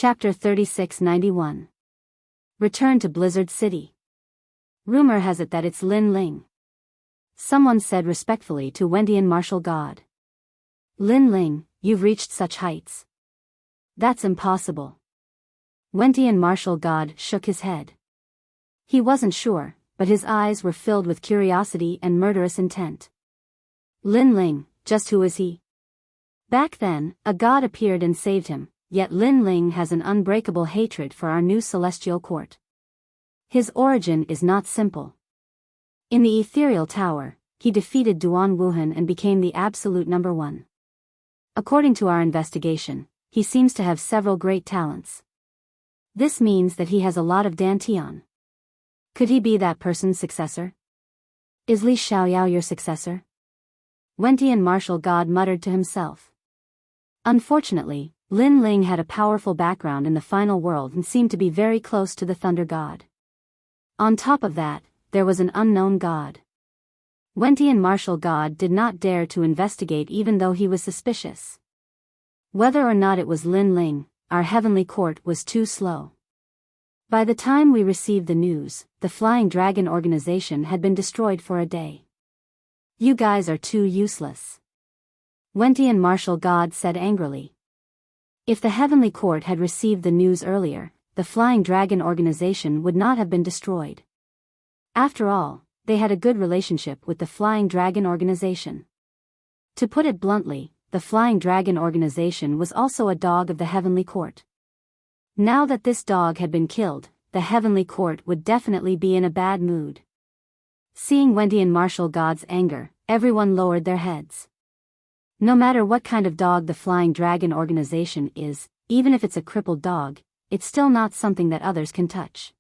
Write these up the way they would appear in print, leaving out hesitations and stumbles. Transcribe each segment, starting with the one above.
Chapter 3691. Return to Blizzard City. Rumor has it that it's Lin Ling. Someone said respectfully to Wendian martial god. Lin Ling, you've reached such heights. That's impossible. Wendian martial god shook his head. He wasn't sure, but his eyes were filled with curiosity and murderous intent. Lin Ling, just who is he? Back then, a god appeared and saved him, yet Lin Ling has an unbreakable hatred for our new celestial court. His origin is not simple. In the ethereal tower, he defeated Duan Wuhan and became the absolute number one. According to our investigation, he seems to have several great talents. This means that he has a lot of dantian. Could he be that person's successor? Is Li Xiaoyao your successor? Wendian martial god muttered to himself. Unfortunately, Lin Ling had a powerful background in the final world and seemed to be very close to the thunder god. On top of that, there was an unknown god. Wendian martial god did not dare to investigate even though he was suspicious. Whether or not it was Lin Ling, our heavenly court was too slow. By the time we received the news, the Flying Dragon organization had been destroyed for a day. You guys are too useless. Wendian martial god said angrily. If the heavenly court had received the news earlier, the Flying Dragon organization would not have been destroyed. After all, they had a good relationship with the Flying Dragon organization. To put it bluntly, the Flying Dragon organization was also a dog of the heavenly court. Now that this dog had been killed, the heavenly court would definitely be in a bad mood. Seeing Wendian martial god's anger, everyone lowered their heads. No matter what kind of dog the Flying Dragon organization is, even if it's a crippled dog, it's still not something that others can touch.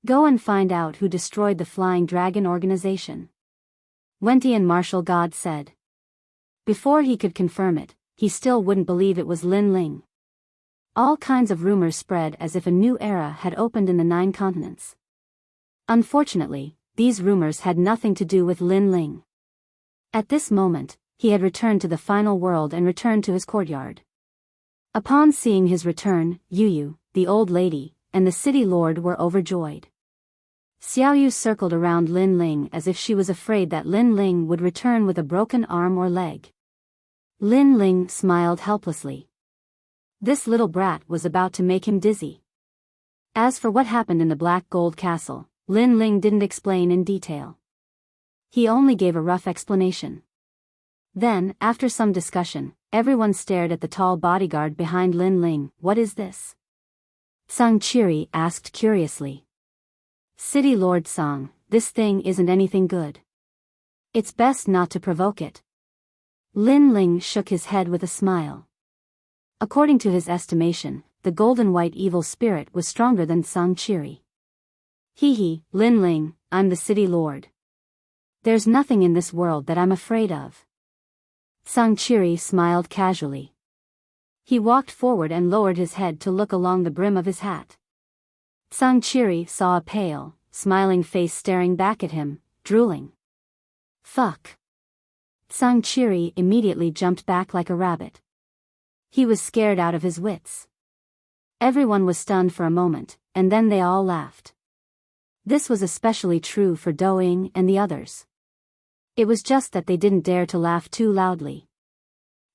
Go and find out who destroyed the Flying Dragon organization. Wendian martial god said. Before he could confirm it, he still wouldn't believe it was Lin Ling. All kinds of rumors spread as if a new era had opened in the 9 continents. Unfortunately, these rumors had nothing to do with Lin Ling. At this moment, he had returned to the final world and returned to his courtyard. Upon seeing his return, Yu, the old lady, and the city lord were overjoyed. Xiaoyu circled around Lin Ling as if she was afraid that Lin Ling would return with a broken arm or leg. Lin Ling smiled helplessly. This little brat was about to make him dizzy. As for what happened in the Black Gold Castle, Lin Ling didn't explain in detail. He only gave a rough explanation. Then, after some discussion, everyone stared at the tall bodyguard behind Lin Ling. What is this? Sang Chiri asked curiously. City Lord Sang, this thing isn't anything good. It's best not to provoke it. Lin Ling shook his head with a smile. According to his estimation, the golden white evil spirit was stronger than Sang Chiri. Hee, Lin Ling, I'm the city lord. There's nothing in this world that I'm afraid of. Sang Chiri smiled casually. He walked forward and lowered his head to look along the brim of his hat. Sang Chiri saw a pale, smiling face staring back at him, drooling. Fuck. Sang Chiri immediately jumped back like a rabbit. He was scared out of his wits. Everyone was stunned for a moment, and then they all laughed. This was especially true for Doing and the others. It was just that they didn't dare to laugh too loudly.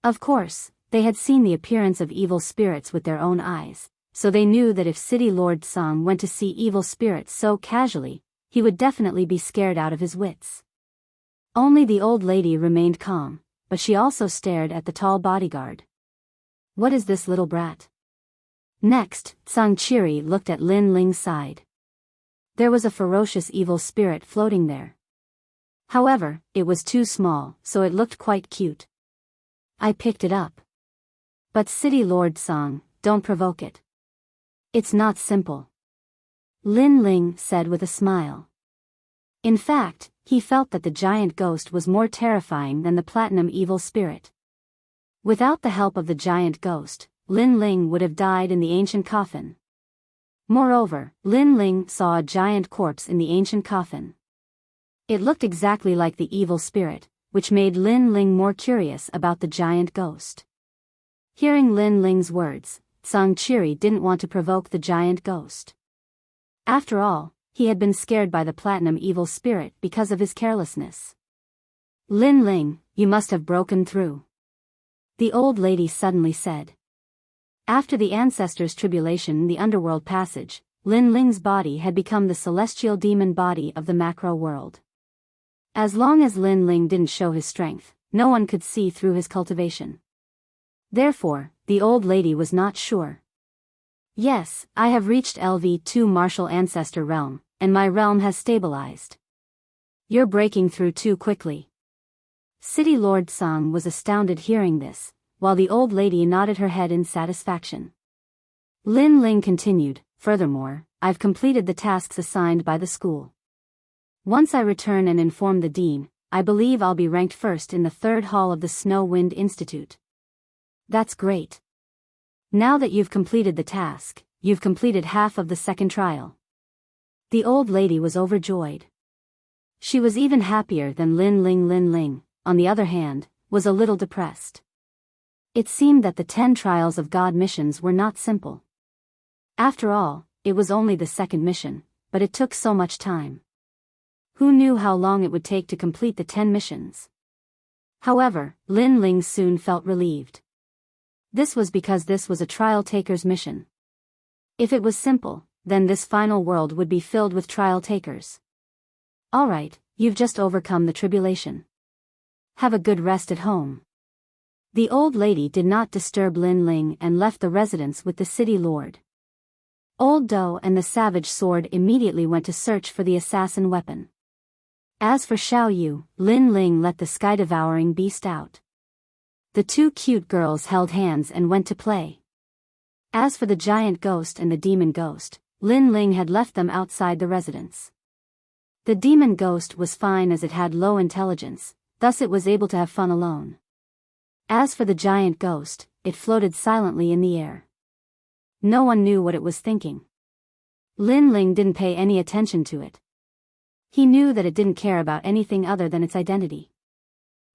Of course, they had seen the appearance of evil spirits with their own eyes, so they knew that if City Lord Sang went to see evil spirits so casually, he would definitely be scared out of his wits. Only the old lady remained calm, but she also stared at the tall bodyguard. What is this little brat? Next, Sang Chiri looked at Lin Ling's side. There was a ferocious evil spirit floating there. However, it was too small, so it looked quite cute. I picked it up. But City Lord Sang, don't provoke it. It's not simple. Lin Ling said with a smile. In fact, he felt that the giant ghost was more terrifying than the platinum evil spirit. Without the help of the giant ghost, Lin Ling would have died in the ancient coffin. Moreover, Lin Ling saw a giant corpse in the ancient coffin. It looked exactly like the evil spirit, which made Lin Ling more curious about the giant ghost. Hearing Lin Ling's words, Chiri didn't want to provoke the giant ghost. After all, he had been scared by the platinum evil spirit because of his carelessness. Lin Ling, you must have broken through, the old lady suddenly said. After the ancestors' tribulation in the underworld passage, Lin Ling's body had become the celestial demon body of the macro world. As long as Lin Ling didn't show his strength, no one could see through his cultivation. Therefore, the old lady was not sure. Yes, I have reached LV2 martial ancestor realm, and my realm has stabilized. You're breaking through too quickly. City Lord Song was astounded hearing this, while the old lady nodded her head in satisfaction. Lin Ling continued, furthermore, I've completed the tasks assigned by the school. Once I return and inform the dean, I believe I'll be ranked first in the third hall of the Snow Wind Institute. That's great. Now that you've completed the task, you've completed half of the second trial. The old lady was overjoyed. She was even happier than Lin Ling. Lin Ling, on the other hand, was a little depressed. It seemed that the 10 trials of God missions were not simple. After all, it was only the second mission, but it took so much time. Who knew how long it would take to complete the 10 missions? However, Lin Ling soon felt relieved. This was because this was a trial taker's mission. If it was simple, then this final world would be filled with trial takers. Alright, you've just overcome the tribulation. Have a good rest at home. The old lady did not disturb Lin Ling and left the residence with the city lord. Old Do and the savage sword immediately went to search for the assassin weapon. As for Xiao Yu, Lin Ling let the sky-devouring beast out. The 2 cute girls held hands and went to play. As for the giant ghost and the demon ghost, Lin Ling had left them outside the residence. The demon ghost was fine as it had low intelligence, thus it was able to have fun alone. As for the giant ghost, it floated silently in the air. No one knew what it was thinking. Lin Ling didn't pay any attention to it. He knew that it didn't care about anything other than its identity.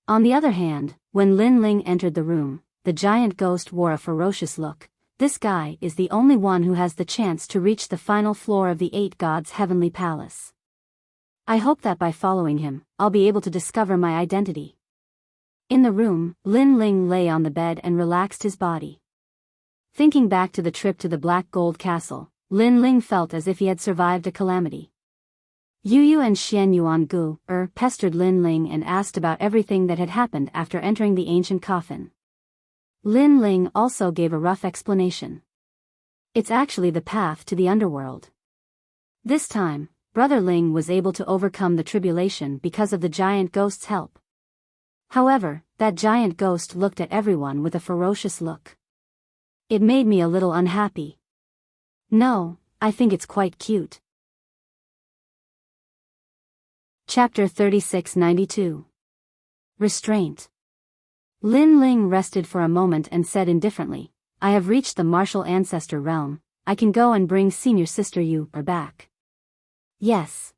On the other hand, when Lin Ling entered the room, the giant ghost wore a ferocious look. This guy is the only one who has the chance to reach the final floor of the 8 gods' heavenly palace. I hope that by following him, I'll be able to discover my identity. In the room, Lin Ling lay on the bed and relaxed his body. Thinking back to the trip to the Black Gold Castle, Lin Ling felt as if he had survived a calamity. Yu Yu and Xian Yuangu pestered Lin Ling and asked about everything that had happened after entering the ancient coffin. Lin Ling also gave a rough explanation. It's actually the path to the underworld. This time, Brother Ling was able to overcome the tribulation because of the giant ghost's help. However, that giant ghost looked at everyone with a ferocious look. It made me a little unhappy. No, I think it's quite cute. Chapter 3692. Restraint. Lin Ling rested for a moment and said indifferently, I have reached the martial ancestor realm, I can go and bring senior sister Yu back. Yes.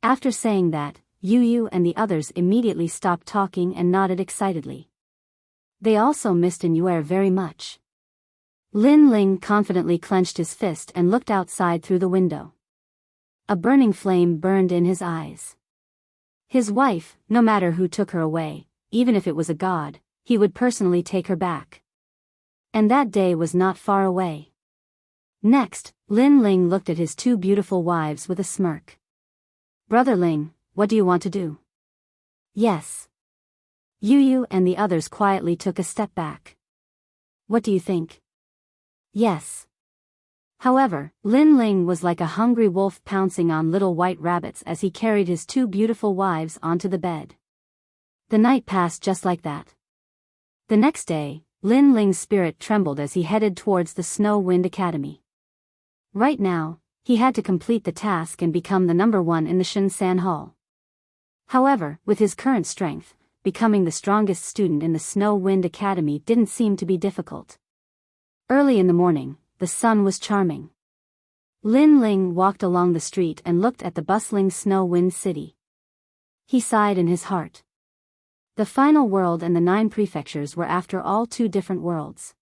After saying that, Yu Yu and the others immediately stopped talking and nodded excitedly. They also missed Yuer very much. Lin Ling confidently clenched his fist and looked outside through the window. A burning flame burned in his eyes. His wife, no matter who took her away, even if it was a god, he would personally take her back. And that day was not far away. Next, Lin Ling looked at his 2 beautiful wives with a smirk. Brother Ling, what do you want to do? Yes. Yu Yu and the others quietly took a step back. What do you think? Yes. However, Lin Ling was like a hungry wolf pouncing on little white rabbits as he carried his 2 beautiful wives onto the bed. The night passed just like that. The next day, Lin Ling's spirit trembled as he headed towards the Snow Wind Academy. Right now, he had to complete the task and become the number 1 in the Shunsan Hall. However, with his current strength, becoming the strongest student in the Snow Wind Academy didn't seem to be difficult. Early in the morning, the sun was charming. Lin Ling walked along the street and looked at the bustling Snow Wind City. He sighed in his heart. The final world and the 9 prefectures were after all 2 different worlds.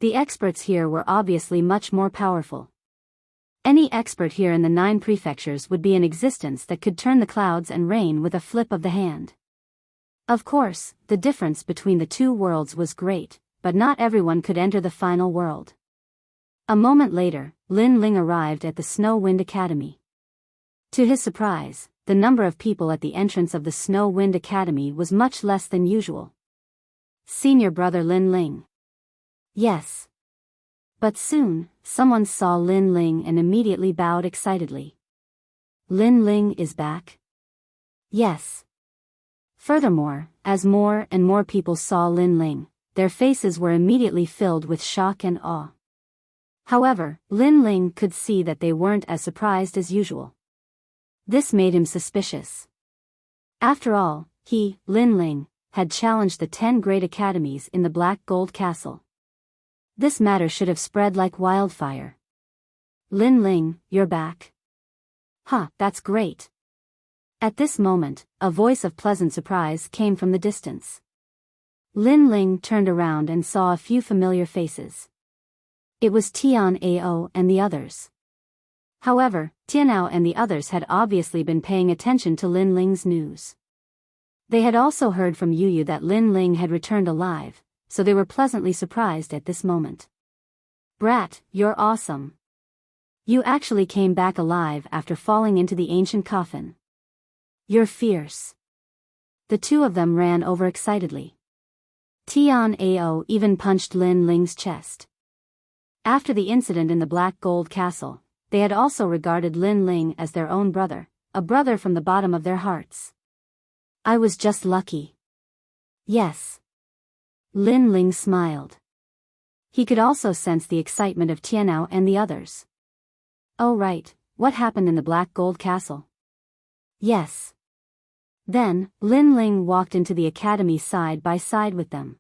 The experts here were obviously much more powerful. Any expert here in the 9 prefectures would be in existence that could turn the clouds and rain with a flip of the hand. Of course, the difference between the 2 worlds was great, but not everyone could enter the final world. A moment later, Lin Ling arrived at the Snow Wind Academy. To his surprise, the number of people at the entrance of the Snow Wind Academy was much less than usual. Senior brother Lin Ling. Yes. But soon, someone saw Lin Ling and immediately bowed excitedly. Lin Ling is back? Yes. Furthermore, as more and more people saw Lin Ling, their faces were immediately filled with shock and awe. However, Lin Ling could see that they weren't as surprised as usual. This made him suspicious. After all, he, Lin Ling, had challenged the 10 great academies in the Black Gold Castle. This matter should have spread like wildfire. Lin Ling, you're back? Huh, that's great. At this moment, a voice of pleasant surprise came from the distance. Lin Ling turned around and saw a few familiar faces. It was Tianao and the others. However, Tianao and the others had obviously been paying attention to Lin Ling's news. They had also heard from Yu that Lin Ling had returned alive, so they were pleasantly surprised at this moment. Brat, you're awesome. You actually came back alive after falling into the ancient coffin. You're fierce. The 2 of them ran over excitedly. Tianao even punched Lin Ling's chest. After the incident in the Black Gold Castle, they had also regarded Lin Ling as their own brother, a brother from the bottom of their hearts. I was just lucky. Yes. Lin Ling smiled. He could also sense the excitement of Tianao and the others. Oh right, what happened in the Black Gold Castle? Yes. Then, Lin Ling walked into the academy side by side with them.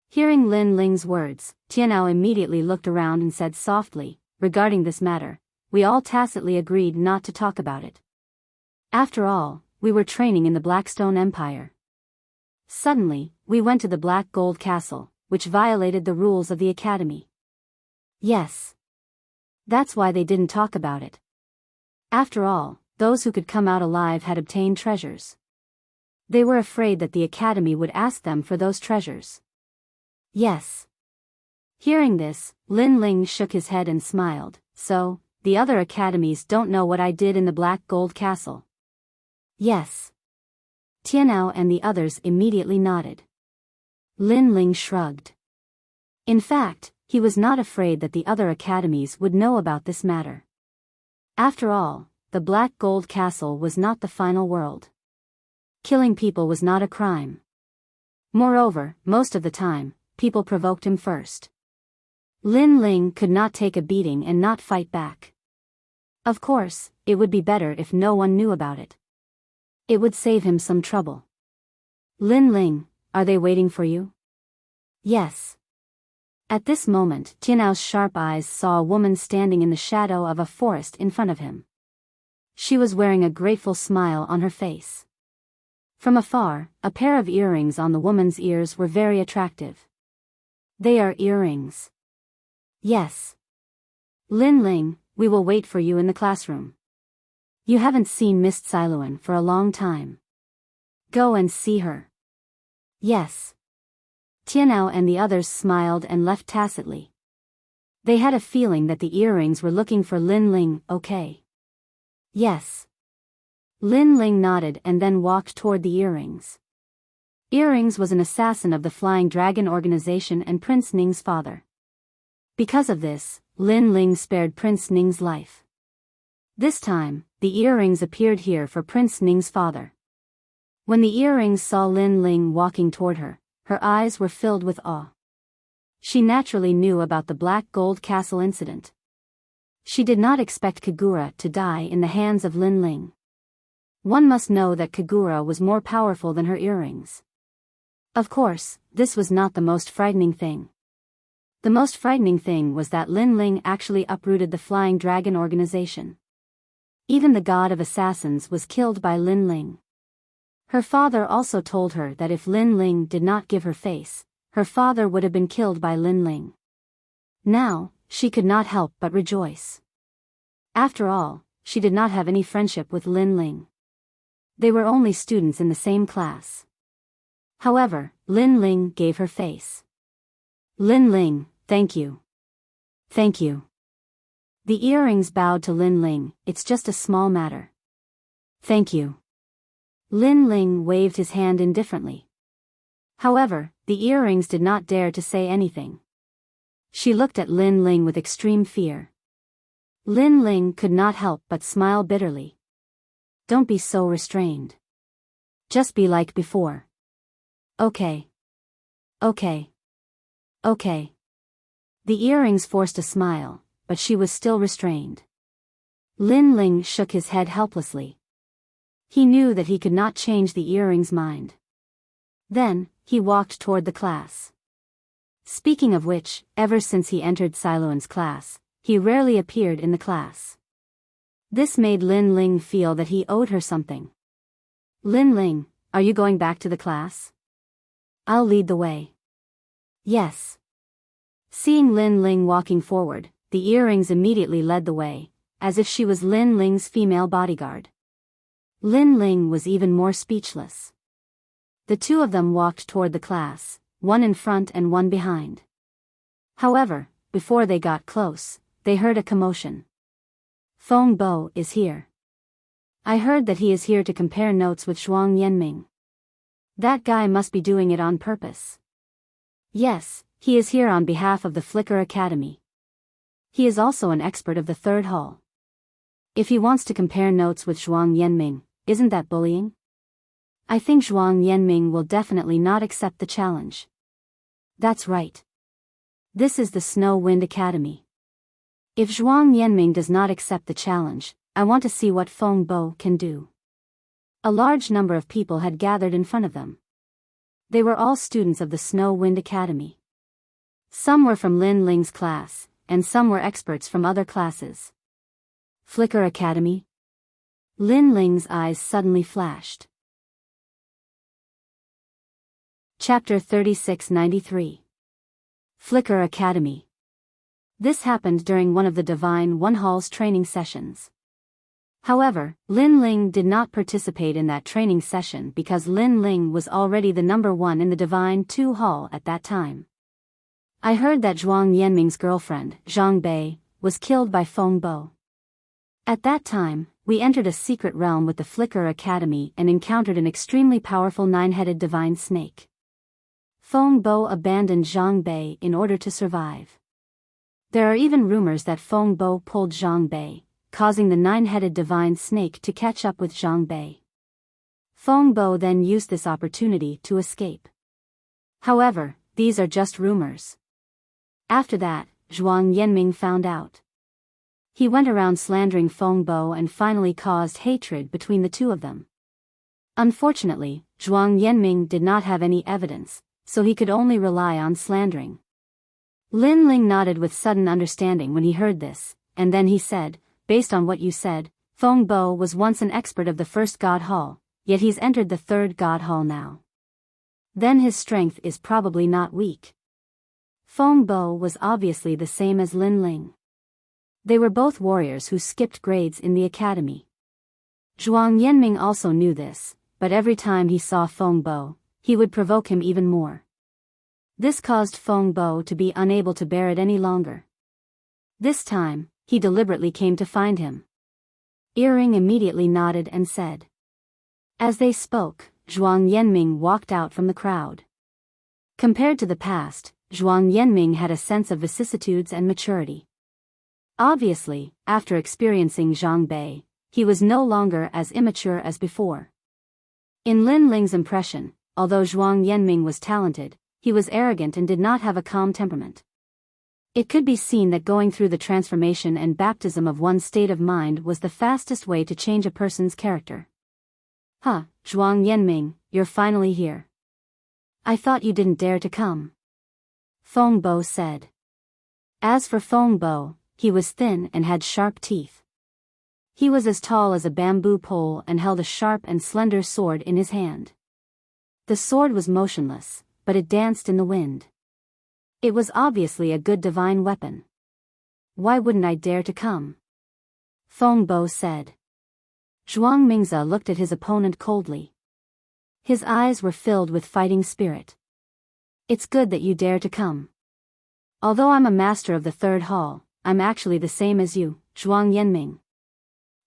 Hearing Lin Ling's words, Tianao immediately looked around and said softly, regarding this matter, we all tacitly agreed not to talk about it. After all, we were training in the Blackstone Empire. Suddenly, we went to the Black Gold Castle, which violated the rules of the academy. Yes. That's why they didn't talk about it. After all, those who could come out alive had obtained treasures. They were afraid that the academy would ask them for those treasures. Yes. Hearing this, Lin Ling shook his head and smiled. So, the other academies don't know what I did in the Black Gold Castle? Yes. Tianao and the others immediately nodded. Lin Ling shrugged. In fact, he was not afraid that the other academies would know about this matter. After all, the Black Gold Castle was not the final world. Killing people was not a crime. Moreover, most of the time, people provoked him first. Lin Ling could not take a beating and not fight back. Of course, it would be better if no one knew about it. It would save him some trouble. Lin Ling, are they waiting for you? Yes. At this moment, Tianao's sharp eyes saw a woman standing in the shadow of a forest in front of him. She was wearing a grateful smile on her face. From afar, a pair of earrings on the woman's ears were very attractive. They are earrings. Yes. Lin Ling, we will wait for you in the classroom. You haven't seen Miss Siluan for a long time. Go and see her. Yes. Tianao and the others smiled and left tacitly. They had a feeling that the earrings were looking for Lin Ling. Okay. Yes. Lin Ling nodded and then walked toward the earrings. Earrings was an assassin of the Flying Dragon organization and Prince Ning's father. Because of this, Lin Ling spared Prince Ning's life. This time, the earrings appeared here for Prince Ning's father. When the earrings saw Lin Ling walking toward her, her eyes were filled with awe. She naturally knew about the Black Gold Castle incident. She did not expect Kagura to die in the hands of Lin Ling. One must know that Kagura was more powerful than her earrings. Of course, this was not the most frightening thing. The most frightening thing was that Lin Ling actually uprooted the Flying Dragon organization. Even the god of assassins was killed by Lin Ling. Her father also told her that if Lin Ling did not give her face, her father would have been killed by Lin Ling. Now, she could not help but rejoice. After all, she did not have any friendship with Lin Ling. They were only students in the same class. However, Lin Ling gave her face. Lin Ling, thank you. Thank you. The earrings bowed to Lin Ling, it's just a small matter. Thank you. Lin Ling waved his hand indifferently. However, the earrings did not dare to say anything. She looked at Lin Ling with extreme fear. Lin Ling could not help but smile bitterly. Don't be so restrained. Just be like before. Okay. Okay. Okay. The earrings forced a smile, but she was still restrained. Lin Ling shook his head helplessly. He knew that he could not change the earrings' mind. Then, he walked toward the class. Speaking of which, ever since he entered Siluan's class, he rarely appeared in the class. This made Lin Ling feel that he owed her something. Lin Ling, are you going back to the class? I'll lead the way. Yes. Seeing Lin Ling walking forward, the earrings immediately led the way, as if she was Lin Ling's female bodyguard. Lin Ling was even more speechless. The two of them walked toward the class, one in front and one behind. However, before they got close, they heard a commotion. Feng Bo is here. I heard that he is here to compare notes with Zhuang Yanming. That guy must be doing it on purpose. Yes, he is here on behalf of the Flicker Academy. He is also an expert of the third hall. If he wants to compare notes with Zhuang Yanming, isn't that bullying? I think Zhuang Yanming will definitely not accept the challenge. That's right. This is the Snow Wind Academy. If Zhuang Yanming does not accept the challenge, I want to see what Feng Bo can do. A large number of people had gathered in front of them. They were all students of the Snow Wind Academy. Some were from Lin Ling's class, and some were experts from other classes. Flicker Academy? Lin Ling's eyes suddenly flashed. Chapter 3693. Flicker Academy. This happened during one of the Divine One Hall's training sessions. However, Lin Ling did not participate in that training session because Lin Ling was already the number one in the Divine Two Hall at that time. I heard that Zhuang Yanming's girlfriend, Zhang Bei, was killed by Feng Bo. At that time, we entered a secret realm with the Flicker Academy and encountered an extremely powerful nine-headed divine snake. Feng Bo abandoned Zhang Bei in order to survive. There are even rumors that Feng Bo pulled Zhang Bei, causing the nine-headed divine snake to catch up with Zhang Bei. Feng Bo then used this opportunity to escape. However, these are just rumors. After that, Zhuang Yanming found out. He went around slandering Feng Bo and finally caused hatred between the two of them. Unfortunately, Zhuang Yanming did not have any evidence, so he could only rely on slandering. Lin Ling nodded with sudden understanding when he heard this, and then he said, based on what you said, Feng Bo was once an expert of the first God Hall, yet he's entered the third God Hall now. Then his strength is probably not weak. Feng Bo was obviously the same as Lin Ling. They were both warriors who skipped grades in the academy. Zhuang Yanming also knew this, but every time he saw Feng Bo, he would provoke him even more. This caused Feng Bo to be unable to bear it any longer. This time, he deliberately came to find him. Earring immediately nodded and said. As they spoke, Zhuang Yanming walked out from the crowd. Compared to the past, Zhuang Yanming had a sense of vicissitudes and maturity. Obviously, after experiencing Zhang Bei, he was no longer as immature as before. In Lin Ling's impression, although Zhuang Yanming was talented, he was arrogant and did not have a calm temperament. It could be seen that going through the transformation and baptism of one's state of mind was the fastest way to change a person's character. Huh, Zhuang Yanming, you're finally here. I thought you didn't dare to come. Feng Bo said. As for Feng Bo, he was thin and had sharp teeth. He was as tall as a bamboo pole and held a sharp and slender sword in his hand. The sword was motionless, but it danced in the wind. It was obviously a good divine weapon. Why wouldn't I dare to come? Feng Bo said. Zhuang Mingze looked at his opponent coldly. His eyes were filled with fighting spirit. It's good that you dare to come. Although I'm a master of the third hall, I'm actually the same as you, Zhuang Yanming.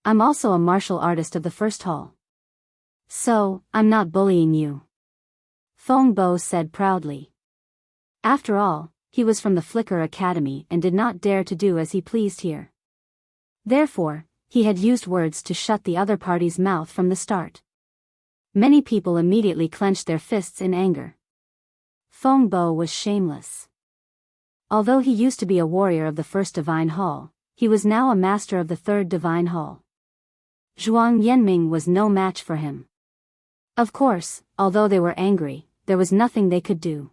I'm also a martial artist of the first hall. So, I'm not bullying you. Feng Bo said proudly. After all, he was from the Flicker Academy and did not dare to do as he pleased here. Therefore, he had used words to shut the other party's mouth from the start. Many people immediately clenched their fists in anger. Feng Bo was shameless. Although he used to be a warrior of the first divine hall, he was now a master of the third divine hall. Zhuang Yanming was no match for him. Of course, although they were angry, there was nothing they could do.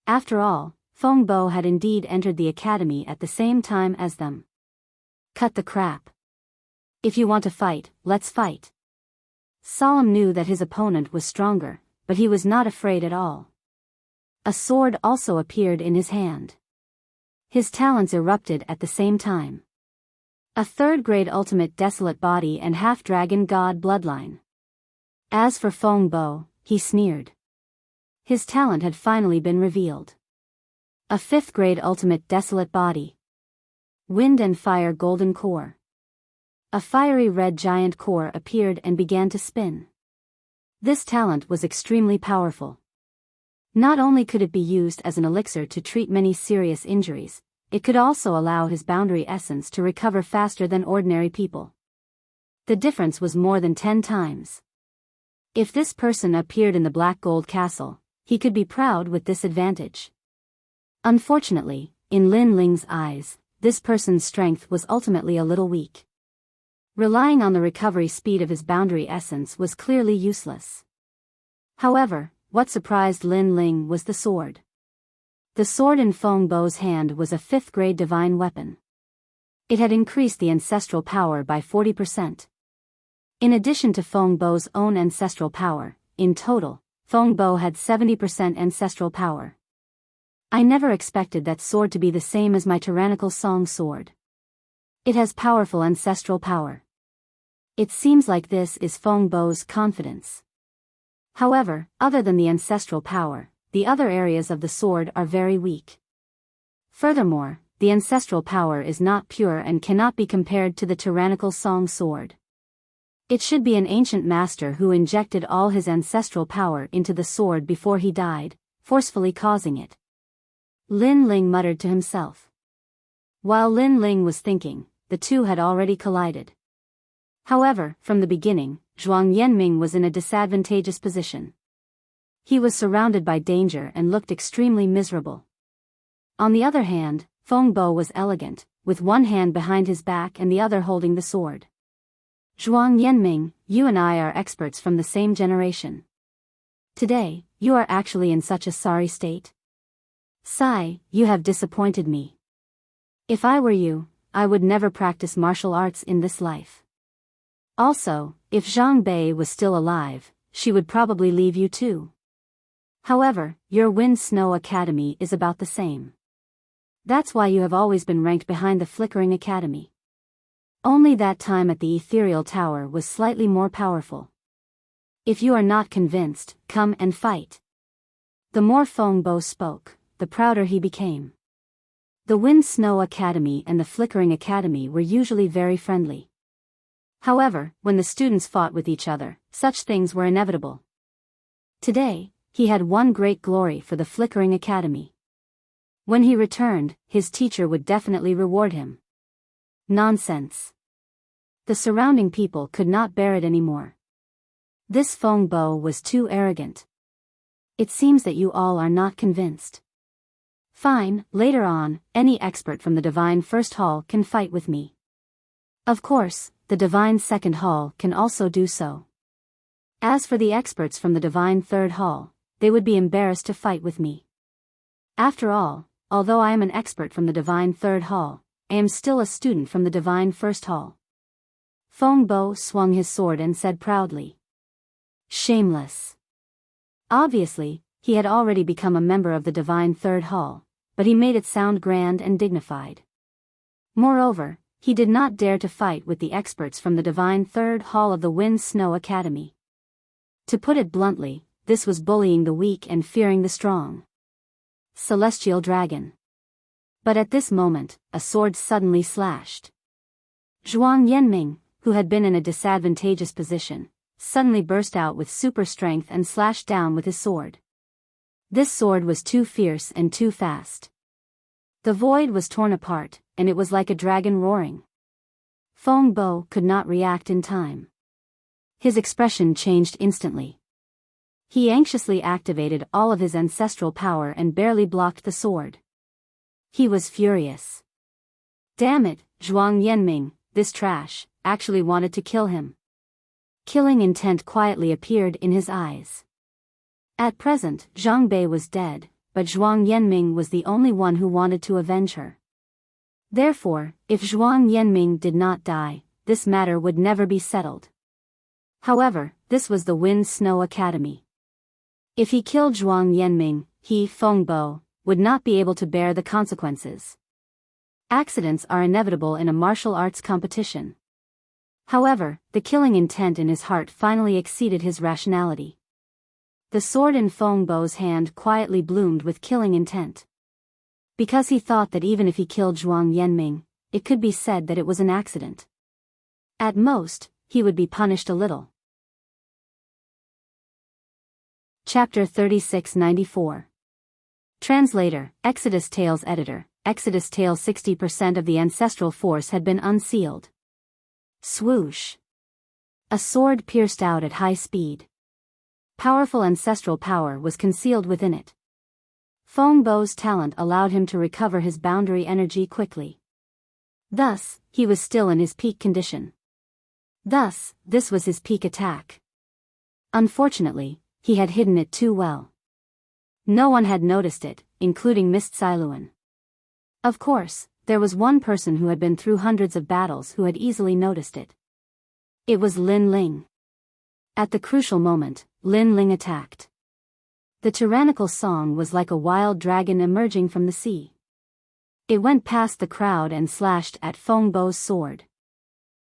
After all, Feng Bo had indeed entered the academy at the same time as them. Cut the crap. If you want to fight, let's fight. Solemn knew that his opponent was stronger, but he was not afraid at all. A sword also appeared in his hand. His talents erupted at the same time. A third-grade ultimate desolate body and half-dragon god bloodline. As for Feng Bo, he sneered. His talent had finally been revealed. A fifth-grade ultimate desolate body. Wind and fire golden core. A fiery red giant core appeared and began to spin. This talent was extremely powerful. Not only could it be used as an elixir to treat many serious injuries, it could also allow his boundary essence to recover faster than ordinary people. The difference was more than 10 times. If this person appeared in the Black Gold Castle, he could be proud with this advantage. Unfortunately, in Lin Ling's eyes, this person's strength was ultimately a little weak. Relying on the recovery speed of his boundary essence was clearly useless. However, what surprised Lin Ling was the sword. The sword in Feng Bo's hand was a 5th-grade divine weapon. It had increased the ancestral power by 40%. In addition to Feng Bo's own ancestral power, in total, Feng Bo had 70% ancestral power. I never expected that sword to be the same as my tyrannical song sword. It has powerful ancestral power. It seems like this is Feng Bo's confidence. However, other than the ancestral power, the other areas of the sword are very weak. Furthermore, the ancestral power is not pure and cannot be compared to the tyrannical song sword. It should be an ancient master who injected all his ancestral power into the sword before he died, forcefully causing it. Lin Ling muttered to himself. While Lin Ling was thinking, the two had already collided. However, from the beginning, Zhuang Yanming was in a disadvantageous position. He was surrounded by danger and looked extremely miserable. On the other hand, Feng Bo was elegant, with one hand behind his back and the other holding the sword. Zhuang Yanming, you and I are experts from the same generation. Today, you are actually in such a sorry state. Sigh, you have disappointed me. If I were you, I would never practice martial arts in this life. Also, if Zhang Bei was still alive, she would probably leave you too. However, your Wind Snow Academy is about the same. That's why you have always been ranked behind the Flickering Academy. Only that time at the Ethereal Tower was slightly more powerful. If you are not convinced, come and fight. The more Feng Bo spoke, the prouder he became. The Wind Snow Academy and the Flickering Academy were usually very friendly. However, when the students fought with each other, such things were inevitable. Today, he had one great glory for the Flickering Academy. When he returned, his teacher would definitely reward him. Nonsense. The surrounding people could not bear it anymore. This Feng Bo was too arrogant. It seems that you all are not convinced. Fine, later on, any expert from the Divine First Hall can fight with me. Of course, the Divine Second Hall can also do so. As for the experts from the Divine Third Hall, they would be embarrassed to fight with me. After all, although I am an expert from the Divine Third Hall, I am still a student from the Divine First Hall. Feng Bo swung his sword and said proudly. Shameless. Obviously, he had already become a member of the Divine Third Hall, but he made it sound grand and dignified. Moreover, he did not dare to fight with the experts from the divine Third Hall of the Wind-Snow Academy. To put it bluntly, this was bullying the weak and fearing the strong. Celestial Dragon. But at this moment, a sword suddenly slashed. Zhuang Yanming, who had been in a disadvantageous position, suddenly burst out with super strength and slashed down with his sword. This sword was too fierce and too fast. The void was torn apart, and it was like a dragon roaring. Feng Bo could not react in time. His expression changed instantly. He anxiously activated all of his ancestral power and barely blocked the sword. He was furious. Damn it, Zhuang Yanming, this trash, actually wanted to kill him. Killing intent quietly appeared in his eyes. At present, Zhang Bei was dead, but Zhuang Yanming was the only one who wanted to avenge her. Therefore, if Zhuang Yanming did not die, this matter would never be settled. However, this was the Wind-Snow Academy. If he killed Zhuang Yanming, he, Feng Bo, would not be able to bear the consequences. Accidents are inevitable in a martial arts competition. However, the killing intent in his heart finally exceeded his rationality. The sword in Feng Bo's hand quietly bloomed with killing intent. Because he thought that even if he killed Zhuang Yanming, it could be said that it was an accident. At most, he would be punished a little. Chapter 3694. Translator, Exodus Tales Editor, Exodus Tales. 60% of the ancestral force had been unsealed. Swoosh. A sword pierced out at high speed. Powerful ancestral power was concealed within it. Feng Bo's talent allowed him to recover his boundary energy quickly. Thus, he was still in his peak condition. Thus, this was his peak attack. Unfortunately, he had hidden it too well. No one had noticed it, including Miss Cailuan. Of course, there was one person who had been through hundreds of battles who had easily noticed it. It was Lin Ling. At the crucial moment, Lin Ling attacked. The tyrannical song was like a wild dragon emerging from the sea. It went past the crowd and slashed at Feng Bo's sword.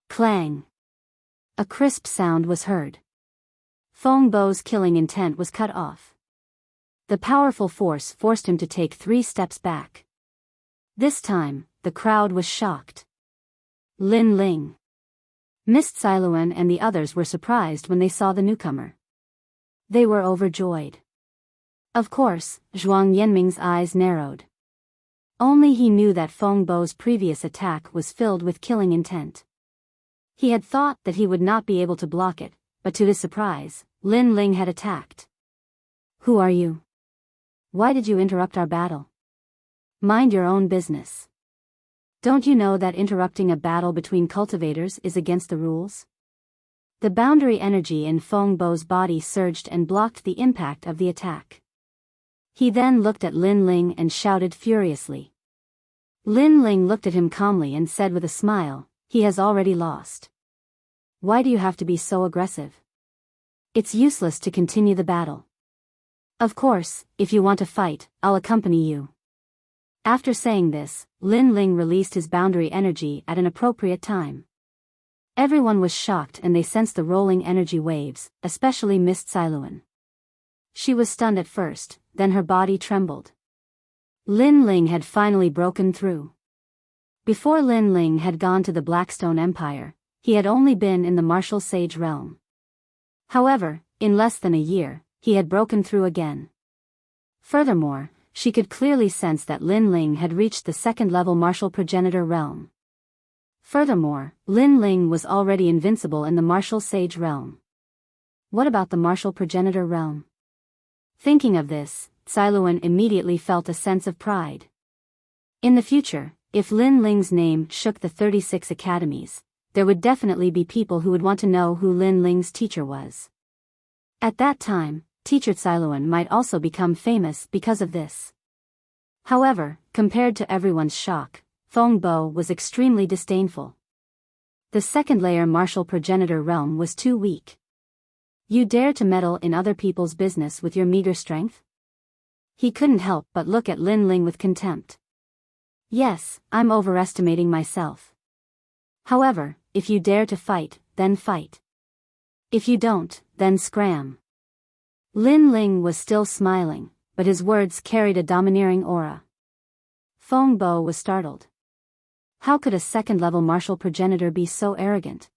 Clang! A crisp sound was heard. Feng Bo's killing intent was cut off. The powerful force forced him to take 3 steps back. This time, the crowd was shocked. Lin Ling. Miss Cailuan and the others were surprised when they saw the newcomer. They were overjoyed. Of course, Zhuang Yanming's eyes narrowed. Only he knew that Feng Bo's previous attack was filled with killing intent. He had thought that he would not be able to block it, but to his surprise, Lin Ling had attacked. Who are you? Why did you interrupt our battle? Mind your own business. Don't you know that interrupting a battle between cultivators is against the rules? The boundary energy in Feng Bo's body surged and blocked the impact of the attack. He then looked at Lin Ling and shouted furiously. Lin Ling looked at him calmly and said with a smile, "He has already lost. Why do you have to be so aggressive? It's useless to continue the battle. Of course, if you want to fight, I'll accompany you." After saying this, Lin Ling released his boundary energy at an appropriate time. Everyone was shocked and they sensed the rolling energy waves, especially Miss Cailuan. She was stunned at first, then her body trembled. Lin Ling had finally broken through. Before Lin Ling had gone to the Blackstone Empire, he had only been in the martial sage realm. However, in less than a year, he had broken through again. Furthermore, she could clearly sense that Lin Ling had reached the 2nd-level martial progenitor realm. Furthermore, Lin Ling was already invincible in the martial sage realm. What about the martial progenitor realm? Thinking of this, Cailuan immediately felt a sense of pride. In the future, if Lin Ling's name shook the 36 academies, there would definitely be people who would want to know who Lin Ling's teacher was. At that time, Teacher Cailuan might also become famous because of this. However, compared to everyone's shock, Feng Bo was extremely disdainful. The 2nd-layer martial progenitor realm was too weak. You dare to meddle in other people's business with your meager strength? He couldn't help but look at Lin Ling with contempt. Yes, I'm overestimating myself. However, if you dare to fight, then fight. If you don't, then scram. Lin Ling was still smiling, but his words carried a domineering aura. Feng Bo was startled. How could a second-level martial progenitor be so arrogant?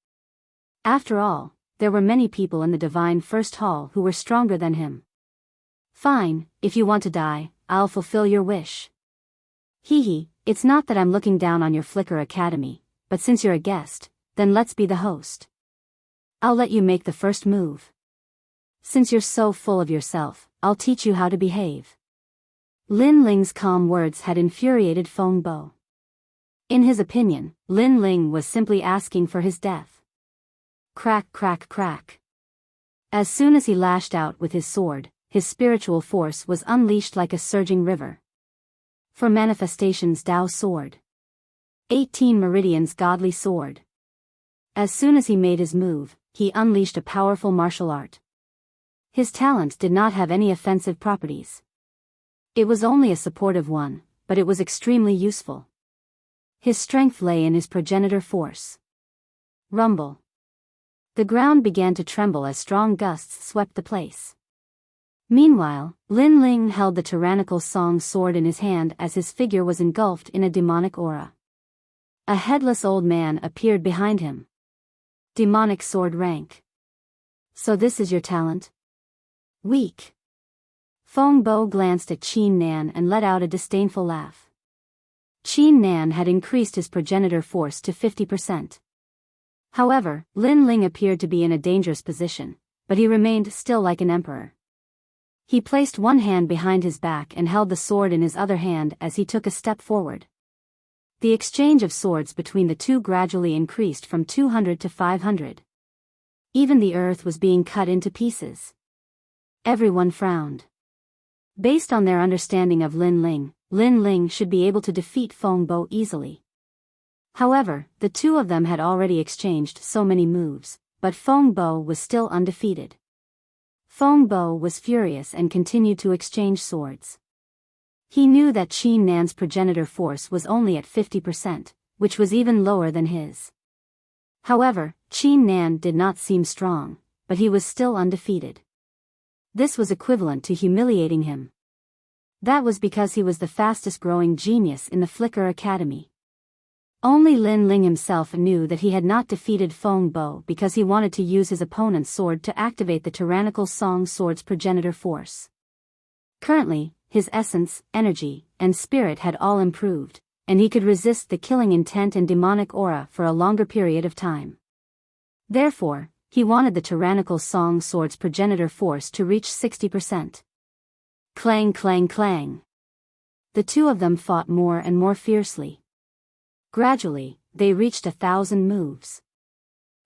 After all, there were many people in the Divine First Hall who were stronger than him. Fine, if you want to die, I'll fulfill your wish. Hee, it's not that I'm looking down on your Flicker Academy, but since you're a guest, then let's be the host. I'll let you make the first move. Since you're so full of yourself, I'll teach you how to behave. Lin Ling's calm words had infuriated Feng Bo. In his opinion, Lin Ling was simply asking for his death. Crack, crack, crack. As soon as he lashed out with his sword, his spiritual force was unleashed like a surging river. For manifestations Tao sword. 18 Meridian's godly sword. As soon as he made his move, he unleashed a powerful martial art. His talent did not have any offensive properties. It was only a supportive one, but it was extremely useful. His strength lay in his progenitor force. Rumble. The ground began to tremble as strong gusts swept the place. Meanwhile, Lin Ling held the tyrannical song sword in his hand as his figure was engulfed in a demonic aura. A headless old man appeared behind him. Demonic sword rank. So this is your talent? Weak. Feng Bo glanced at Qin Nan and let out a disdainful laugh. Qin Nan had increased his progenitor force to 50%. However, Lin Ling appeared to be in a dangerous position, but he remained still like an emperor. He placed one hand behind his back and held the sword in his other hand as he took a step forward. The exchange of swords between the two gradually increased from 200 to 500. Even the earth was being cut into pieces. Everyone frowned. Based on their understanding of Lin Ling should be able to defeat Feng Bo easily. However, the two of them had already exchanged so many moves, but Feng Bo was still undefeated. Feng Bo was furious and continued to exchange swords. He knew that Qin Nan's progenitor force was only at 50%, which was even lower than his. However, Qin Nan did not seem strong, but he was still undefeated. This was equivalent to humiliating him. That was because he was the fastest-growing genius in the Flicker Academy. Only Lin Ling himself knew that he had not defeated Feng Bo because he wanted to use his opponent's sword to activate the tyrannical song sword's progenitor force. Currently, his essence, energy, and spirit had all improved, and he could resist the killing intent and demonic aura for a longer period of time. Therefore, he wanted the tyrannical song sword's progenitor force to reach 60%. Clang, clang, clang. The two of them fought more and more fiercely. Gradually, they reached 1,000 moves.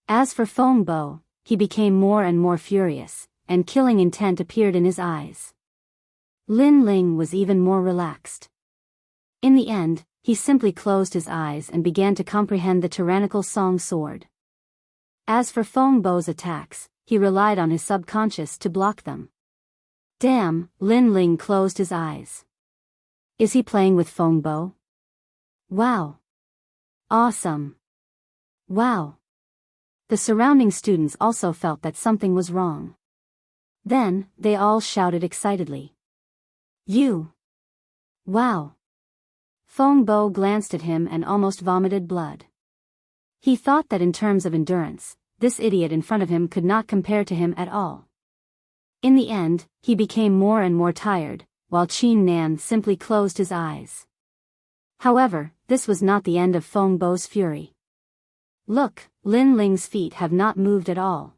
As for Feng Bo, he became more and more furious, and killing intent appeared in his eyes. Lin Ling was even more relaxed. In the end, he simply closed his eyes and began to comprehend the tyrannical song sword. As for Feng Bo's attacks, he relied on his subconscious to block them. Damn, Lin Ling closed his eyes. Is he playing with Feng Bo? Wow. Awesome. Wow. The surrounding students also felt that something was wrong. Then, they all shouted excitedly. You! Wow! Feng Bo glanced at him and almost vomited blood. He thought that in terms of endurance, this idiot in front of him could not compare to him at all. In the end, he became more and more tired, while Qin Nan simply closed his eyes. However, this was not the end of Feng Bo's fury. Look, Lin Ling's feet have not moved at all.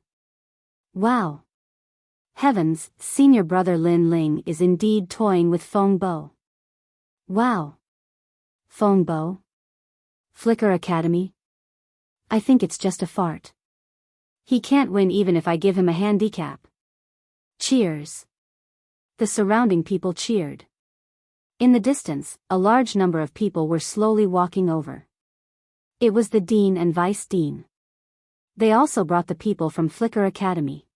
Wow! Heavens, senior brother Lin Ling is indeed toying with Feng Bo. Wow! Feng Bo? Flicker Academy? I think it's just a fart. He can't win even if I give him a handicap. Cheers! The surrounding people cheered. In the distance, a large number of people were slowly walking over. It was the dean and vice dean. They also brought the people from Flicker Academy.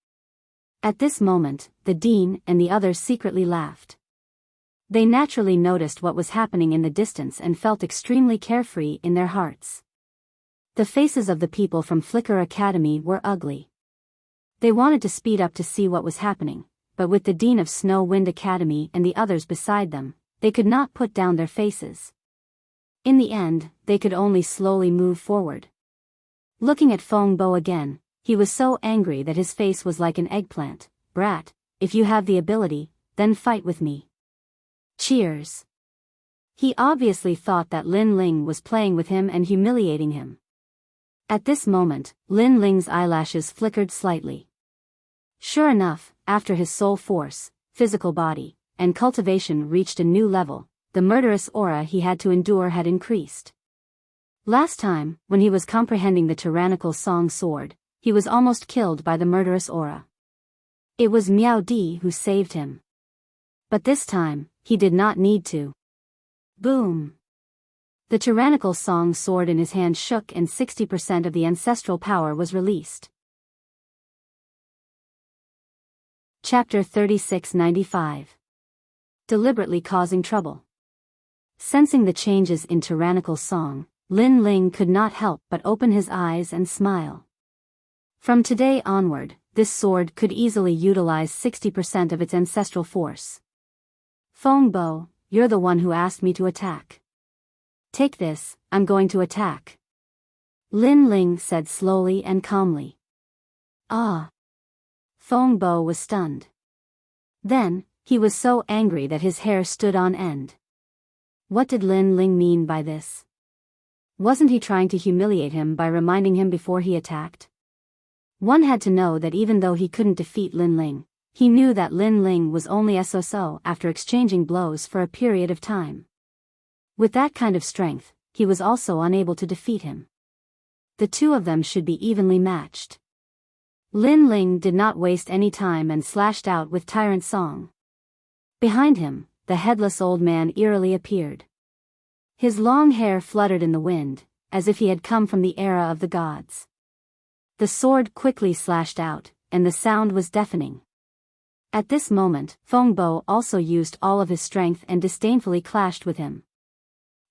At this moment, the dean and the others secretly laughed. They naturally noticed what was happening in the distance and felt extremely carefree in their hearts. The faces of the people from Flicker Academy were ugly. They wanted to speed up to see what was happening, but with the Dean of Snow Wind Academy and the others beside them, they could not put down their faces. In the end, they could only slowly move forward. Looking at Fengbo again, he was so angry that his face was like an eggplant. Brat, if you have the ability, then fight with me. Cheers. He obviously thought that Lin Ling was playing with him and humiliating him. At this moment, Lin Ling's eyelashes flickered slightly. Sure enough, after his soul force, physical body, and cultivation reached a new level, the murderous aura he had to endure had increased. Last time, when he was comprehending the tyrannical Song Sword, he was almost killed by the murderous aura. It was Miao Di who saved him. But this time, he did not need to. Boom! The tyrannical Song Sword in his hand shook and 60% of the ancestral power was released. Chapter 3695. Deliberately causing trouble. Sensing the changes in tyrannical Song, Lin Ling could not help but open his eyes and smile. From today onward, this sword could easily utilize 60% of its ancestral force. Fengbo, you're the one who asked me to attack. Take this, I'm going to attack. Lin Ling said slowly and calmly. Ah. Fengbo was stunned. Then, he was so angry that his hair stood on end. What did Lin Ling mean by this? Wasn't he trying to humiliate him by reminding him before he attacked? One had to know that even though he couldn't defeat Lin Ling, he knew that Lin Ling was only SOSO after exchanging blows for a period of time. With that kind of strength, he was also unable to defeat him. The two of them should be evenly matched. Lin Ling did not waste any time and slashed out with Tyrant Song. Behind him, the headless old man eerily appeared. His long hair fluttered in the wind, as if he had come from the era of the gods. The sword quickly slashed out, and the sound was deafening. At this moment, Fengbo also used all of his strength and disdainfully clashed with him.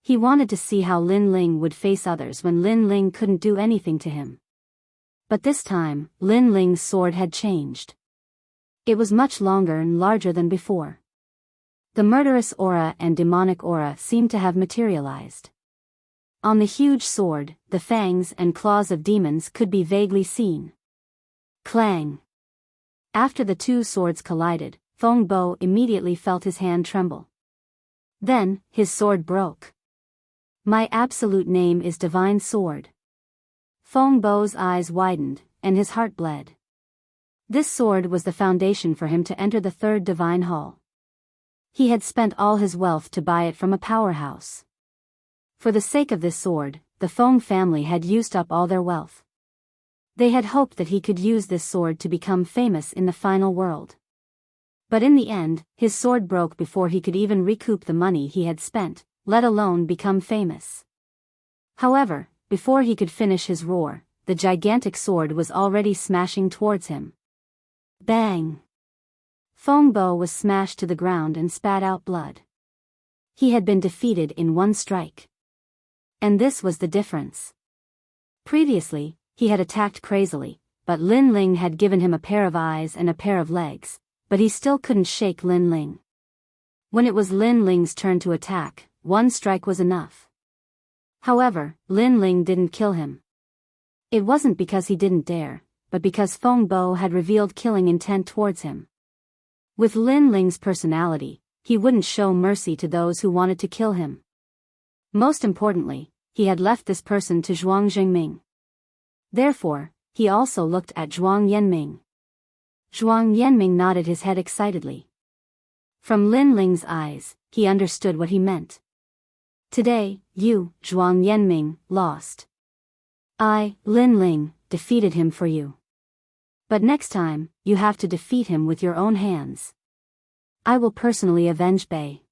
He wanted to see how Lin Ling would face others when Lin Ling couldn't do anything to him. But this time, Lin Ling's sword had changed. It was much longer and larger than before. The murderous aura and demonic aura seemed to have materialized. On the huge sword, the fangs and claws of demons could be vaguely seen. Clang! After the two swords collided, Fengbo immediately felt his hand tremble. Then, his sword broke. My absolute name is Divine Sword. Fengbo's eyes widened, and his heart bled. This sword was the foundation for him to enter the third divine hall. He had spent all his wealth to buy it from a powerhouse. For the sake of this sword, the Feng family had used up all their wealth. They had hoped that he could use this sword to become famous in the final world. But in the end, his sword broke before he could even recoup the money he had spent, let alone become famous. However, before he could finish his roar, the gigantic sword was already smashing towards him. Bang! Fengbo was smashed to the ground and spat out blood. He had been defeated in one strike. And this was the difference. Previously, he had attacked crazily, but Lin Ling had given him a pair of eyes and a pair of legs, but he still couldn't shake Lin Ling. When it was Lin Ling's turn to attack, one strike was enough. However, Lin Ling didn't kill him. It wasn't because he didn't dare, but because Fengbo had revealed killing intent towards him. With Lin Ling's personality, he wouldn't show mercy to those who wanted to kill him. Most importantly, he had left this person to Zhuang Zhengming. Therefore, he also looked at Zhuang Yanming. Zhuang Yanming nodded his head excitedly. From Lin Ling's eyes, he understood what he meant. Today, you, Zhuang Yanming, lost. I, Lin Ling, defeated him for you. But next time, you have to defeat him with your own hands. I will personally avenge Bei.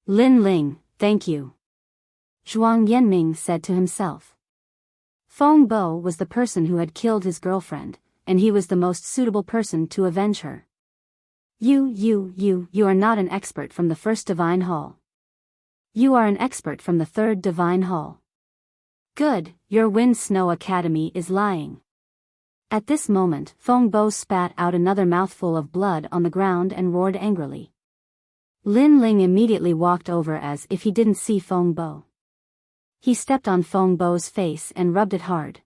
Lin Ling, thank you. Zhuang Yanming said to himself. Fengbo was the person who had killed his girlfriend, and he was the most suitable person to avenge her. You are not an expert from the first divine hall. You are an expert from the third divine hall. Good, your Wind Snow Academy is lying. At this moment, Feng Bo spat out another mouthful of blood on the ground and roared angrily. Lin Ling immediately walked over as if he didn't see Feng Bo. He stepped on Feng Bo's face and rubbed it hard.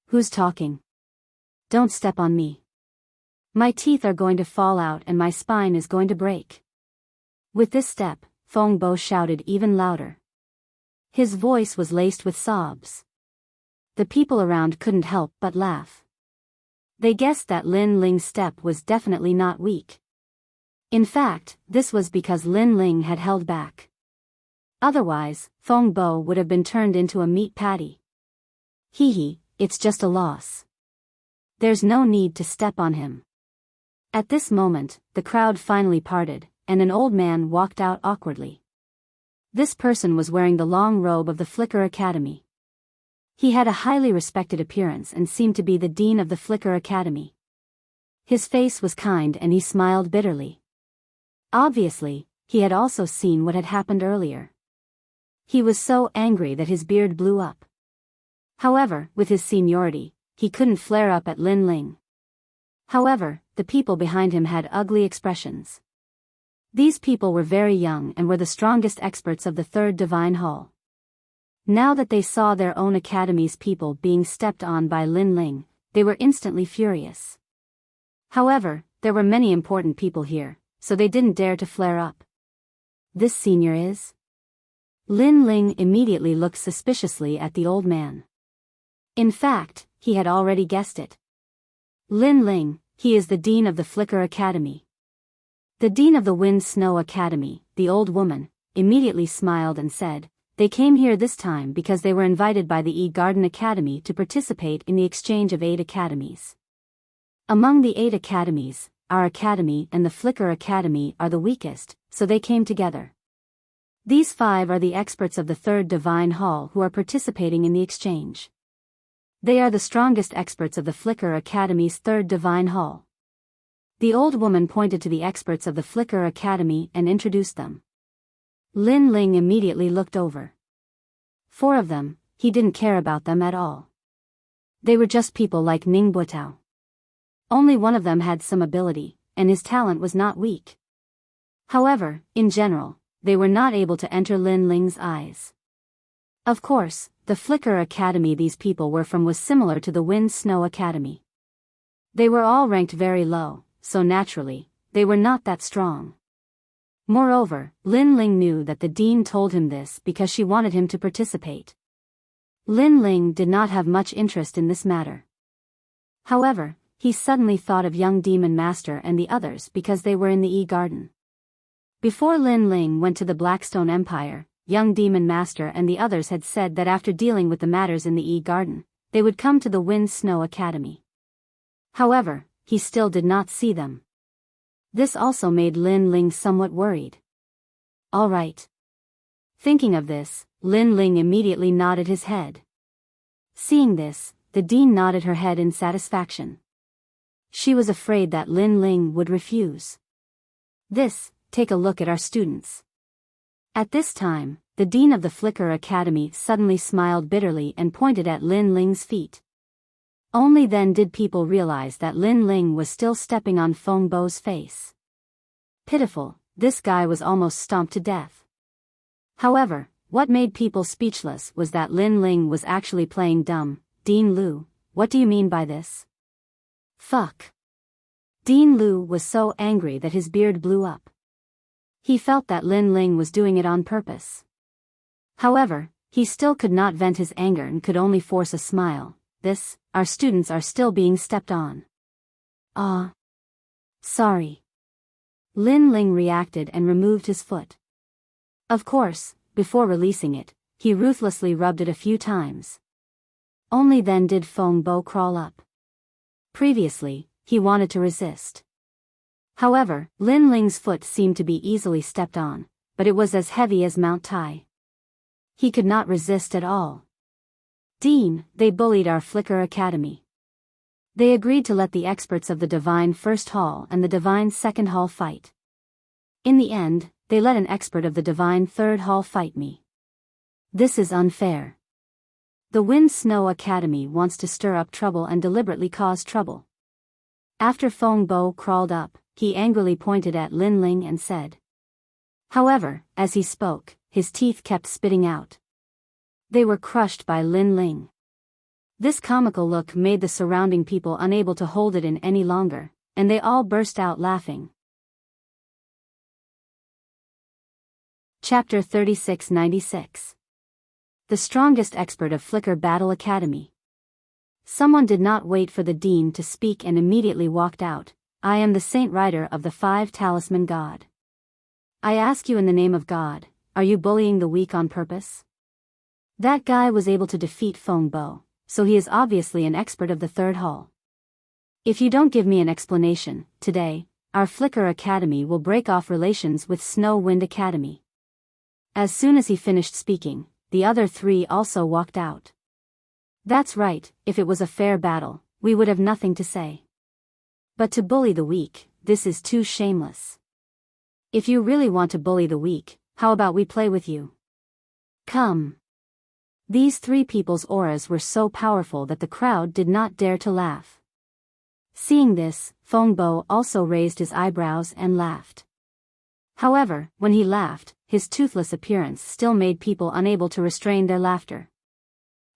Who's talking? Don't step on me. My teeth are going to fall out and my spine is going to break. With this step, Feng Bo shouted even louder. His voice was laced with sobs. The people around couldn't help but laugh. They guessed that Lin Ling's step was definitely not weak. In fact, this was because Lin Ling had held back. Otherwise, Feng Bo would have been turned into a meat patty. Hee, it's just a loss. There's no need to step on him. At this moment, the crowd finally parted, and an old man walked out awkwardly. This person was wearing the long robe of the Flicker Academy. He had a highly respected appearance and seemed to be the dean of the Flicker Academy. His face was kind and he smiled bitterly. Obviously, he had also seen what had happened earlier. He was so angry that his beard blew up. However, with his seniority, he couldn't flare up at Lin Ling. However, the people behind him had ugly expressions. These people were very young and were the strongest experts of the third divine hall. Now that they saw their own academy's people being stepped on by Lin Ling, they were instantly furious. However, there were many important people here, so they didn't dare to flare up. This senior is? Lin Ling immediately looked suspiciously at the old man. In fact, he had already guessed it. Lin Ling, he is the dean of the Flicker Academy. The dean of the Wind Snow Academy, the old woman, immediately smiled and said, they came here this time because they were invited by the Garden Academy to participate in the exchange of 8 academies. Among the 8 academies, our academy and the Flicker Academy are the weakest, so they came together. These 5 are the experts of the third divine hall who are participating in the exchange. They are the strongest experts of the Flicker Academy's third divine hall. The old woman pointed to the experts of the Flicker Academy and introduced them. Lin Ling immediately looked over. 4 of them, he didn't care about them at all. They were just people like Ning Butao. Only one of them had some ability, and his talent was not weak. However, in general, they were not able to enter Lin Ling's eyes. Of course, the Flicker Academy these people were from was similar to the Wind Snow Academy. They were all ranked very low, so naturally, they were not that strong. Moreover, Lin Ling knew that the dean told him this because she wanted him to participate. Lin Ling did not have much interest in this matter. However, he suddenly thought of young Demon Master and the others because they were in the Garden. Before Lin Ling went to the Blackstone Empire, young Demon Master and the others had said that after dealing with the matters in the Garden, they would come to the Wind Snow Academy. However, he still did not see them. This also made Lin Ling somewhat worried. All right. Thinking of this, Lin Ling immediately nodded his head. Seeing this, the dean nodded her head in satisfaction. She was afraid that Lin Ling would refuse. Take a look at our students. At this time, the dean of the Flicker Academy suddenly smiled bitterly and pointed at Lin Ling's feet. Only then did people realize that Lin Ling was still stepping on Feng Bo's face. Pitiful, this guy was almost stomped to death. However, what made people speechless was that Lin Ling was actually playing dumb. Dean Lu, what do you mean by this? Fuck. Dean Lu was so angry that his beard blew up. He felt that Lin Ling was doing it on purpose. However, he still could not vent his anger and could only force a smile. Our students are still being stepped on. Sorry. Lin Ling reacted and removed his foot. Of course, before releasing it, he ruthlessly rubbed it a few times. Only then did Feng Bo crawl up. Previously, he wanted to resist. However, Lin Ling's foot seemed to be easily stepped on, but it was as heavy as Mount Tai. He could not resist at all. Dean, they bullied our Flicker Academy. They agreed to let the experts of the Divine First Hall and the Divine Second Hall fight. In the end, they let an expert of the Divine Third Hall fight me. This is unfair. The Wind Snow Academy wants to stir up trouble and deliberately cause trouble. After Feng Bo crawled up, he angrily pointed at Lin Ling and said. However, as he spoke, his teeth kept spitting out. They were crushed by Lin Ling. This comical look made the surrounding people unable to hold it in any longer, and they all burst out laughing. Chapter 3696. The Strongest Expert of Flicker Battle Academy. Someone did not wait for the dean to speak and immediately walked out. I am the Saint Rider of the Five Talisman God. I ask you in the name of God, are you bullying the weak on purpose? That guy was able to defeat Feng Bo, so he is obviously an expert of the Third Hall. If you don't give me an explanation, today, our Flicker Academy will break off relations with Snow Wind Academy. As soon as he finished speaking, the other three also walked out. That's right, if it was a fair battle, we would have nothing to say. But to bully the weak, this is too shameless. If you really want to bully the weak, how about we play with you? Come. These three people's auras were so powerful that the crowd did not dare to laugh. Seeing this, Feng Bo also raised his eyebrows and laughed. However, when he laughed, his toothless appearance still made people unable to restrain their laughter.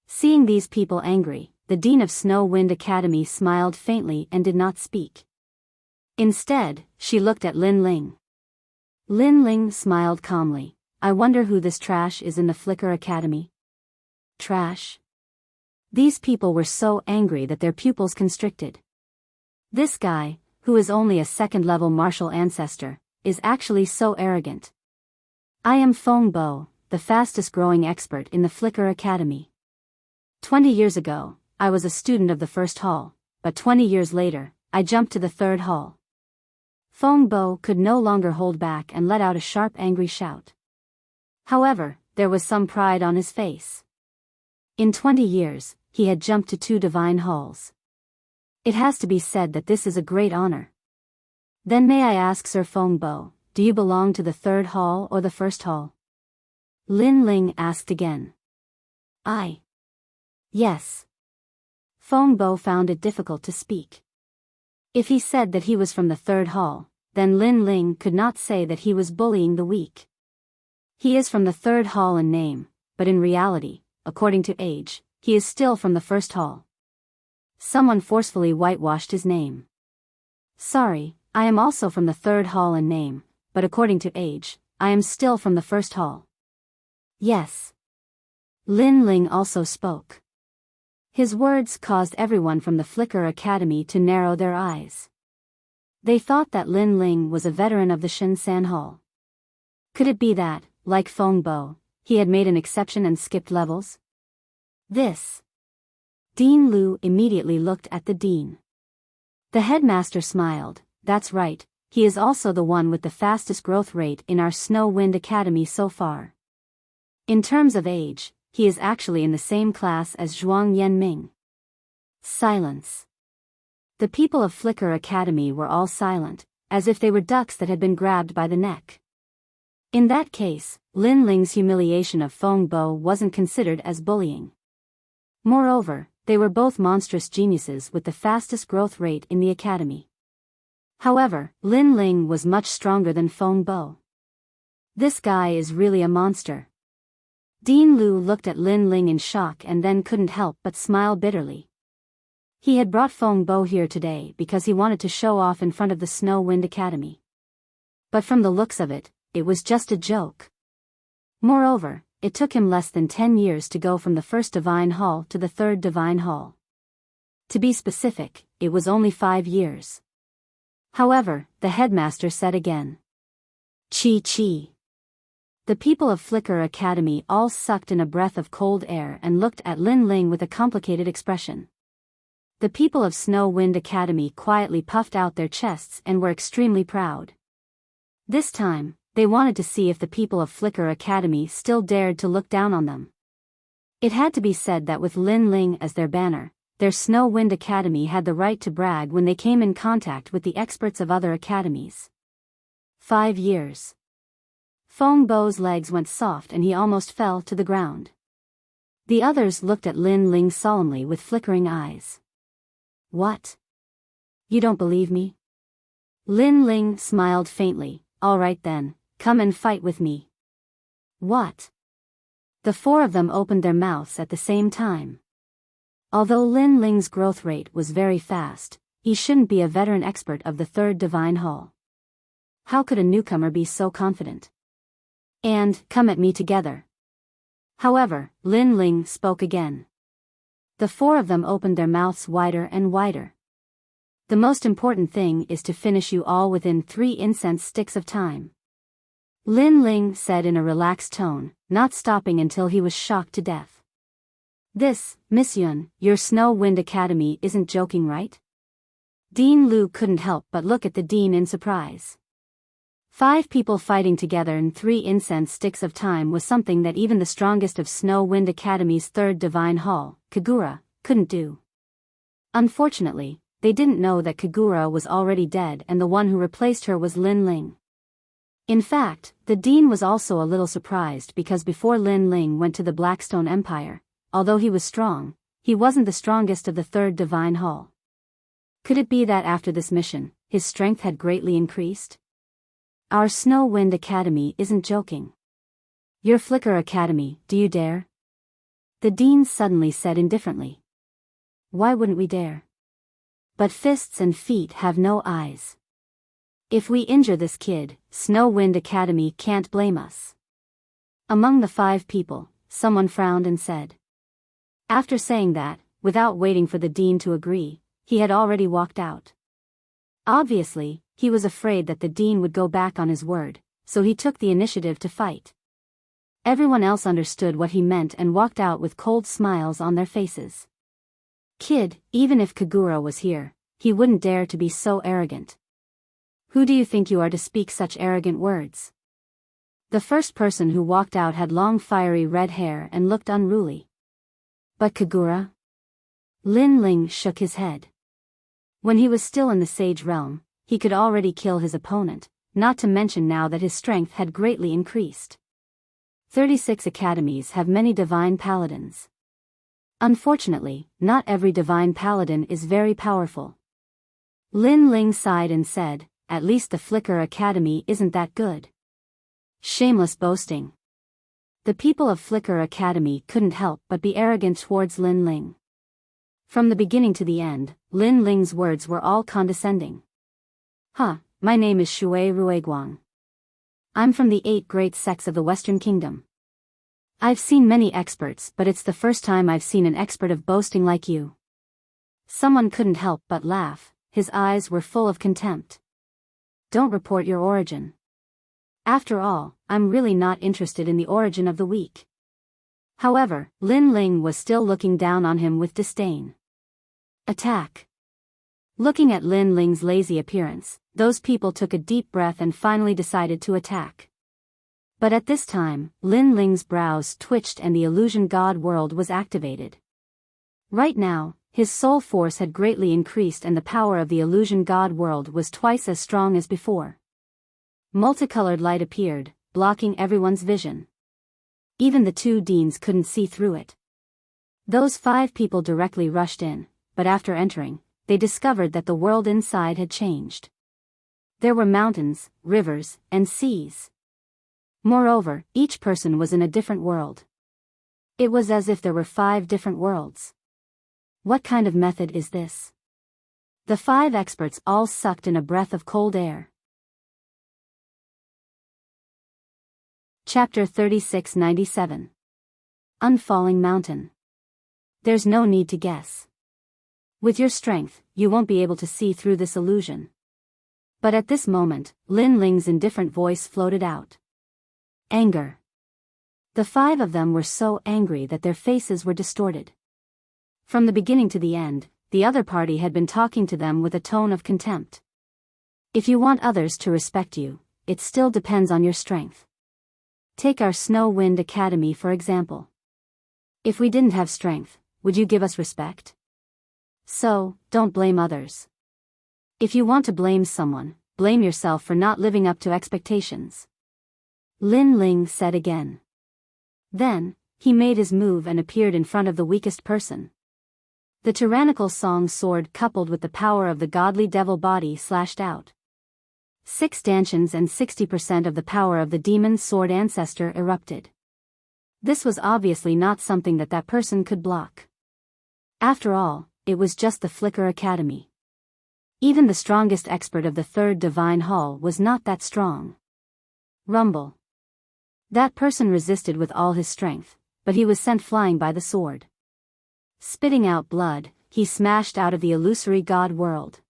Seeing these people angry, the Dean of Snow Wind Academy smiled faintly and did not speak. Instead, she looked at Lin Ling. Lin Ling smiled calmly. I wonder who this trash is in the Flicker Academy. Trash? These people were so angry that their pupils constricted. This guy, who is only a second-level martial ancestor, is actually so arrogant. I am Feng Bo, the fastest-growing expert in the Flicker Academy. 20 years ago, I was a student of the First Hall, but 20 years later, I jumped to the Third Hall. Feng Bo could no longer hold back and let out a sharp angry shout. However, there was some pride on his face. In 20 years, he had jumped to 2 divine halls. It has to be said that this is a great honor. Then may I ask Sir Feng Bo, do you belong to the Third Hall or the First Hall? Lin Ling asked again. Yes. Feng Bo found it difficult to speak. If he said that he was from the Third Hall, then Lin Ling could not say that he was bullying the weak. He is from the Third Hall in name, but in reality, according to age, he is still from the First Hall. Someone forcefully whitewashed his name. Sorry, I am also from the Third Hall in name, but according to age, I am still from the First Hall. Yes. Lin Ling also spoke. His words caused everyone from the Flicker Academy to narrow their eyes. They thought that Lin Ling was a veteran of the Shinsan Hall. Could it be that, like Feng Bo, he had made an exception and skipped levels? Dean Lu immediately looked at the dean. The headmaster smiled. That's right, he is also the one with the fastest growth rate in our Snow Wind Academy so far. In terms of age, he is actually in the same class as Zhuang Yanming. Silence. The people of Flicker Academy were all silent, as if they were ducks that had been grabbed by the neck. In that case, Lin Ling's humiliation of Feng Bo wasn't considered as bullying. Moreover, they were both monstrous geniuses with the fastest growth rate in the academy. However, Lin Ling was much stronger than Feng Bo. This guy is really a monster. Dean Lu looked at Lin Ling in shock and then couldn't help but smile bitterly. He had brought Feng Bo here today because he wanted to show off in front of the Snow Wind Academy. But from the looks of it, it was just a joke. Moreover, it took him less than 10 years to go from the first Divine Hall to the third Divine Hall. To be specific, it was only 5 years. However, the headmaster said again. Chi. The people of Flicker Academy all sucked in a breath of cold air and looked at Lin Ling with a complicated expression. The people of Snow Wind Academy quietly puffed out their chests and were extremely proud. This time, they wanted to see if the people of Flicker Academy still dared to look down on them. It had to be said that with Lin Ling as their banner, their Snow Wind Academy had the right to brag when they came in contact with the experts of other academies. 5 years. Feng Bo's legs went soft and he almost fell to the ground. The others looked at Lin Ling solemnly with flickering eyes. What? You don't believe me? Lin Ling smiled faintly. All right then, come and fight with me. What? The 4 of them opened their mouths at the same time. Although Lin Ling's growth rate was very fast, he shouldn't be a veteran expert of the 3rd Divine Hall. How could a newcomer be so confident? And, come at me together. However, Lin Ling spoke again. The 4 of them opened their mouths wider and wider. The most important thing is to finish you all within 3 incense sticks of time. Lin Ling said in a relaxed tone, not stopping until he was shocked to death. This, Miss Yun, your Snow Wind Academy isn't joking, right? Dean Lu couldn't help but look at the dean in surprise. 5 people fighting together in 3 incense sticks of time was something that even the strongest of Snow Wind Academy's 3rd Divine Hall, Kagura, couldn't do. Unfortunately, they didn't know that Kagura was already dead and the one who replaced her was Lin Ling. In fact, the dean was also a little surprised because before Lin Ling went to the Blackstone Empire, although he was strong, he wasn't the strongest of the 3rd Divine Hall. Could it be that after this mission, his strength had greatly increased? Our Snow Wind Academy isn't joking. Your Flicker Academy, do you dare? The dean suddenly said indifferently. Why wouldn't we dare? But fists and feet have no eyes. If we injure this kid, Snow Wind Academy can't blame us. Among the 5 people, someone frowned and said. After saying that, without waiting for the dean to agree, he had already walked out. Obviously, he was afraid that the dean would go back on his word, so he took the initiative to fight. Everyone else understood what he meant and walked out with cold smiles on their faces. Kid, even if Kagura was here, he wouldn't dare to be so arrogant. Who do you think you are to speak such arrogant words? The first person who walked out had long fiery red hair and looked unruly. But Kagura? Lin Ling shook his head. When he was still in the Sage Realm, he could already kill his opponent, not to mention now that his strength had greatly increased. 36 academies have many divine paladins. Unfortunately, not every divine paladin is very powerful. Lin Ling sighed and said, at least the Flicker Academy isn't that good. Shameless boasting. The people of Flicker Academy couldn't help but be arrogant towards Lin Ling. From the beginning to the end, Lin Ling's words were all condescending. My name is Shui Rueguang. I'm from the 8 great sects of the Western Kingdom. I've seen many experts, but it's the first time I've seen an expert of boasting like you. Someone couldn't help but laugh, his eyes were full of contempt. Don't report your origin. After all, I'm really not interested in the origin of the weak. However, Lin Ling was still looking down on him with disdain. Attack. Looking at Lin Ling's lazy appearance, those people took a deep breath and finally decided to attack. But at this time, Lin Ling's brows twitched and the illusion god world was activated. Right now, his soul force had greatly increased and the power of the illusion god world was twice as strong as before. Multicolored light appeared, blocking everyone's vision. Even the 2 deans couldn't see through it. Those 5 people directly rushed in, but after entering, they discovered that the world inside had changed. There were mountains, rivers, and seas. Moreover, each person was in a different world. It was as if there were 5 different worlds. What kind of method is this? The 5 experts all sucked in a breath of cold air. Chapter 3697. Unfalling Mountain. There's no need to guess. With your strength, you won't be able to see through this illusion. But at this moment, Lin Ling's indifferent voice floated out. Anger. The 5 of them were so angry that their faces were distorted. From the beginning to the end, the other party had been talking to them with a tone of contempt. If you want others to respect you, it still depends on your strength. Take our Snow Wind Academy for example. If we didn't have strength, would you give us respect? So, don't blame others. If you want to blame someone, blame yourself for not living up to expectations. Lin Ling said again. Then, he made his move and appeared in front of the weakest person. The tyrannical song sword coupled with the power of the godly devil body slashed out. 6 stanchions and 60% of the power of the demon sword ancestor erupted. This was obviously not something that person could block. After all, it was just the Flicker Academy. Even the strongest expert of the Third Divine Hall was not that strong. Rumble. That person resisted with all his strength, but he was sent flying by the sword. Spitting out blood, he smashed out of the illusory god world.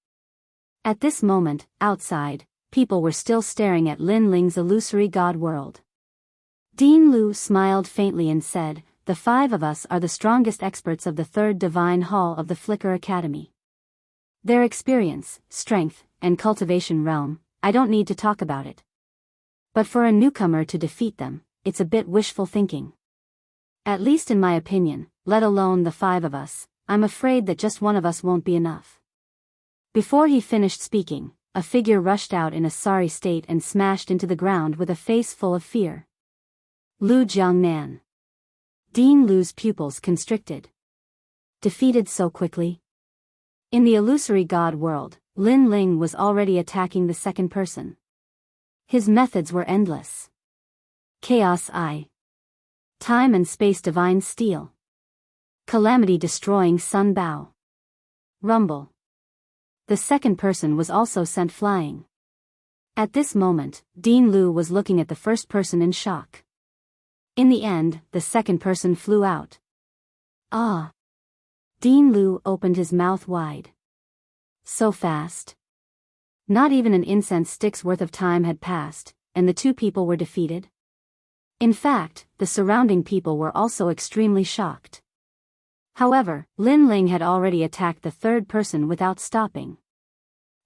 At this moment, outside, people were still staring at Lin Ling's illusory god world. Dean Lu smiled faintly and said, "The 5 of us are the strongest experts of the Third Divine Hall of the Flicker Academy. Their experience, strength, and cultivation realm, I don't need to talk about it. But for a newcomer to defeat them, it's a bit wishful thinking. At least in my opinion, let alone the 5 of us, I'm afraid that just one of us won't be enough." Before he finished speaking, a figure rushed out in a sorry state and smashed into the ground with a face full of fear. Lu Jiangnan. Dean Lu's pupils constricted. Defeated so quickly? In the illusory god world, Lin Ling was already attacking the second person. His methods were endless. Chaos Eye. Time and Space Divine Steel. Calamity Destroying Sun Bao. Rumble. The second person was also sent flying. At this moment, Dean Lu was looking at the first person in shock. In the end, the second person flew out. Ah! Dean Lu opened his mouth wide. So fast. Not even an incense stick's worth of time had passed, and the 2 people were defeated. In fact, the surrounding people were also extremely shocked. However, Lin Ling had already attacked the third person without stopping.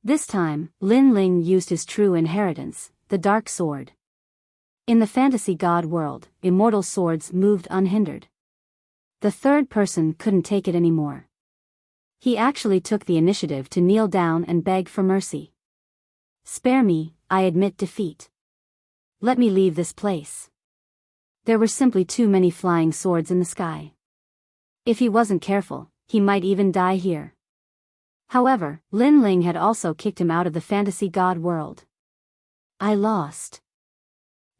This time, Lin Ling used his true inheritance, the dark sword. In the fantasy god world, immortal swords moved unhindered. The third person couldn't take it anymore. He actually took the initiative to kneel down and beg for mercy. "Spare me, I admit defeat. Let me leave this place." There were simply too many flying swords in the sky. If he wasn't careful, he might even die here. However, Lin Ling had also kicked him out of the fantasy god world. "I lost."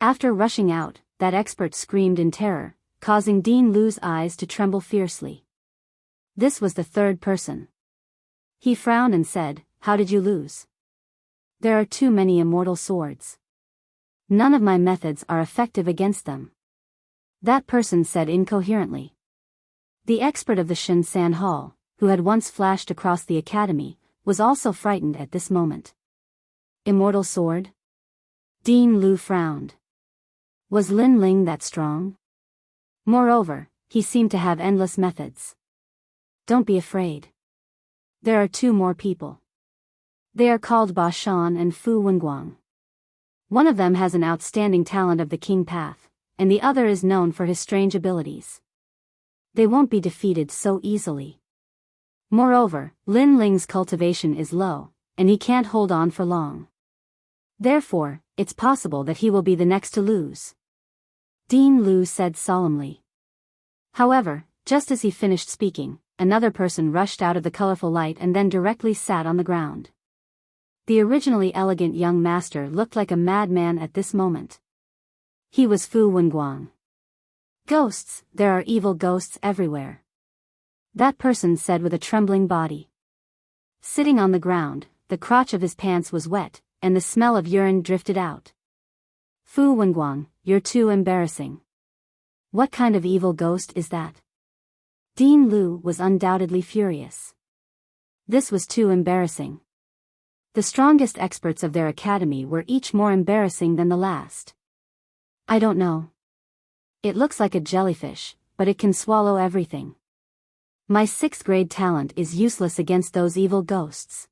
After rushing out, that expert screamed in terror, causing Dean Lu's eyes to tremble fiercely. This was the third person. He frowned and said, "How did you lose?" "There are too many immortal swords. None of my methods are effective against them," that person said incoherently. The expert of the Shinsan Hall, who had once flashed across the academy, was also frightened at this moment. Immortal sword? Dean Lu frowned. Was Lin Ling that strong? Moreover, he seemed to have endless methods. "Don't be afraid. There are 2 more people. They are called Ba Shan and Fu Wenguang. One of them has an outstanding talent of the King Path, and the other is known for his strange abilities. They won't be defeated so easily. Moreover, Lin Ling's cultivation is low, and he can't hold on for long. Therefore, it's possible that he will be the next to lose," Dean Lu said solemnly. However, just as he finished speaking, another person rushed out of the colorful light and then directly sat on the ground. The originally elegant young master looked like a madman at this moment. He was Fu Wenguang. "Ghosts, there are evil ghosts everywhere," that person said with a trembling body. Sitting on the ground, the crotch of his pants was wet, and the smell of urine drifted out. "Fu Wenguang, you're too embarrassing. What kind of evil ghost is that?" Dean Lu was undoubtedly furious. This was too embarrassing. The strongest experts of their academy were each more embarrassing than the last. "I don't know. It looks like a jellyfish, but it can swallow everything. My 6th grade talent is useless against those evil ghosts,"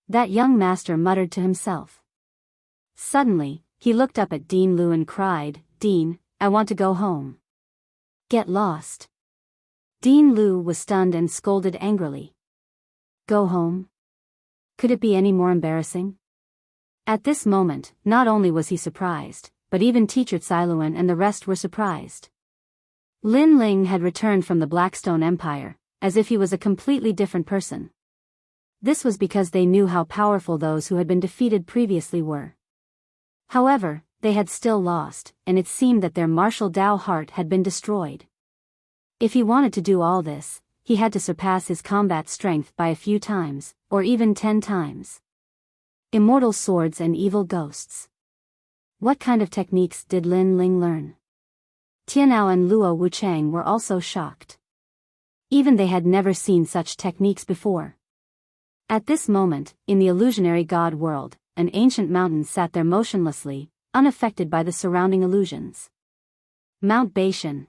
that young master muttered to himself. Suddenly, he looked up at Dean Lu and cried, "Dean, I want to go home." "Get lost." Dean Lu was stunned and scolded angrily. Go home? Could it be any more embarrassing? At this moment, not only was he surprised, but even teacher Cailuan and the rest were surprised. Lin Ling had returned from the Blackstone Empire, as if he was a completely different person. This was because they knew how powerful those who had been defeated previously were. However, they had still lost, and it seemed that their martial Dao heart had been destroyed. If he wanted to do all this, he had to surpass his combat strength by a few times, or even 10 times. Immortal swords and evil ghosts. What kind of techniques did Lin Ling learn? Tianao and Luo Wuchang were also shocked. Even they had never seen such techniques before. At this moment, in the illusionary god world, an ancient mountain sat there motionlessly, unaffected by the surrounding illusions. Mount Beishan.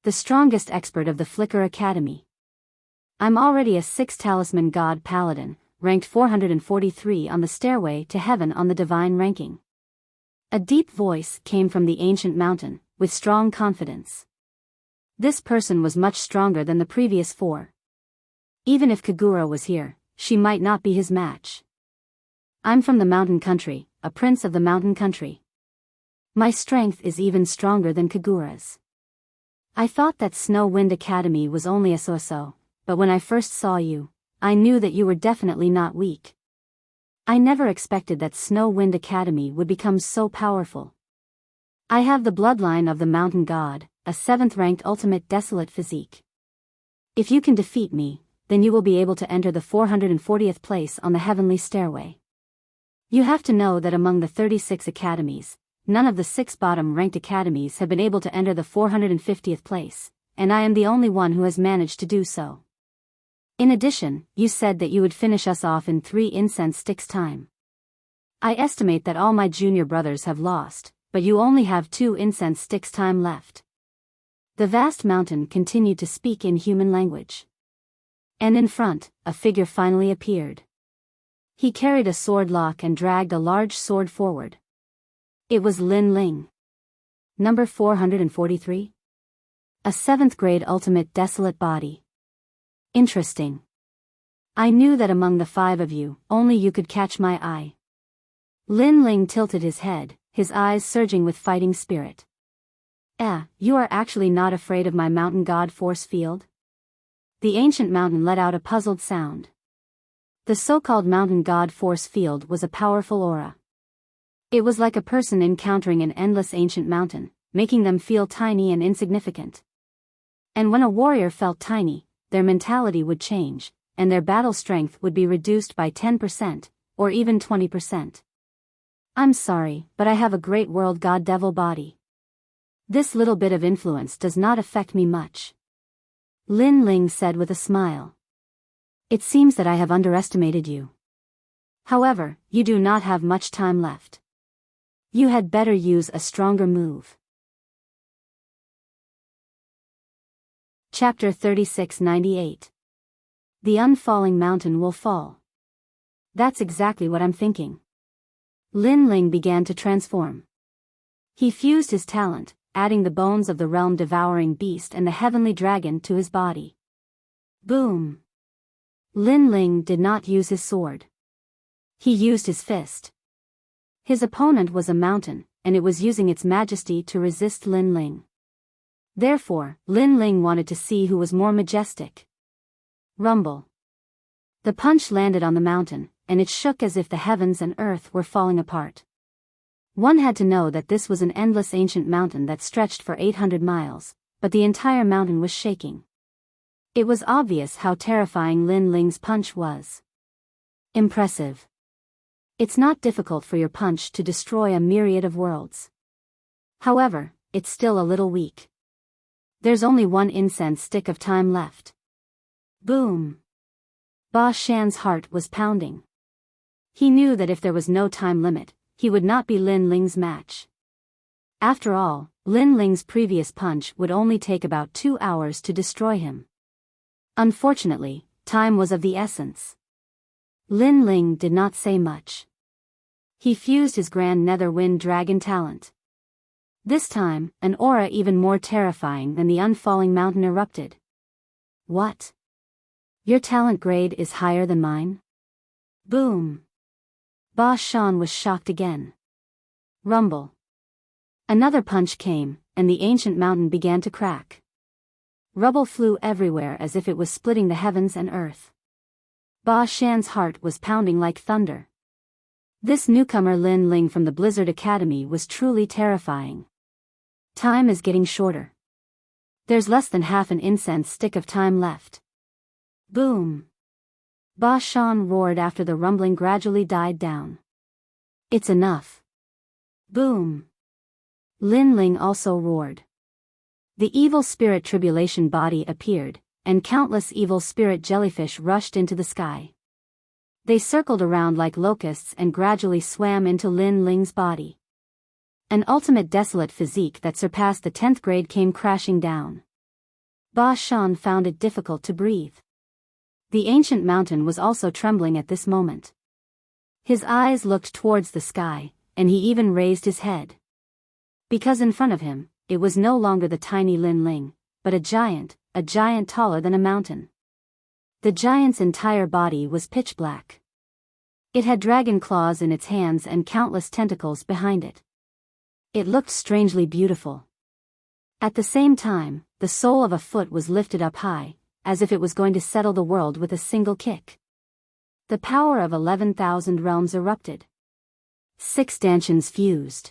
The strongest expert of the Flicker Academy. I'm already a 6 talisman god paladin, ranked 443 on the stairway to heaven on the divine ranking. A deep voice came from the ancient mountain, with strong confidence. This person was much stronger than the previous 4. Even if Kagura was here, she might not be his match. I'm from the mountain country, a prince of the mountain country. My strength is even stronger than Kagura's. I thought that Snow Wind Academy was only a so-so, but when I first saw you, I knew that you were definitely not weak. I never expected that Snow Wind Academy would become so powerful. I have the bloodline of the mountain god, a 7th-ranked ultimate desolate physique. If you can defeat me, then you will be able to enter the 440th place on the heavenly stairway. You have to know that among the 36 academies, none of the 6 bottom-ranked academies have been able to enter the 450th place, and I am the only one who has managed to do so. In addition, you said that you would finish us off in 3 incense sticks time. I estimate that all my junior brothers have lost, but you only have 2 incense sticks time left. The vast mountain continued to speak in human language. And in front, a figure finally appeared. He carried a sword lock and dragged a large sword forward. It was Lin Ling. Number 443? A 7th grade ultimate desolate body. Interesting. I knew that among the 5 of you, only you could catch my eye. Lin Ling tilted his head, his eyes surging with fighting spirit. You are actually not afraid of my mountain god force field? The ancient mountain let out a puzzled sound. The so-called mountain god force field was a powerful aura. It was like a person encountering an endless ancient mountain, making them feel tiny and insignificant. And when a warrior felt tiny, their mentality would change, and their battle strength would be reduced by 10%, or even 20%. I'm sorry, but I have a great world god devil body. This little bit of influence does not affect me much. Lin Ling said with a smile. It seems that I have underestimated you. However, you do not have much time left. You had better use a stronger move. Chapter 3698. The unfalling mountain will fall. That's exactly what I'm thinking. Lin Ling began to transform. He fused his talent, adding the bones of the realm-devouring beast and the heavenly dragon to his body. Boom! Lin Ling did not use his sword. He used his fist. His opponent was a mountain, and it was using its majesty to resist Lin Ling. Therefore, Lin Ling wanted to see who was more majestic. Rumble. The punch landed on the mountain, and it shook as if the heavens and earth were falling apart. One had to know that this was an endless ancient mountain that stretched for 800 miles, but the entire mountain was shaking. It was obvious how terrifying Lin Ling's punch was. Impressive. It's not difficult for your punch to destroy a myriad of worlds. However, it's still a little weak. There's only 1 incense stick of time left. Boom! Ba Shan's heart was pounding. He knew that if there was no time limit, he would not be Lin Ling's match. After all, Lin Ling's previous punch would only take about 2 hours to destroy him. Unfortunately, time was of the essence. Lin Ling did not say much. He fused his Grand Nether Wind Dragon talent. This time, an aura even more terrifying than the unfalling mountain erupted. What? Your talent grade is higher than mine? Boom. Ba Shan was shocked again. Rumble. Another punch came, and the ancient mountain began to crack. Rubble flew everywhere as if it was splitting the heavens and earth. Ba Shan's heart was pounding like thunder. This newcomer Lin Ling from the Blizzard Academy was truly terrifying. Time is getting shorter. There's less than half an incense stick of time left. Boom. Ba Shan roared after the rumbling gradually died down. It's enough. Boom. Lin Ling also roared. The evil spirit tribulation body appeared, and countless evil spirit jellyfish rushed into the sky. They circled around like locusts and gradually swam into Lin Ling's body. An ultimate desolate physique that surpassed the 10th grade came crashing down. Ba Shan found it difficult to breathe. The ancient mountain was also trembling at this moment. His eyes looked towards the sky, and he even raised his head. Because in front of him, it was no longer the tiny Lin Ling, but a giant taller than a mountain. The giant's entire body was pitch black. It had dragon claws in its hands and countless tentacles behind it. It looked strangely beautiful. At the same time, the sole of a foot was lifted up high, as if it was going to settle the world with a single kick. The power of 11,000 realms erupted. 6 stanchions fused.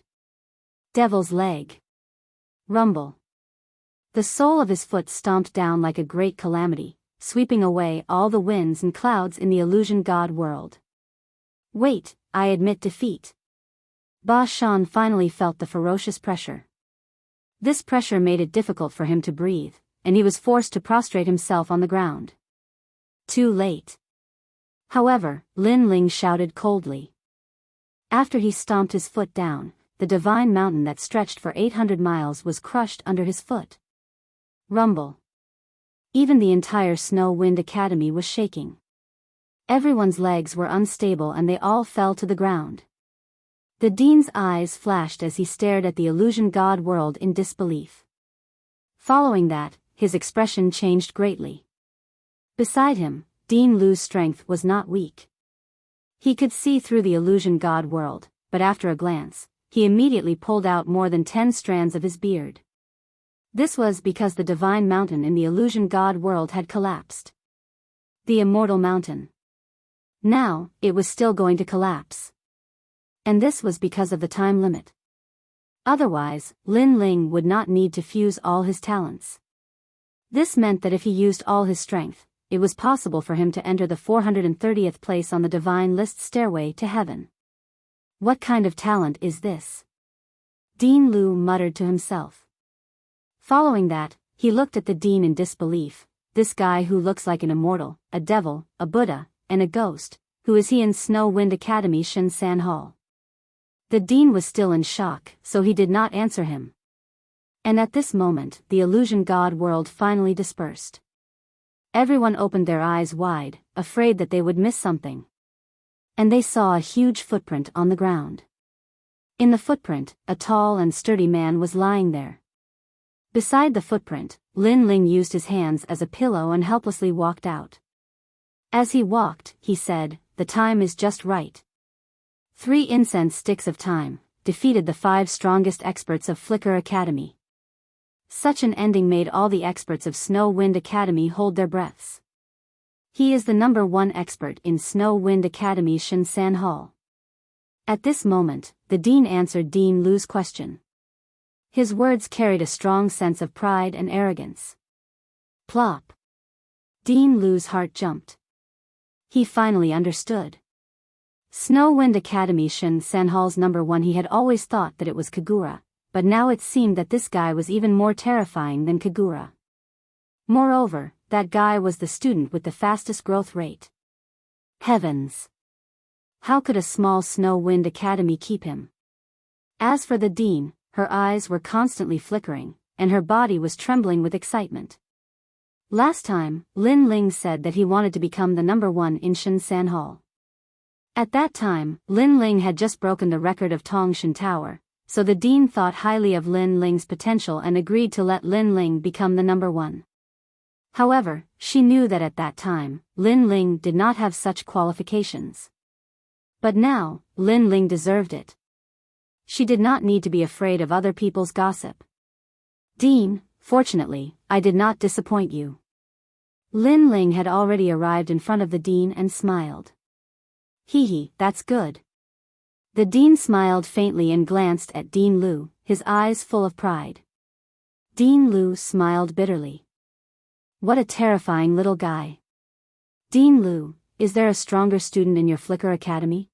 Devil's leg. Rumble. The sole of his foot stomped down like a great calamity, sweeping away all the winds and clouds in the illusion god world. Wait, I admit defeat. Ba Shan finally felt the ferocious pressure. This pressure made it difficult for him to breathe, and he was forced to prostrate himself on the ground. Too late. However, Lin Ling shouted coldly. After he stomped his foot down, the divine mountain that stretched for 800 miles was crushed under his foot. Rumble. Even the entire Snow Wind Academy was shaking. Everyone's legs were unstable and they all fell to the ground. The dean's eyes flashed as he stared at the illusion god world in disbelief. Following that, his expression changed greatly. Beside him, Dean Lu's strength was not weak. He could see through the illusion god world, but after a glance, he immediately pulled out more than 10 strands of his beard. This was because the divine mountain in the illusion god world had collapsed. The immortal mountain. Now, it was still going to collapse. And this was because of the time limit. Otherwise, Lin Ling would not need to fuse all his talents. This meant that if he used all his strength, it was possible for him to enter the 430th place on the divine list stairway to heaven. What kind of talent is this? Dean Lu muttered to himself. Following that, he looked at the dean in disbelief. This guy who looks like an immortal, a devil, a Buddha, and a ghost, who is he in Snow Wind Academy Shinsan Hall? The dean was still in shock, so he did not answer him. And at this moment, the illusion god world finally dispersed. Everyone opened their eyes wide, afraid that they would miss something. And they saw a huge footprint on the ground. In the footprint, a tall and sturdy man was lying there. Beside the footprint, Lin Ling used his hands as a pillow and helplessly walked out. As he walked, he said, "The time is just right." 3 incense sticks of time defeated the 5 strongest experts of Flicker Academy. Such an ending made all the experts of Snow Wind Academy hold their breaths. He is the number 1 expert in Snow Wind Academy Shinsan Hall. At this moment, the dean answered Dean Lu's question. His words carried a strong sense of pride and arrogance. Plop. Dean Lu's heart jumped. He finally understood. Snow Wind Academy Shinsan Hall's number 1. He had always thought that it was Kagura, but now it seemed that this guy was even more terrifying than Kagura. Moreover, that guy was the student with the fastest growth rate. Heavens! How could a small Snow Wind Academy keep him? As for the dean, her eyes were constantly flickering, and her body was trembling with excitement. Last time, Lin Ling said that he wanted to become the number 1 in Shinsan Hall. At that time, Lin Ling had just broken the record of Tongshan Tower, so the dean thought highly of Lin Ling's potential and agreed to let Lin Ling become the number 1. However, she knew that at that time, Lin Ling did not have such qualifications. But now, Lin Ling deserved it. She did not need to be afraid of other people's gossip. Dean, fortunately, I did not disappoint you. Lin Ling had already arrived in front of the dean and smiled. Hee, that's good. The dean smiled faintly and glanced at Dean Lu, his eyes full of pride. Dean Lu smiled bitterly. What a terrifying little guy. Dean Lu, is there a stronger student in your Flicker Academy?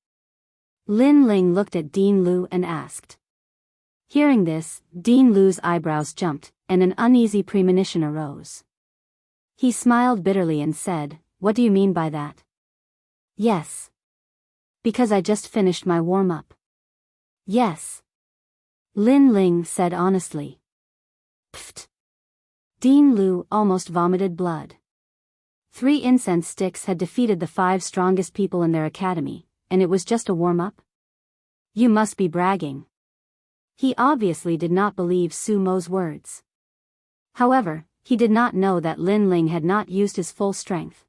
Lin Ling looked at Dean Lu and asked. Hearing this, Dean Lu's eyebrows jumped, and an uneasy premonition arose. He smiled bitterly and said, What do you mean by that? Yes. Because I just finished my warm-up. Yes. Lin Ling said honestly. Pfft. Dean Lu almost vomited blood. 3 incense sticks had defeated the 5 strongest people in their academy, and it was just a warm-up? You must be bragging. He obviously did not believe Su Mo's words. However, he did not know that Lin Ling had not used his full strength.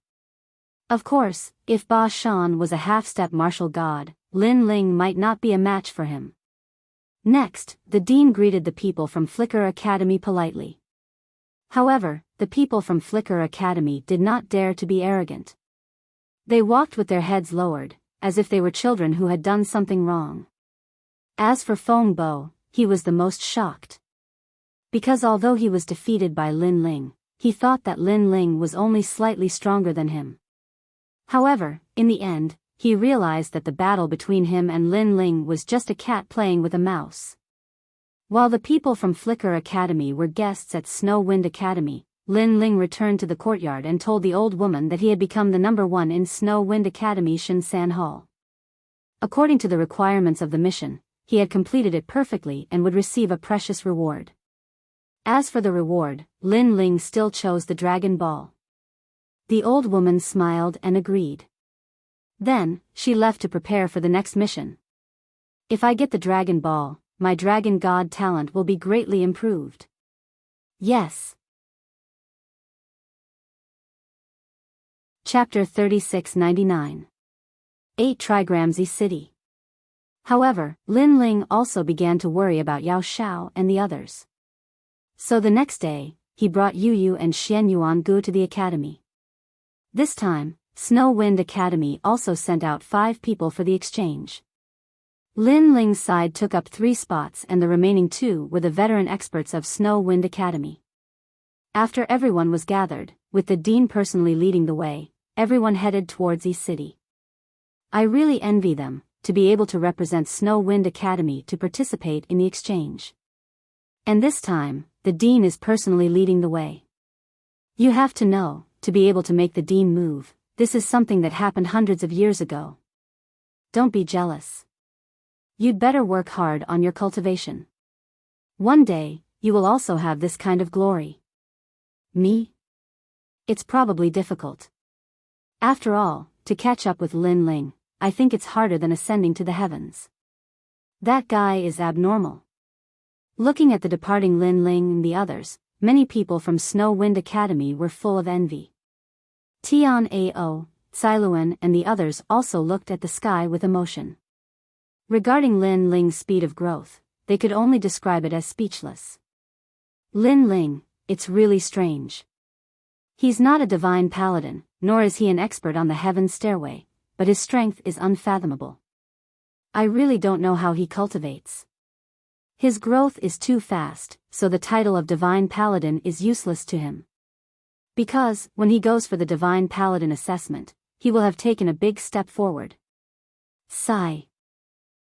Of course, if Ba Shan was a half-step martial god, Lin Ling might not be a match for him. Next, the dean greeted the people from Flicker Academy politely. However, the people from Flicker Academy did not dare to be arrogant. They walked with their heads lowered, as if they were children who had done something wrong. As for Feng Bo, he was the most shocked. Because although he was defeated by Lin Ling, he thought that Lin Ling was only slightly stronger than him. However, in the end, he realized that the battle between him and Lin Ling was just a cat playing with a mouse. While the people from Flicker Academy were guests at Snow Wind Academy, Lin Ling returned to the courtyard and told the old woman that he had become the number 1 in Snow Wind Academy Shinsan Hall. According to the requirements of the mission, he had completed it perfectly and would receive a precious reward. As for the reward, Lin Ling still chose the Dragon Ball. The old woman smiled and agreed. Then, she left to prepare for the next mission. If I get the Dragon Ball, my Dragon God talent will be greatly improved. Yes. Chapter 3699. 8 Trigramsy City. However, Lin Ling also began to worry about Yao Xiao and the others. So the next day, he brought Yu Yu and Xian Yuan Gu to the academy. This time, Snow Wind Academy also sent out 5 people for the exchange. Lin Ling's side took up 3 spots and the remaining 2 were the veteran experts of Snow Wind Academy. After everyone was gathered, with the dean personally leading the way, everyone headed towards East City. I really envy them, to be able to represent Snow Wind Academy to participate in the exchange. And this time, the dean is personally leading the way. You have to know, to be able to make the dean move, this is something that happened hundreds of years ago. Don't be jealous. You'd better work hard on your cultivation. One day, you will also have this kind of glory. Me? It's probably difficult. After all, to catch up with Lin Ling, I think it's harder than ascending to the heavens. That guy is abnormal. Looking at the departing Lin Ling and the others, many people from Snow Wind Academy were full of envy. Tian Ao, Cailuan and the others also looked at the sky with emotion. Regarding Lin Ling's speed of growth, they could only describe it as speechless. Lin Ling, it's really strange. He's not a divine paladin, nor is he an expert on the heaven's stairway, but his strength is unfathomable. I really don't know how he cultivates. His growth is too fast, so the title of divine paladin is useless to him. Because, when he goes for the divine paladin assessment, he will have taken a big step forward. Sigh.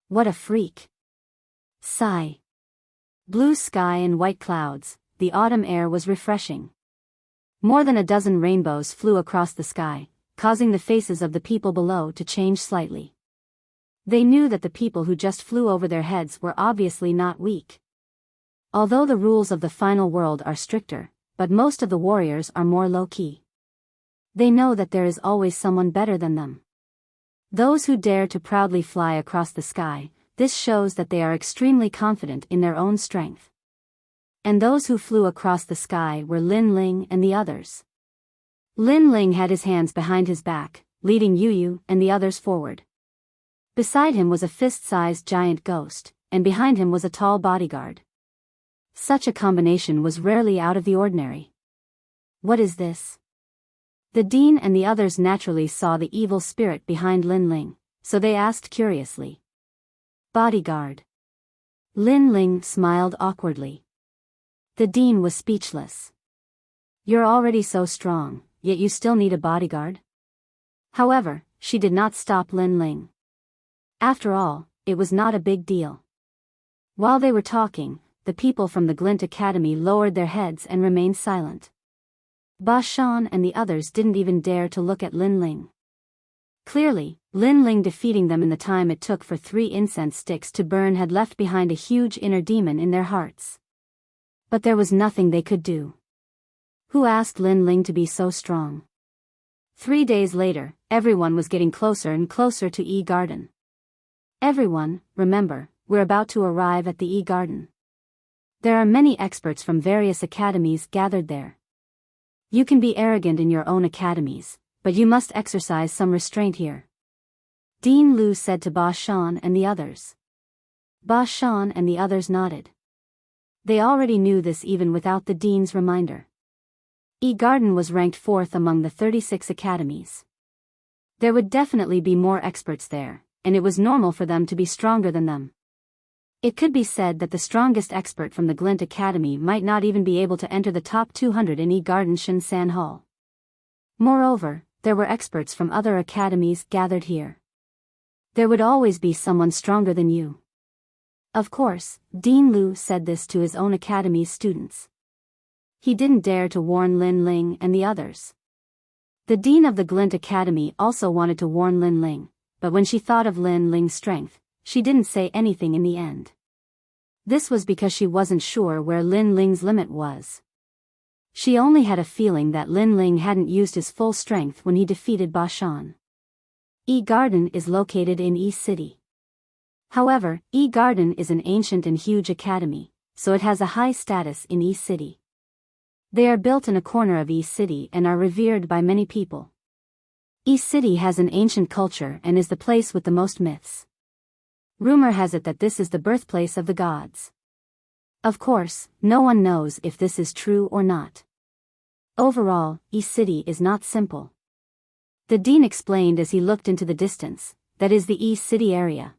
What a freak. Sigh. Blue sky and white clouds, the autumn air was refreshing. More than a dozen rainbows flew across the sky, causing the faces of the people below to change slightly. They knew that the people who just flew over their heads were obviously not weak. Although the rules of the final world are stricter, but most of the warriors are more low-key. They know that there is always someone better than them. Those who dare to proudly fly across the sky, this shows that they are extremely confident in their own strength. And those who flew across the sky were Lin Ling and the others. Lin Ling had his hands behind his back, leading Yu and the others forward. Beside him was a fist-sized giant ghost, and behind him was a tall bodyguard. Such a combination was rarely out of the ordinary. What is this? The dean and the others naturally saw the evil spirit behind Lin Ling, so they asked curiously. Bodyguard. Lin Ling smiled awkwardly. The dean was speechless. You're already so strong, yet you still need a bodyguard? However, she did not stop Lin Ling. After all, it was not a big deal. While they were talking, the people from the Glint Academy lowered their heads and remained silent. Ba Shan and the others didn't even dare to look at Lin Ling. Clearly, Lin Ling defeating them in the time it took for 3 incense sticks to burn had left behind a huge inner demon in their hearts. But there was nothing they could do. Who asked Lin Ling to be so strong? 3 days later, everyone was getting closer and closer to E Garden. Everyone, remember, we're about to arrive at the E Garden. There are many experts from various academies gathered there. You can be arrogant in your own academies, but you must exercise some restraint here. Dean Lu said to Ba Shan and the others. Ba Shan and the others nodded. They already knew this even without the dean's reminder. E Garden was ranked 4th among the 36 academies. There would definitely be more experts there, and it was normal for them to be stronger than them. It could be said that the strongest expert from the Glint Academy might not even be able to enter the top 200 in E Garden Shinsan Hall. Moreover, there were experts from other academies gathered here. There would always be someone stronger than you. Of course, Dean Lu said this to his own academy's students. He didn't dare to warn Lin Ling and the others. The dean of the Glint Academy also wanted to warn Lin Ling, but when she thought of Lin Ling's strength, she didn't say anything in the end. This was because she wasn't sure where Lin Ling's limit was. She only had a feeling that Lin Ling hadn't used his full strength when he defeated Ba Shan. E Garden is located in E City. However, E Garden is an ancient and huge academy, so it has a high status in E City. They are built in a corner of E City and are revered by many people. E City has an ancient culture and is the place with the most myths. Rumor has it that this is the birthplace of the gods. Of course, no one knows if this is true or not. Overall, E City is not simple. The dean explained as he looked into the distance, that is the E City area.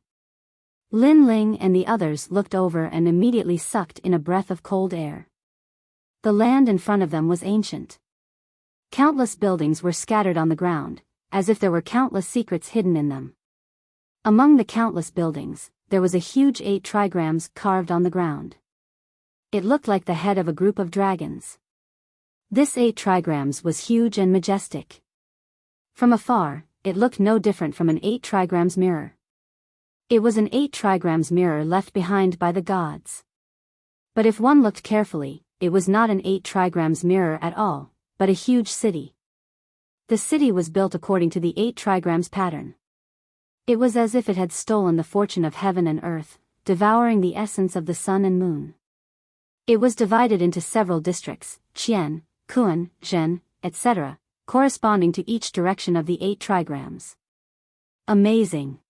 Lin Ling and the others looked over and immediately sucked in a breath of cold air. The land in front of them was ancient. Countless buildings were scattered on the ground, as if there were countless secrets hidden in them. Among the countless buildings, there was a huge 8 trigrams carved on the ground. It looked like the head of a group of dragons. This 8 trigrams was huge and majestic. From afar, it looked no different from an 8 trigrams mirror. It was an 8 trigrams mirror left behind by the gods. But if one looked carefully, it was not an 8 trigrams mirror at all, but a huge city. The city was built according to the 8 trigrams pattern. It was as if it had stolen the fortune of heaven and earth, devouring the essence of the sun and moon. It was divided into several districts, Qian, Kuan, Zhen, etc., corresponding to each direction of the 8 trigrams. Amazing!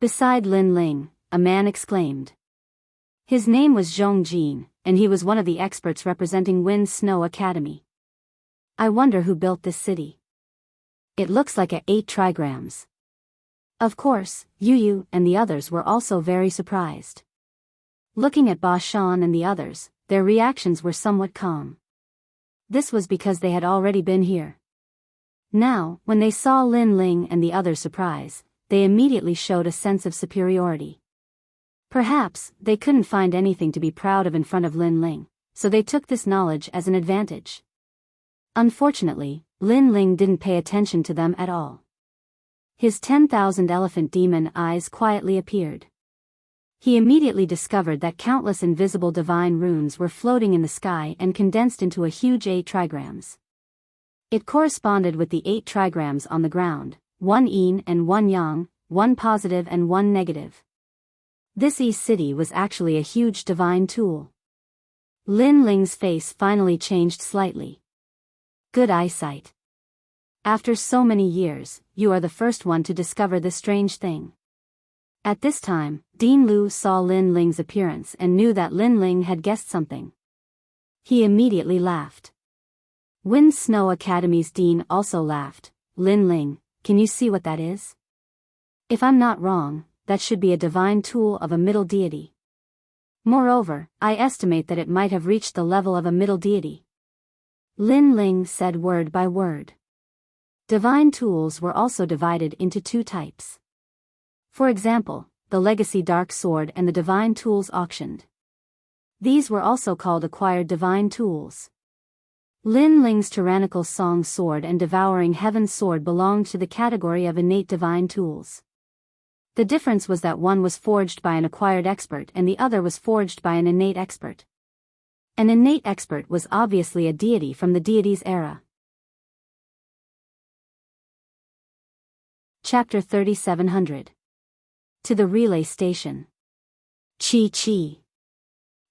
Beside Lin Ling, a man exclaimed. His name was Zhong Jin, and he was one of the experts representing Wind Snow Academy. I wonder who built this city. It looks like a 8 trigrams. Of course, Yu and the others were also very surprised. Looking at Ba Shan and the others, their reactions were somewhat calm. This was because they had already been here. Now, when they saw Lin Ling and the others' surprise, they immediately showed a sense of superiority. Perhaps, they couldn't find anything to be proud of in front of Lin Ling, so they took this knowledge as an advantage. Unfortunately, Lin Ling didn't pay attention to them at all. His 10,000 elephant demon eyes quietly appeared. He immediately discovered that countless invisible divine runes were floating in the sky and condensed into a huge 8 trigrams. It corresponded with the 8 trigrams on the ground, 1 yin and 1 yang, 1 positive and 1 negative. This E City was actually a huge divine tool. Lin Ling's face finally changed slightly. Good eyesight. After so many years, you are the first one to discover this strange thing. At this time, Dean Lu saw Lin Ling's appearance and knew that Lin Ling had guessed something. He immediately laughed. Wind Snow Academy's dean also laughed. Lin Ling, can you see what that is? If I'm not wrong, that should be a divine tool of a middle deity. Moreover, I estimate that it might have reached the level of a middle deity. Lin Ling said word by word. Divine tools were also divided into two types. For example, the Legacy Dark Sword and the Divine Tools auctioned. These were also called acquired divine tools. Lin Ling's Tyrannical Song Sword and Devouring Heaven Sword belonged to the category of innate divine tools. The difference was that one was forged by an acquired expert and the other was forged by an innate expert. An innate expert was obviously a deity from the deity's era. Chapter 3700. To the Relay Station. Chi.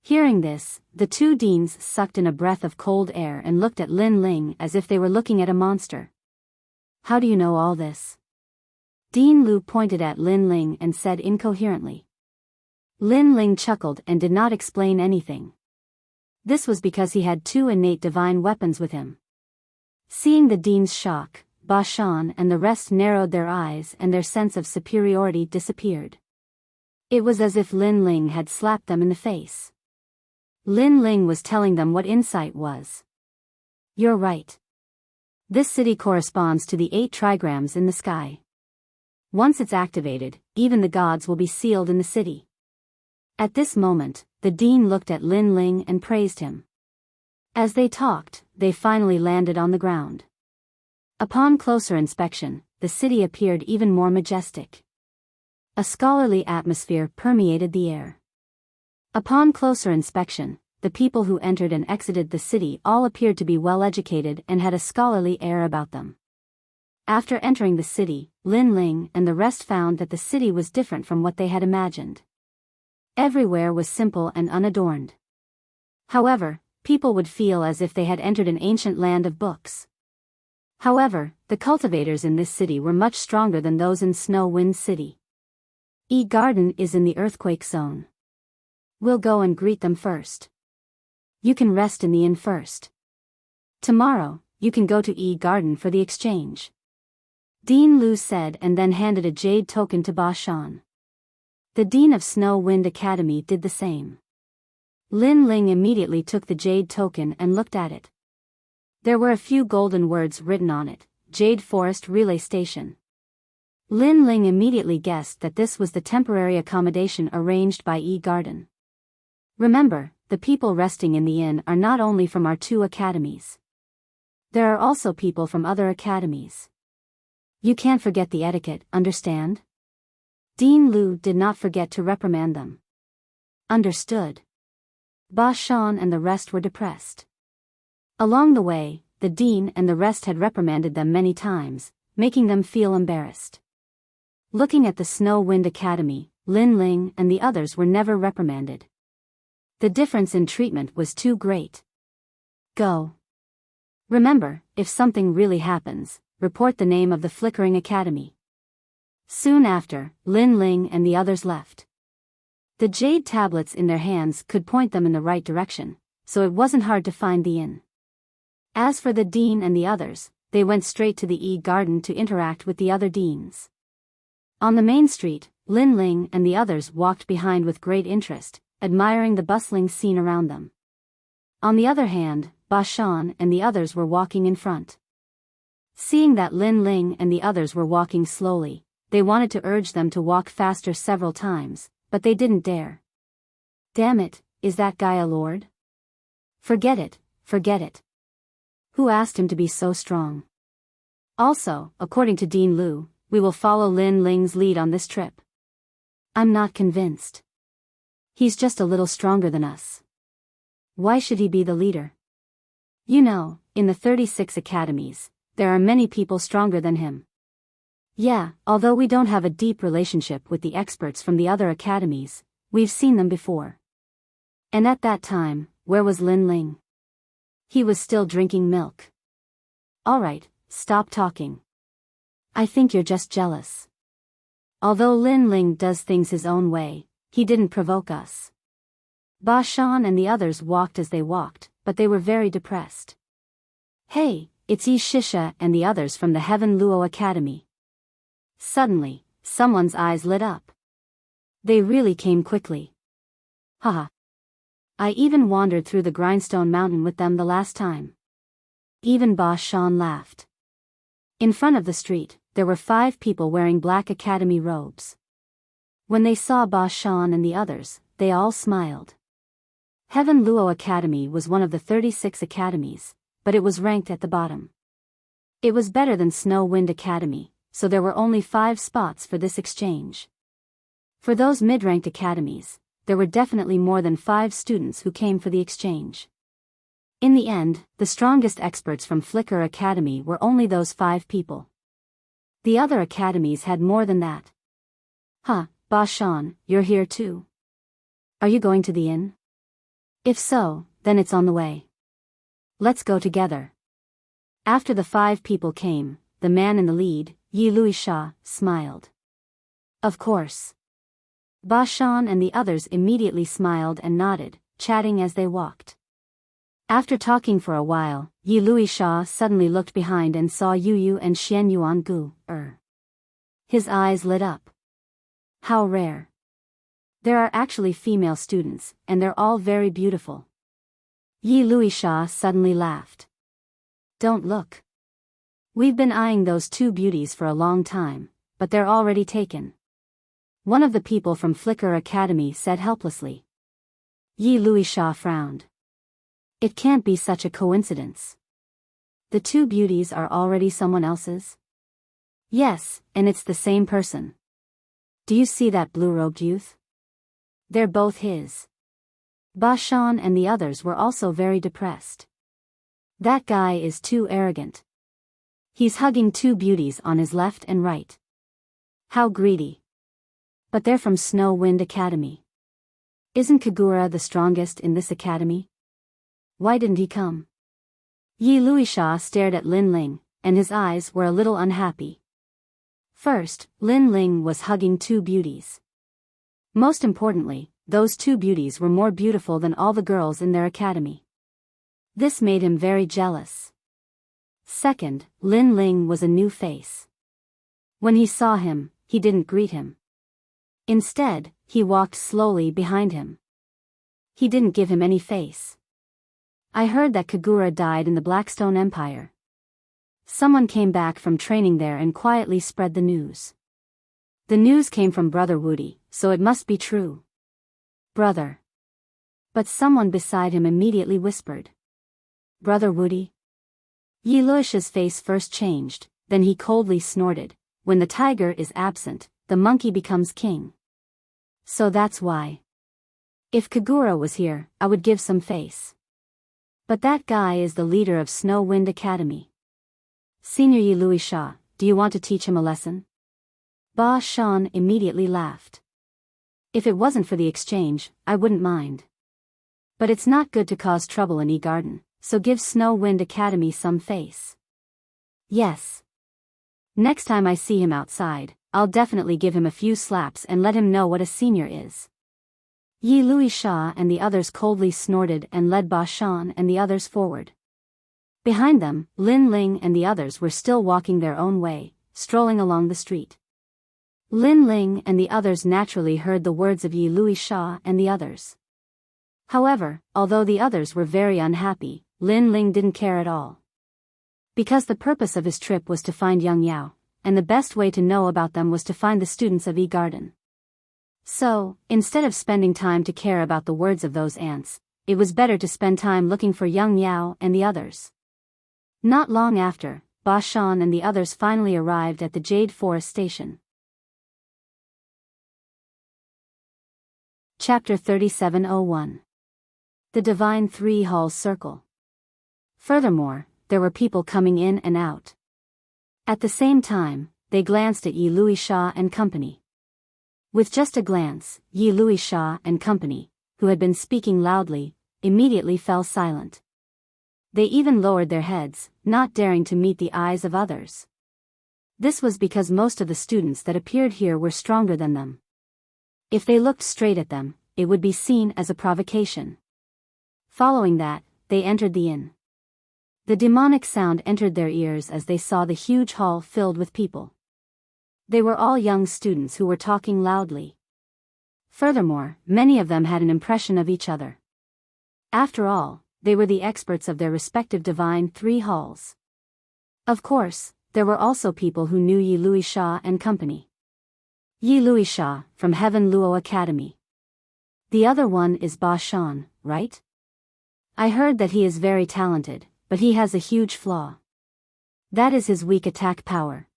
Hearing this, the two deans sucked in a breath of cold air and looked at Lin Ling as if they were looking at a monster. How do you know all this? Dean Lu pointed at Lin Ling and said incoherently. Lin Ling chuckled and did not explain anything. This was because he had two innate divine weapons with him. Seeing the dean's shock, Ba Shan and the rest narrowed their eyes and their sense of superiority disappeared. It was as if Lin Ling had slapped them in the face. Lin Ling was telling them what insight was. You're right. This city corresponds to the 8 trigrams in the sky. Once it's activated, even the gods will be sealed in the city. At this moment, the dean looked at Lin Ling and praised him. As they talked, they finally landed on the ground. Upon closer inspection, the city appeared even more majestic. A scholarly atmosphere permeated the air. Upon closer inspection, the people who entered and exited the city all appeared to be well-educated and had a scholarly air about them. After entering the city, Lin Ling and the rest found that the city was different from what they had imagined. Everywhere was simple and unadorned. However, people would feel as if they had entered an ancient land of books. However, the cultivators in this city were much stronger than those in Snow Wind City. Garden is in the earthquake zone. We'll go and greet them first. You can rest in the inn first. Tomorrow, you can go to Garden for the exchange. Dean Lu said and then handed a jade token to Ba Shan. The dean of Snow Wind Academy did the same. Lin Ling immediately took the jade token and looked at it. There were a few golden words written on it, Jade Forest Relay Station. Lin Ling immediately guessed that this was the temporary accommodation arranged by Garden. Remember, the people resting in the inn are not only from our 2 academies. There are also people from other academies. You can't forget the etiquette, understand? Dean Lu did not forget to reprimand them. Understood. Ba Shan and the rest were depressed. Along the way, the dean and the rest had reprimanded them many times, making them feel embarrassed. Looking at the Snow Wind Academy, Lin Ling and the others were never reprimanded. The difference in treatment was too great. Go. Remember, if something really happens, report the name of the Flickering Academy. Soon after, Lin Ling and the others left. The jade tablets in their hands could point them in the right direction, so it wasn't hard to find the inn. As for the dean and the others, they went straight to the Garden to interact with the other deans. On the main street, Lin Ling and the others walked behind with great interest, admiring the bustling scene around them. On the other hand, Ba Shan and the others were walking in front. Seeing that Lin Ling and the others were walking slowly, they wanted to urge them to walk faster several times, but they didn't dare. Damn it, is that guy a lord? Forget it, forget it. Who asked him to be so strong? Also, according to Dean Lu, we will follow Lin Ling's lead on this trip. I'm not convinced. He's just a little stronger than us. Why should he be the leader? You know, in the 36 academies, there are many people stronger than him. Yeah, although we don't have a deep relationship with the experts from the other academies, we've seen them before. And at that time, where was Lin Ling? He was still drinking milk. Alright, stop talking. I think you're just jealous. Although Lin Ling does things his own way, he didn't provoke us. Ba Shan and the others walked as they walked, but they were very depressed. Hey, it's Yi Shisha and the others from the Heaven Luo Academy. Suddenly, someone's eyes lit up. They really came quickly. Haha. I even wandered through the Grindstone Mountain with them the last time. Even Ba Shan laughed. In front of the street, there were 5 people wearing black academy robes. When they saw Ba Shan and the others, they all smiled. Heaven Luo Academy was one of the 36 academies, but it was ranked at the bottom. It was better than Snow Wind Academy, so there were only 5 spots for this exchange. For those mid-ranked academies, there were definitely more than 5 students who came for the exchange. In the end, the strongest experts from Flicker Academy were only those 5 people. The other academies had more than that. Huh, Ba Shan, you're here too. Are you going to the inn? If so, then it's on the way. Let's go together. After the 5 people came, the man in the lead, Yi Luisha, smiled. Of course. Ba Shan and the others immediately smiled and nodded, chatting as they walked. After talking for a while, Yi Luisha suddenly looked behind and saw Yu Yu and Xian Yuan Gu. His eyes lit up. How rare. There are actually female students, and they're all very beautiful. Yi Luisha suddenly laughed. Don't look. We've been eyeing those 2 beauties for a long time, but they're already taken. One of the people from Flicker Academy said helplessly. Yi Luisha frowned. It can't be such a coincidence. The 2 beauties are already someone else's? Yes, and it's the same person. Do you see that blue-robed youth? They're both his. Ba Shan and the others were also very depressed. That guy is too arrogant. He's hugging 2 beauties on his left and right. How greedy. But they're from Snow Wind Academy. Isn't Kagura the strongest in this academy? Why didn't he come? Yi Luisha stared at Lin Ling, and his eyes were a little unhappy. First, Lin Ling was hugging 2 beauties. Most importantly, those 2 beauties were more beautiful than all the girls in their academy. This made him very jealous. Second, Lin Ling was a new face. When he saw him, he didn't greet him. Instead, he walked slowly behind him. He didn't give him any face. I heard that Kagura died in the Blackstone Empire. Someone came back from training there and quietly spread the news. The news came from Brother Woody, so it must be true. Brother. But someone beside him immediately whispered. Brother Woody? Yi Luisha's face first changed, then he coldly snorted. When the tiger is absent, the monkey becomes king. So that's why. If Kagura was here, I would give some face. But that guy is the leader of Snow Wind Academy. Senior Yi Luisha, do you want to teach him a lesson? Ba Shan immediately laughed. If it wasn't for the exchange, I wouldn't mind. But it's not good to cause trouble in E-Garden, so give Snow Wind Academy some face. Yes. Next time I see him outside, I'll definitely give him a few slaps and let him know what a senior is. Yi Luisha and the others coldly snorted and led Ba Shan and the others forward. Behind them, Lin Ling and the others were still walking their own way, strolling along the street. Lin Ling and the others naturally heard the words of Yi Luisha and the others. However, although the others were very unhappy, Lin Ling didn't care at all. Because the purpose of his trip was to find Young Yao, and the best way to know about them was to find the students of E-Garden. So, instead of spending time to care about the words of those ants, it was better to spend time looking for Young Yao and the others. Not long after, Ba Shan and the others finally arrived at the Jade Forest Station. Chapter 3701. The Divine Three Halls Circle. Furthermore, there were people coming in and out. At the same time, they glanced at Yi Luisha and company. With just a glance, Yi Luisha and company, who had been speaking loudly, immediately fell silent. They even lowered their heads, not daring to meet the eyes of others. This was because most of the students that appeared here were stronger than them. If they looked straight at them, it would be seen as a provocation. Following that, they entered the inn. The demonic sound entered their ears as they saw the huge hall filled with people. They were all young students who were talking loudly. Furthermore, many of them had an impression of each other. After all, they were the experts of their respective divine 3 halls. Of course, there were also people who knew Yi Louis Sha and company. Yi Louis Sha, from Heaven Luo Academy. The other one is Ba Shan, right? I heard that he is very talented, but he has a huge flaw. That is his weak attack power.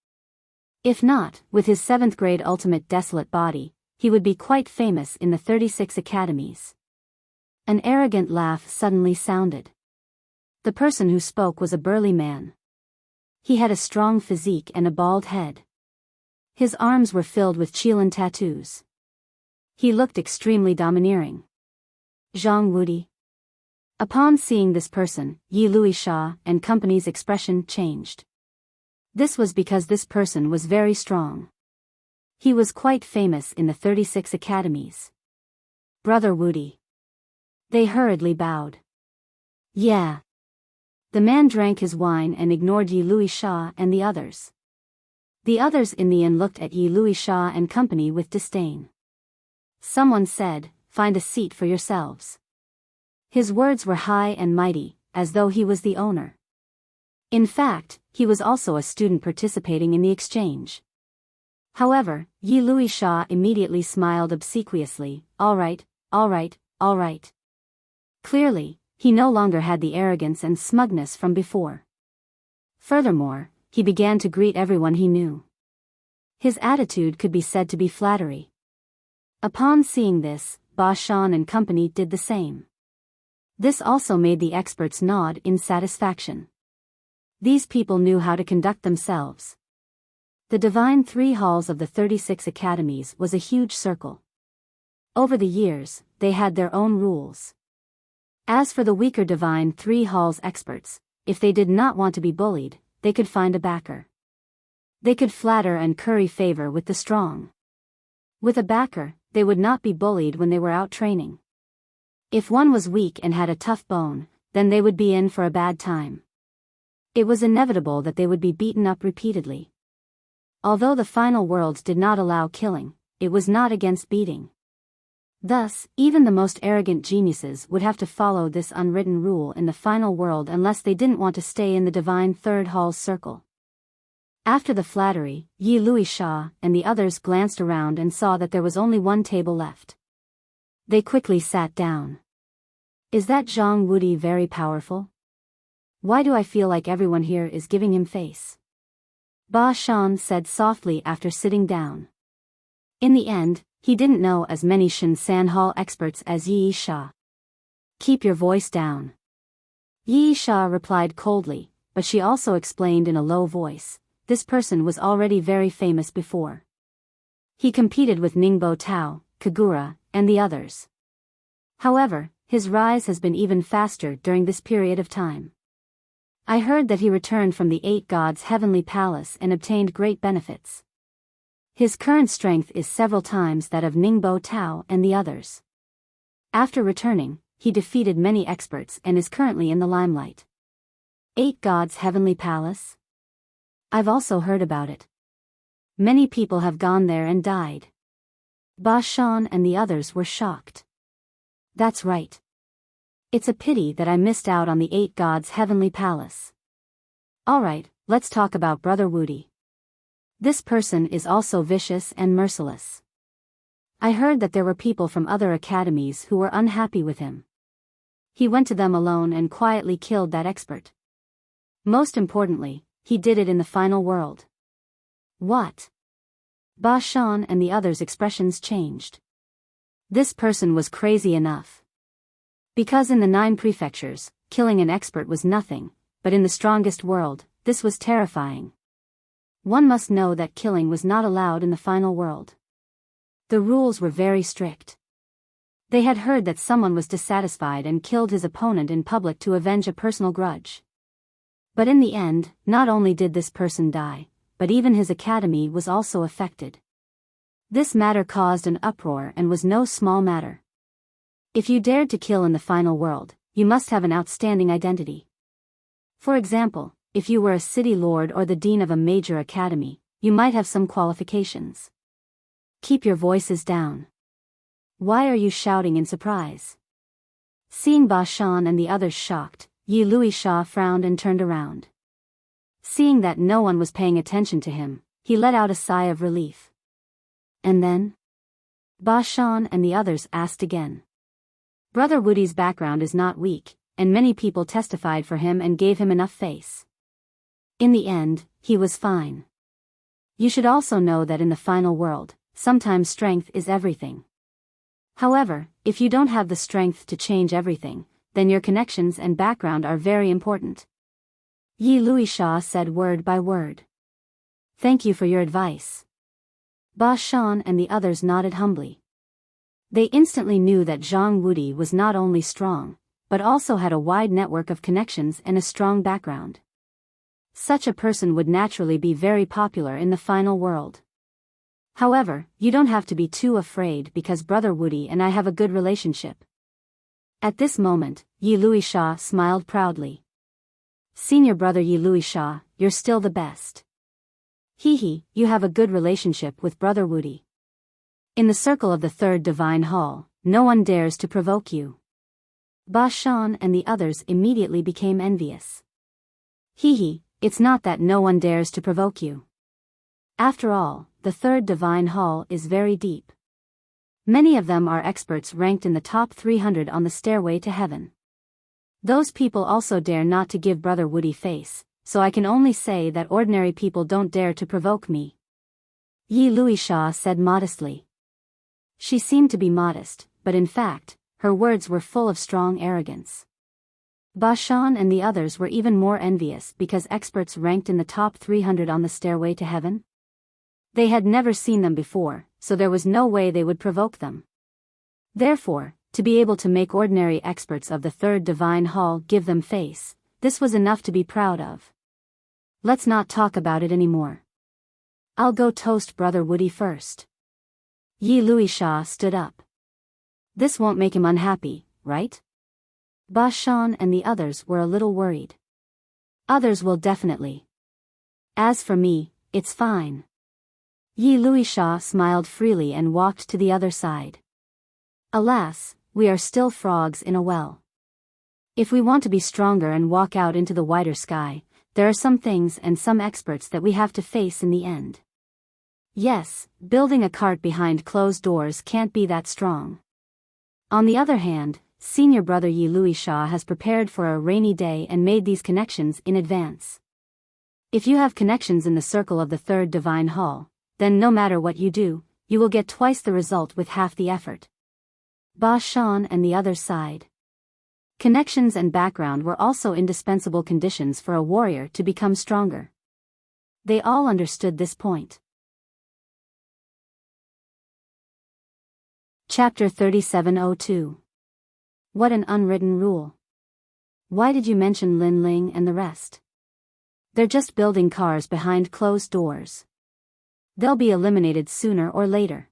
If not, with his 7th grade ultimate desolate body, he would be quite famous in the 36 academies. An arrogant laugh suddenly sounded. The person who spoke was a burly man. He had a strong physique and a bald head. His arms were filled with Qilin tattoos. He looked extremely domineering. Zhang Wudi. Upon seeing this person, Yi Louis Sha and company's expression changed. This was because this person was very strong. He was quite famous in the 36 academies. Brother Wudi. They hurriedly bowed. Yeah. The man drank his wine and ignored Yi Louis Sha and the others. The others in the inn looked at Yi Louis Sha and company with disdain. Someone said, "Find a seat for yourselves." His words were high and mighty, as though he was the owner. In fact, he was also a student participating in the exchange. However, Yi Louis Sha immediately smiled obsequiously. All right, all right, all right. Clearly, he no longer had the arrogance and smugness from before. Furthermore, he began to greet everyone he knew. His attitude could be said to be flattery. Upon seeing this, Ba Shan and company did the same. This also made the experts nod in satisfaction. These people knew how to conduct themselves. The divine 3 halls of the 36 academies was a huge circle. Over the years, they had their own rules. As for the weaker divine 3 halls experts, if they did not want to be bullied, they could find a backer. They could flatter and curry favor with the strong. With a backer, they would not be bullied when they were out training. If one was weak and had a tough bone, then they would be in for a bad time. It was inevitable that they would be beaten up repeatedly. Although the final world did not allow killing, it was not against beating. Thus, even the most arrogant geniuses would have to follow this unwritten rule in the final world unless they didn't want to stay in the divine 3rd hall's circle. After the flattery, Yi Louis Sha and the others glanced around and saw that there was only one table left. They quickly sat down. Is that Zhang Wudi very powerful? Why do I feel like everyone here is giving him face? Ba Shan said softly after sitting down. In the end, he didn't know as many Shan Hall experts as Yi Sha. Keep your voice down. Yi Sha replied coldly, but she also explained in a low voice, this person was already very famous before. He competed with Ningbo Tao, Kagura, and the others. However, his rise has been even faster during this period of time. I heard that he returned from the 8 gods' heavenly palace and obtained great benefits. His current strength is several times that of Ningbo Tao and the others. After returning, he defeated many experts and is currently in the limelight. 8 gods' heavenly palace? I've also heard about it. Many people have gone there and died. Ba Shan and the others were shocked. That's right. It's a pity that I missed out on the 8 gods' heavenly palace. Alright, let's talk about Brother Wudi. This person is also vicious and merciless. I heard that there were people from other academies who were unhappy with him. He went to them alone and quietly killed that expert. Most importantly, he did it in the final world. What? Ba Shan and the others' expressions changed. This person was crazy enough. Because in the 9 prefectures, killing an expert was nothing, but in the strongest world, this was terrifying. One must know that killing was not allowed in the final world. The rules were very strict. They had heard that someone was dissatisfied and killed his opponent in public to avenge a personal grudge. But in the end, not only did this person die, but even his academy was also affected. This matter caused an uproar and was no small matter. If you dared to kill in the final world, you must have an outstanding identity. For example, if you were a city lord or the dean of a major academy, you might have some qualifications. Keep your voices down. Why are you shouting in surprise? Seeing Ba Shan and the others shocked, Yi Luisha frowned and turned around. Seeing that no one was paying attention to him, he let out a sigh of relief. And then? Ba Shan and the others asked again. Brother Woody's background is not weak, and many people testified for him and gave him enough face. In the end, he was fine. You should also know that in the final world, sometimes strength is everything. However, if you don't have the strength to change everything, then your connections and background are very important. Yi Luisha said word by word. Thank you for your advice. Ba Shan and the others nodded humbly. They instantly knew that Zhang Wudi was not only strong, but also had a wide network of connections and a strong background. Such a person would naturally be very popular in the final world. However, you don't have to be too afraid because Brother Woody and I have a good relationship. At this moment, Yi Luisha smiled proudly. Senior brother Yi Luisha, you're still the best. Hee, you have a good relationship with Brother Woody. In the circle of the third divine hall, no one dares to provoke you. Ba Shan and the others immediately became envious. Hee, it's not that no one dares to provoke you. After all, the third divine hall is very deep. Many of them are experts ranked in the top 300 on the stairway to heaven. Those people also dare not to give Brother Woody face, so I can only say that ordinary people don't dare to provoke me. Yi Luisha said modestly. She seemed to be modest, but in fact, her words were full of strong arrogance. Ba Shan and the others were even more envious because experts ranked in the top 300 on the stairway to heaven. They had never seen them before, so there was no way they would provoke them. Therefore, to be able to make ordinary experts of the third divine hall give them face, this was enough to be proud of. Let's not talk about it anymore. I'll go toast Brother Woody first. Yi Luisha stood up. This won't make him unhappy, right? Ba Shan and the others were a little worried. Others will definitely. As for me, it's fine. Yi Luisha smiled freely and walked to the other side. Alas, we are still frogs in a well. If we want to be stronger and walk out into the wider sky, there are some things and some experts that we have to face in the end. Yes, building a cart behind closed doors can't be that strong. On the other hand, senior brother Yi Luisha has prepared for a rainy day and made these connections in advance. If you have connections in the circle of the third divine hall, then no matter what you do, you will get twice the result with half the effort. Ba Shan and the others sighed. Connections and background were also indispensable conditions for a warrior to become stronger. They all understood this point. Chapter 3702. What an unwritten rule. Why did you mention Lin Ling and the rest? They're just building cars behind closed doors. They'll be eliminated sooner or later.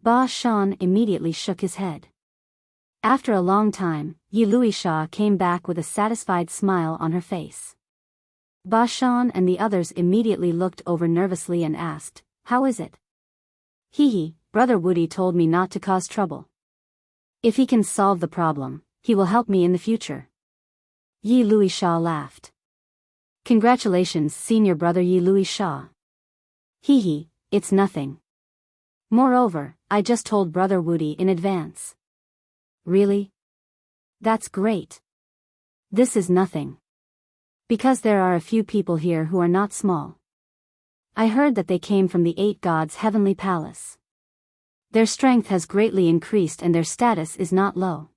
Ba Shan immediately shook his head. After a long time, Yi Luisha came back with a satisfied smile on her face. Ba Shan and the others immediately looked over nervously and asked, "How is it?" Hee, Brother Woody told me not to cause trouble. If he can solve the problem, he will help me in the future. Yi Luisha laughed. Congratulations, senior brother Yi Luisha. Hee, it's nothing. Moreover, I just told Brother Woody in advance. Really? That's great. This is nothing. Because there are a few people here who are not small. I heard that they came from the 8 gods' heavenly palace. Their strength has greatly increased and their status is not low.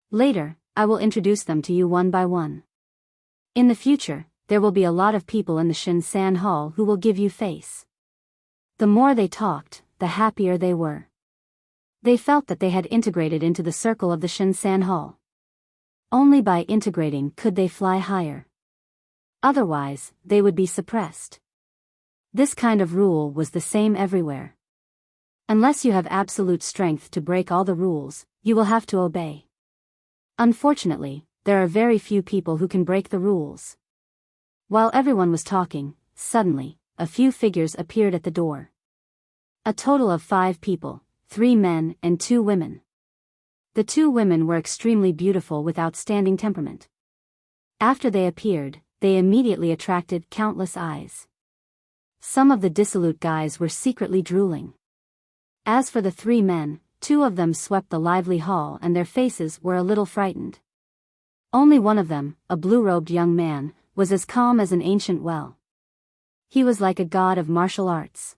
Later, I will introduce them to you one by one. In the future, there will be a lot of people in the Shinsan Hall who will give you face. The more they talked, the happier they were. They felt that they had integrated into the circle of the Shinsan Hall. Only by integrating could they fly higher. Otherwise, they would be suppressed. This kind of rule was the same everywhere. Unless you have absolute strength to break all the rules, you will have to obey. Unfortunately, there are very few people who can break the rules. While everyone was talking, suddenly, a few figures appeared at the door. A total of 5 people, 3 men and 2 women. The 2 women were extremely beautiful with outstanding temperament. After they appeared, they immediately attracted countless eyes. Some of the dissolute guys were secretly drooling. As for the 3 men, 2 of them swept the lively hall and their faces were a little frightened. Only one of them, a blue-robed young man, was as calm as an ancient well. He was like a god of martial arts.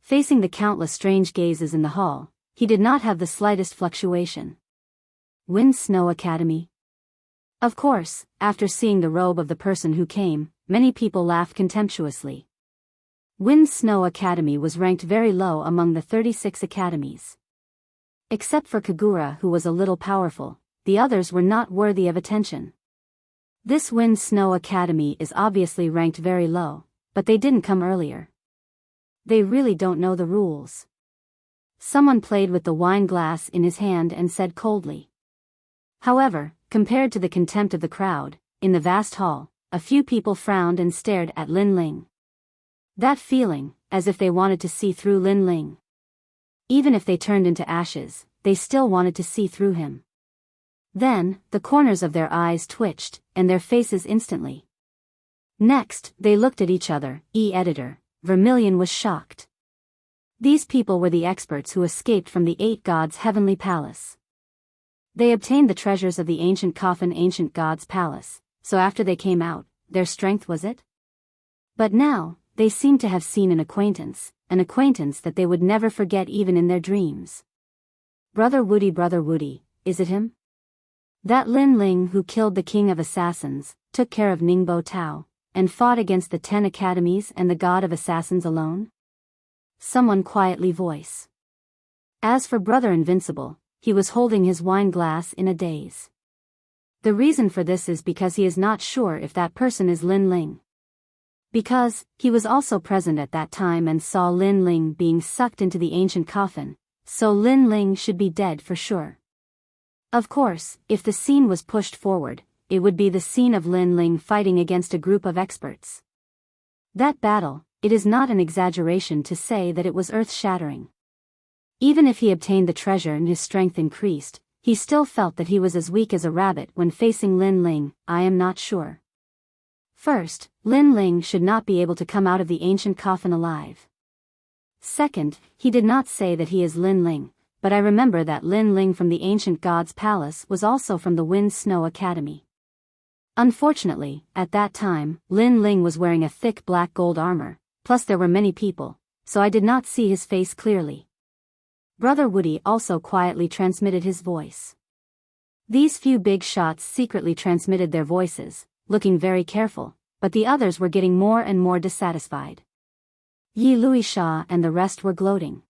Facing the countless strange gazes in the hall, he did not have the slightest fluctuation. Wind Snow Academy? Of course, after seeing the robe of the person who came, many people laughed contemptuously. Wind Snow Academy was ranked very low among the 36 academies. Except for Kagura, who was a little powerful, the others were not worthy of attention. This Wind Snow Academy is obviously ranked very low, but they didn't come earlier. They really don't know the rules. Someone played with the wine glass in his hand and said coldly. However, compared to the contempt of the crowd, in the vast hall, a few people frowned and stared at Lin Ling. That feeling, as if they wanted to see through Lin Ling. Even if they turned into ashes, they still wanted to see through him. Then, the corners of their eyes twitched, and their faces instantly. Next, they looked at each other. Editor, Vermilion was shocked. These people were the experts who escaped from the 8 gods' heavenly palace. They obtained the treasures of the ancient coffin ancient god's palace, so after they came out, their strength was it? But now, they seemed to have seen an acquaintance that they would never forget even in their dreams. Brother Woody, is it him? That Lin Ling who killed the king of assassins, took care of Ningbo Tao, and fought against the 10 academies and the god of assassins alone? Someone quietly voice. As for Brother Invincible, he was holding his wine glass in a daze. The reason for this is because he is not sure if that person is Lin Ling. Because, he was also present at that time and saw Lin Ling being sucked into the ancient coffin, so Lin Ling should be dead for sure. Of course, if the scene was pushed forward, it would be the scene of Lin Ling fighting against a group of experts. That battle, it is not an exaggeration to say that it was earth-shattering. Even if he obtained the treasure and his strength increased, he still felt that he was as weak as a rabbit when facing Lin Ling. I am not sure. First, Lin Ling should not be able to come out of the ancient coffin alive. Second, he did not say that he is Lin Ling, but I remember that Lin Ling from the ancient god's palace was also from the Wind Snow Academy. Unfortunately, at that time, Lin Ling was wearing a thick black gold armor, plus there were many people, so I did not see his face clearly. Brother Woody also quietly transmitted his voice. These few big shots secretly transmitted their voices, looking very careful, but the others were getting more and more dissatisfied. Yi Luisha and the rest were gloating.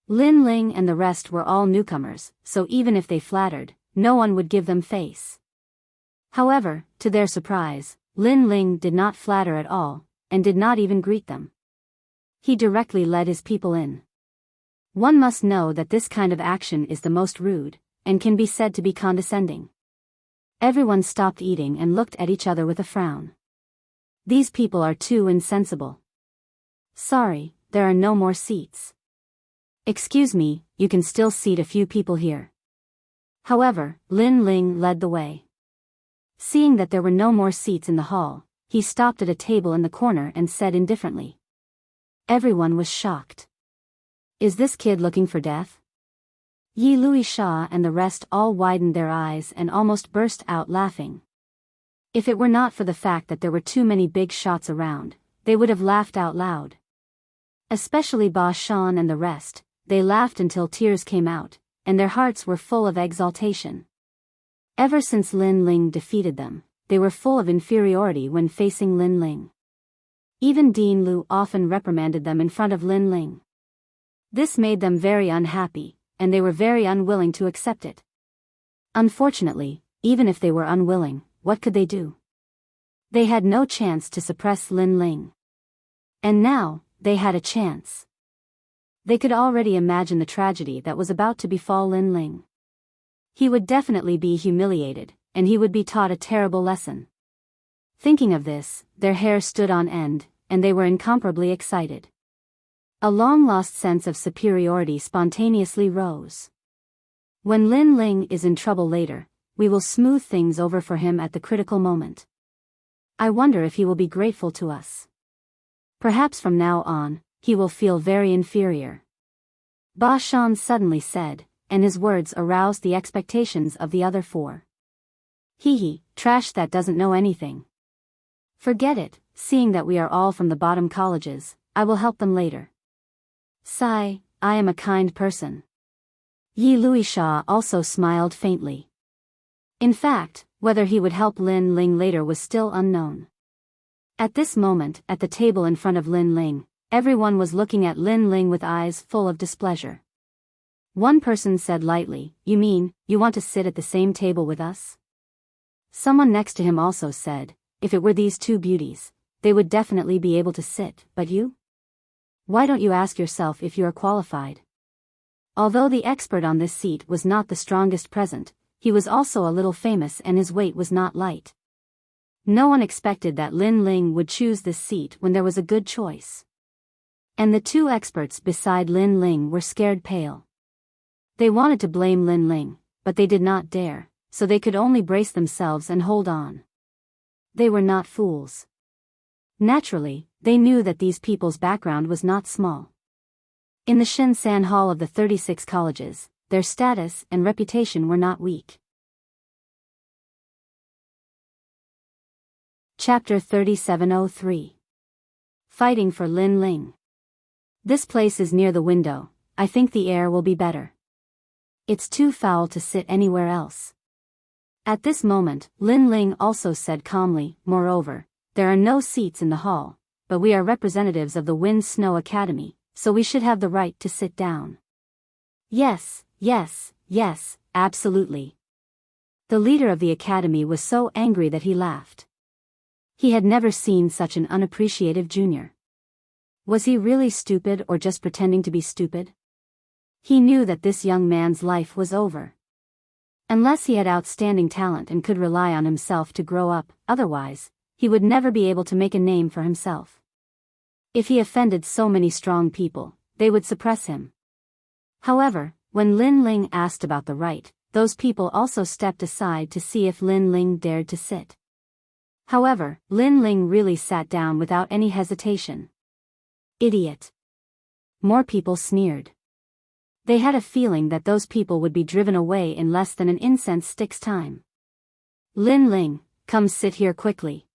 Lin Ling and the rest were all newcomers, so even if they flattered, no one would give them face. However, to their surprise, Lin Ling did not flatter at all, and did not even greet them. He directly led his people in. One must know that this kind of action is the most rude, and can be said to be condescending. Everyone stopped eating and looked at each other with a frown. These people are too insensible. Sorry, there are no more seats. Excuse me, you can still seat a few people here. However, Lin Ling led the way. Seeing that there were no more seats in the hall, he stopped at a table in the corner and said indifferently. Everyone was shocked. Is this kid looking for death? Yi Luisha and the rest all widened their eyes and almost burst out laughing. If it were not for the fact that there were too many big shots around, they would have laughed out loud. Especially Ba Shan and the rest, they laughed until tears came out, and their hearts were full of exaltation. Ever since Lin Ling defeated them, they were full of inferiority when facing Lin Ling. Even Dean Lu often reprimanded them in front of Lin Ling. This made them very unhappy, and they were very unwilling to accept it. Unfortunately, even if they were unwilling, what could they do? They had no chance to suppress Lin Ling. And now, they had a chance. They could already imagine the tragedy that was about to befall Lin Ling. He would definitely be humiliated, and he would be taught a terrible lesson. Thinking of this, their hair stood on end, and they were incomparably excited. A long-lost sense of superiority spontaneously rose. When Lin Ling is in trouble later, we will smooth things over for him at the critical moment. I wonder if he will be grateful to us. Perhaps from now on, he will feel very inferior. Ba Shan suddenly said, and his words aroused the expectations of the other four. Hee, trash that doesn't know anything. Forget it, seeing that we are all from the bottom colleges, I will help them later. Sigh, I am a kind person. Yi Luisha also smiled faintly. In fact, whether he would help Lin Ling later was still unknown. At this moment, at the table in front of Lin Ling, everyone was looking at Lin Ling with eyes full of displeasure. One person said lightly, "You mean, you want to sit at the same table with us?" Someone next to him also said, "If it were these two beauties, they would definitely be able to sit, but you? Why don't you ask yourself if you are qualified?" Although the expert on this seat was not the strongest present, he was also a little famous and his weight was not light. No one expected that Lin Ling would choose this seat when there was a good choice. And the two experts beside Lin Ling were scared pale. They wanted to blame Lin Ling, but they did not dare, so they could only brace themselves and hold on. They were not fools. Naturally, they knew that these people's background was not small. In the Shinsan Hall of the 36 colleges, their status and reputation were not weak. Chapter 3703. Fighting for Lin Ling. This place is near the window, I think the air will be better. It's too foul to sit anywhere else. At this moment, Lin Ling also said calmly, moreover, there are no seats in the hall, but we are representatives of the Wind Snow Academy, so we should have the right to sit down. Yes, absolutely. The leader of the academy was so angry that he laughed. He had never seen such an unappreciative junior. Was he really stupid or just pretending to be stupid? He knew that this young man's life was over. Unless he had outstanding talent and could rely on himself to grow up, otherwise, he would never be able to make a name for himself. If he offended so many strong people, they would suppress him. However, when Lin Ling asked about the right, those people also stepped aside to see if Lin Ling dared to sit. However, Lin Ling really sat down without any hesitation. Idiot. More people sneered. They had a feeling that those people would be driven away in less than an incense stick's time. Lin Ling, come sit here quickly.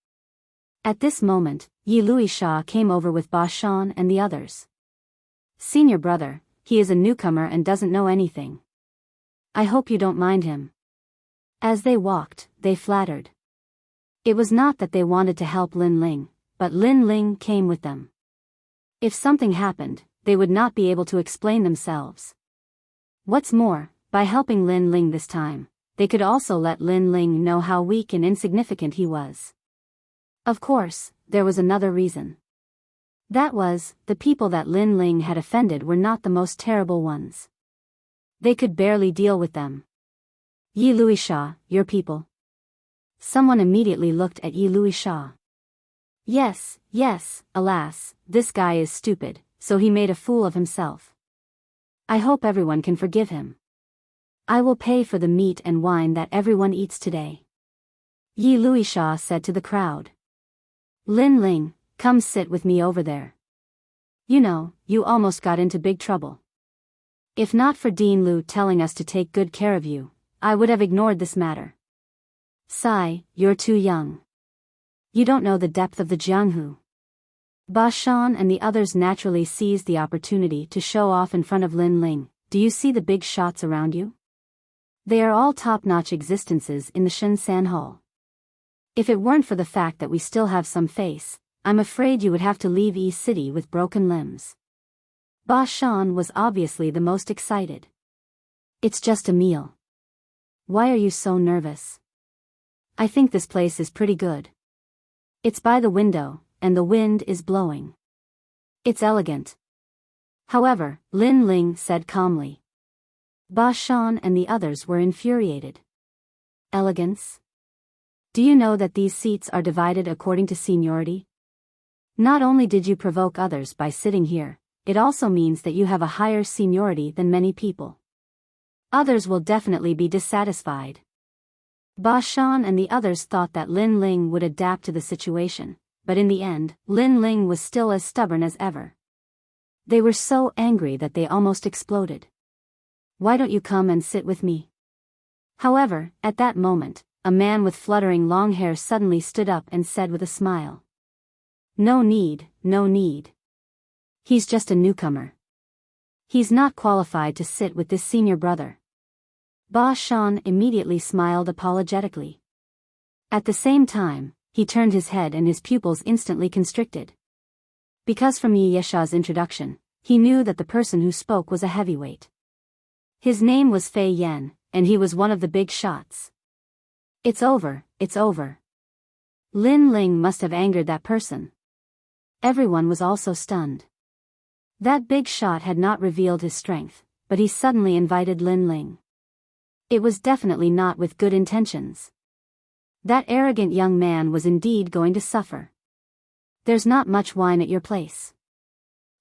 At this moment, Yi Luisha came over with Ba Shan and the others. Senior brother, he is a newcomer and doesn't know anything. I hope you don't mind him. As they walked, they flattered. It was not that they wanted to help Lin Ling, but Lin Ling came with them. If something happened, they would not be able to explain themselves. What's more, by helping Lin Ling this time, they could also let Lin Ling know how weak and insignificant he was. Of course, there was another reason. That was, the people that Lin Ling had offended were not the most terrible ones. They could barely deal with them. Yi Luisha, your people. Someone immediately looked at Yi Luisha. Yes, alas, this guy is stupid, so he made a fool of himself. I hope everyone can forgive him. I will pay for the meat and wine that everyone eats today. Yi Luisha said to the crowd. Lin Ling, come sit with me over there. You know, you almost got into big trouble. If not for Dean Lu telling us to take good care of you, I would have ignored this matter. Sigh, you're too young. You don't know the depth of the Jianghu. Ba Shan and the others naturally seized the opportunity to show off in front of Lin Ling. Do you see the big shots around you? They are all top-notch existences in the Shinsan Hall. If it weren't for the fact that we still have some face, I'm afraid you would have to leave East City with broken limbs. Ba Shan was obviously the most excited. It's just a meal. Why are you so nervous? I think this place is pretty good. It's by the window, and the wind is blowing. It's elegant. However, Lin Ling said calmly. Ba Shan and the others were infuriated. Elegance? Do you know that these seats are divided according to seniority? Not only did you provoke others by sitting here, it also means that you have a higher seniority than many people. Others will definitely be dissatisfied. Ba Shan and the others thought that Lin Ling would adapt to the situation, but in the end, Lin Ling was still as stubborn as ever. They were so angry that they almost exploded. Why don't you come and sit with me? However, at that moment, a man with fluttering long hair suddenly stood up and said with a smile. No need, no need. He's just a newcomer. He's not qualified to sit with this senior brother. Ba Shan immediately smiled apologetically. At the same time, he turned his head and his pupils instantly constricted. Because from Yi Yesha's introduction, he knew that the person who spoke was a heavyweight. His name was Fei Yan, and he was one of the big shots. It's over, it's over. Lin Ling must have angered that person. Everyone was also stunned. That big shot had not revealed his strength, but he suddenly invited Lin Ling. It was definitely not with good intentions. That arrogant young man was indeed going to suffer. There's not much wine at your place.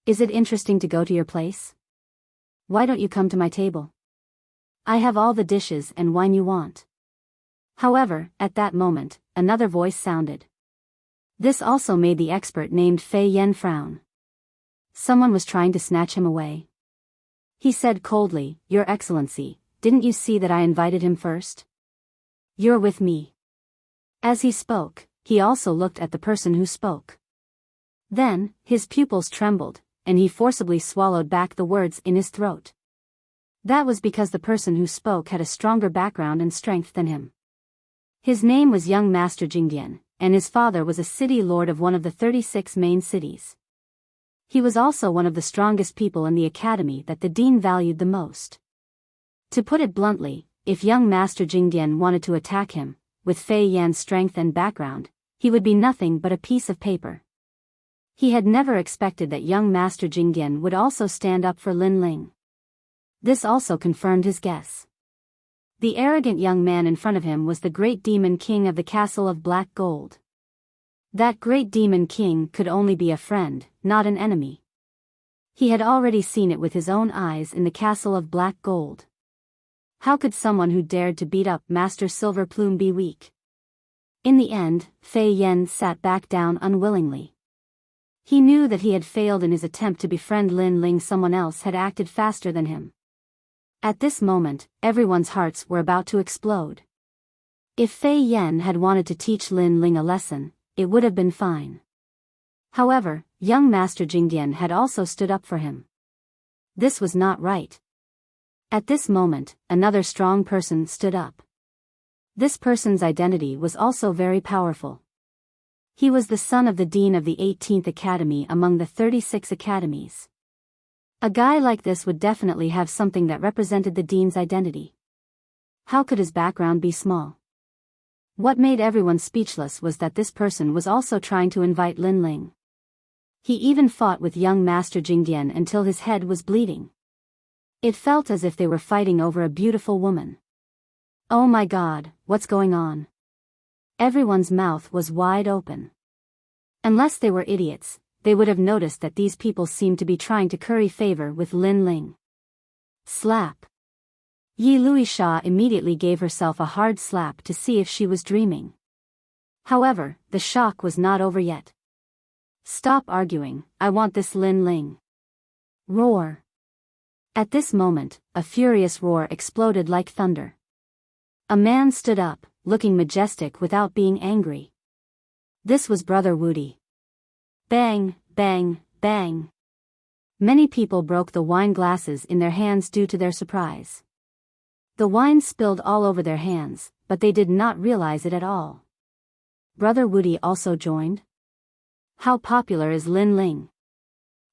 Is it interesting to go to your place? Why don't you come to my table? I have all the dishes and wine you want. However, at that moment, another voice sounded. This also made the expert named Fei Yan frown. Someone was trying to snatch him away. He said coldly, Your Excellency, didn't you see that I invited him first? You're with me. As he spoke, he also looked at the person who spoke. Then, his pupils trembled, and he forcibly swallowed back the words in his throat. That was because the person who spoke had a stronger background and strength than him. His name was Young Master Jingdian, and his father was a city lord of one of the 36 main cities. He was also one of the strongest people in the academy that the dean valued the most. To put it bluntly, if young Master Jingdian wanted to attack him, with Fei Yan's strength and background, he would be nothing but a piece of paper. He had never expected that young Master Jingdian would also stand up for Lin Ling. This also confirmed his guess. The arrogant young man in front of him was the great demon king of the castle of black gold. That great demon king could only be a friend, not an enemy. He had already seen it with his own eyes in the castle of black gold. How could someone who dared to beat up Master Silverplume be weak? In the end, Fei Yan sat back down unwillingly. He knew that he had failed in his attempt to befriend Lin Ling. Someone else had acted faster than him. At this moment, everyone's hearts were about to explode. If Fei Yan had wanted to teach Lin Ling a lesson, it would have been fine. However, young Master Jingdian had also stood up for him. This was not right. At this moment, another strong person stood up. This person's identity was also very powerful. He was the son of the dean of the 18th academy among the 36 academies. A guy like this would definitely have something that represented the dean's identity. How could his background be small? What made everyone speechless was that this person was also trying to invite Lin Ling. He even fought with young Master Jingdian until his head was bleeding. It felt as if they were fighting over a beautiful woman. Oh my God, what's going on? Everyone's mouth was wide open. Unless they were idiots, they would have noticed that these people seemed to be trying to curry favor with Lin Ling. Slap. Yi Luisha immediately gave herself a hard slap to see if she was dreaming. However, the shock was not over yet. Stop arguing, I want this Lin Ling. Roar. At this moment, a furious roar exploded like thunder. A man stood up, looking majestic without being angry. This was Brother Wudi. Bang, bang, bang. Many people broke the wine glasses in their hands due to their surprise. The wine spilled all over their hands, but they did not realize it at all. Brother Wudi also joined. How popular is Lin Ling?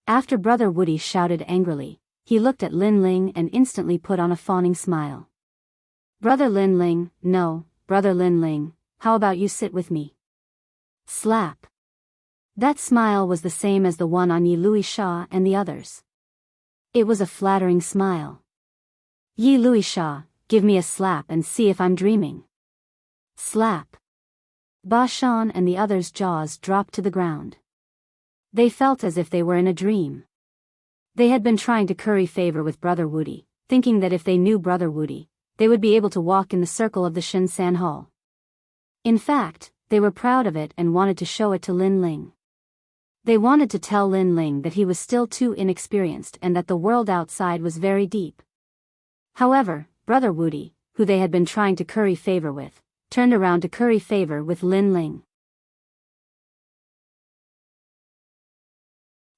After Brother Wudi shouted angrily, He looked at Lin Ling and instantly put on a fawning smile. Brother Lin Ling, no, Brother Lin Ling, how about you sit with me? Slap. That smile was the same as the one on Yi Luisha and the others. It was a flattering smile. Yi Luisha, give me a slap and see if I'm dreaming. Slap. Ba Shan and the others' jaws dropped to the ground. They felt as if they were in a dream. They had been trying to curry favor with Brother Wudi, thinking that if they knew Brother Wudi, they would be able to walk in the circle of the Shinsan Hall. In fact, they were proud of it and wanted to show it to Lin Ling. They wanted to tell Lin Ling that he was still too inexperienced and that the world outside was very deep. However, Brother Wudi, who they had been trying to curry favor with, turned around to curry favor with Lin Ling.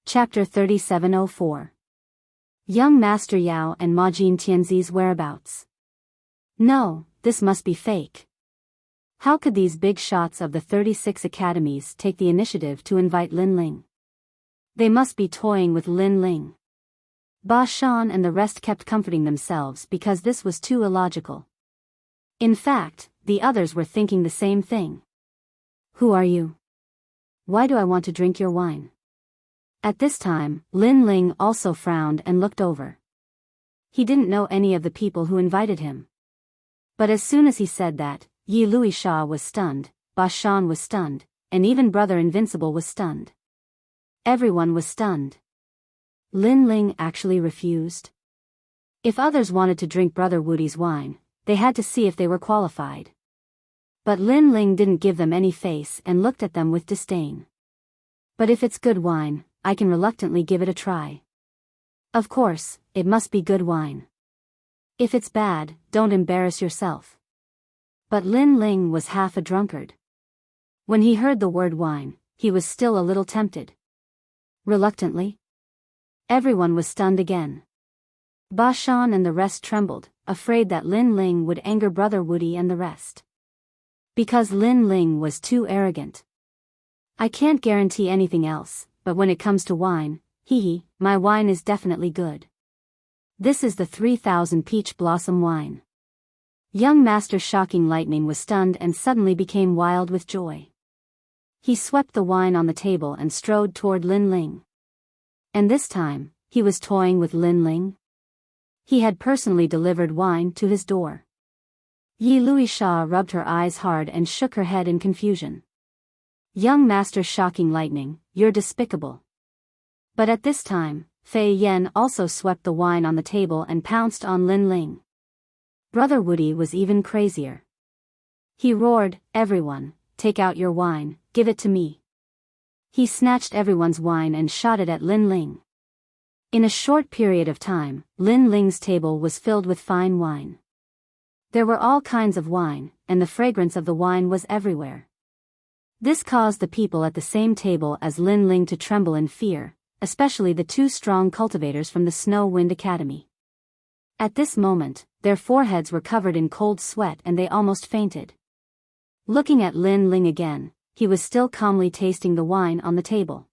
Chapter 3704. Young Master Yao and Ma Jin Tianzi's whereabouts. No, this must be fake. How could these big shots of the 36 academies take the initiative to invite Lin Ling? They must be toying with Lin Ling. Ba Shan and the rest kept comforting themselves because this was too illogical. In fact, the others were thinking the same thing. Who are you? Why do I want to drink your wine? At this time, Lin Ling also frowned and looked over. He didn't know any of the people who invited him. But as soon as he said that, Yi Luisha was stunned, Ba Shan was stunned, and even Brother Invincible was stunned. Everyone was stunned. Lin Ling actually refused. If others wanted to drink Brother Wudi's wine, they had to see if they were qualified. But Lin Ling didn't give them any face and looked at them with disdain. But if it's good wine, I can reluctantly give it a try. Of course, it must be good wine. If it's bad, don't embarrass yourself. But Lin Ling was half a drunkard. When he heard the word wine, he was still a little tempted. Reluctantly? Everyone was stunned again. Ba Shan and the rest trembled, afraid that Lin Ling would anger Brother Wudi and the rest. Because Lin Ling was too arrogant. I can't guarantee anything else, but when it comes to wine, my wine is definitely good. This is the 3000 peach blossom wine. Young Master Shocking Lightning was stunned and suddenly became wild with joy. He swept the wine on the table and strode toward Lin Ling. And this time, he was toying with Lin Ling. He had personally delivered wine to his door. Yi Luisha rubbed her eyes hard and shook her head in confusion. Young Master Shocking Lightning, you're despicable. But at this time, Fei Yen also swept the wine on the table and pounced on Lin Ling. Brother Wudi was even crazier. He roared, everyone, take out your wine, give it to me. He snatched everyone's wine and shot it at Lin Ling. In a short period of time, Lin Ling's table was filled with fine wine. There were all kinds of wine, and the fragrance of the wine was everywhere. This caused the people at the same table as Lin Ling to tremble in fear, especially the two strong cultivators from the Snow Wind Academy. At this moment, their foreheads were covered in cold sweat and they almost fainted. Looking at Lin Ling again, he was still calmly tasting the wine on the table.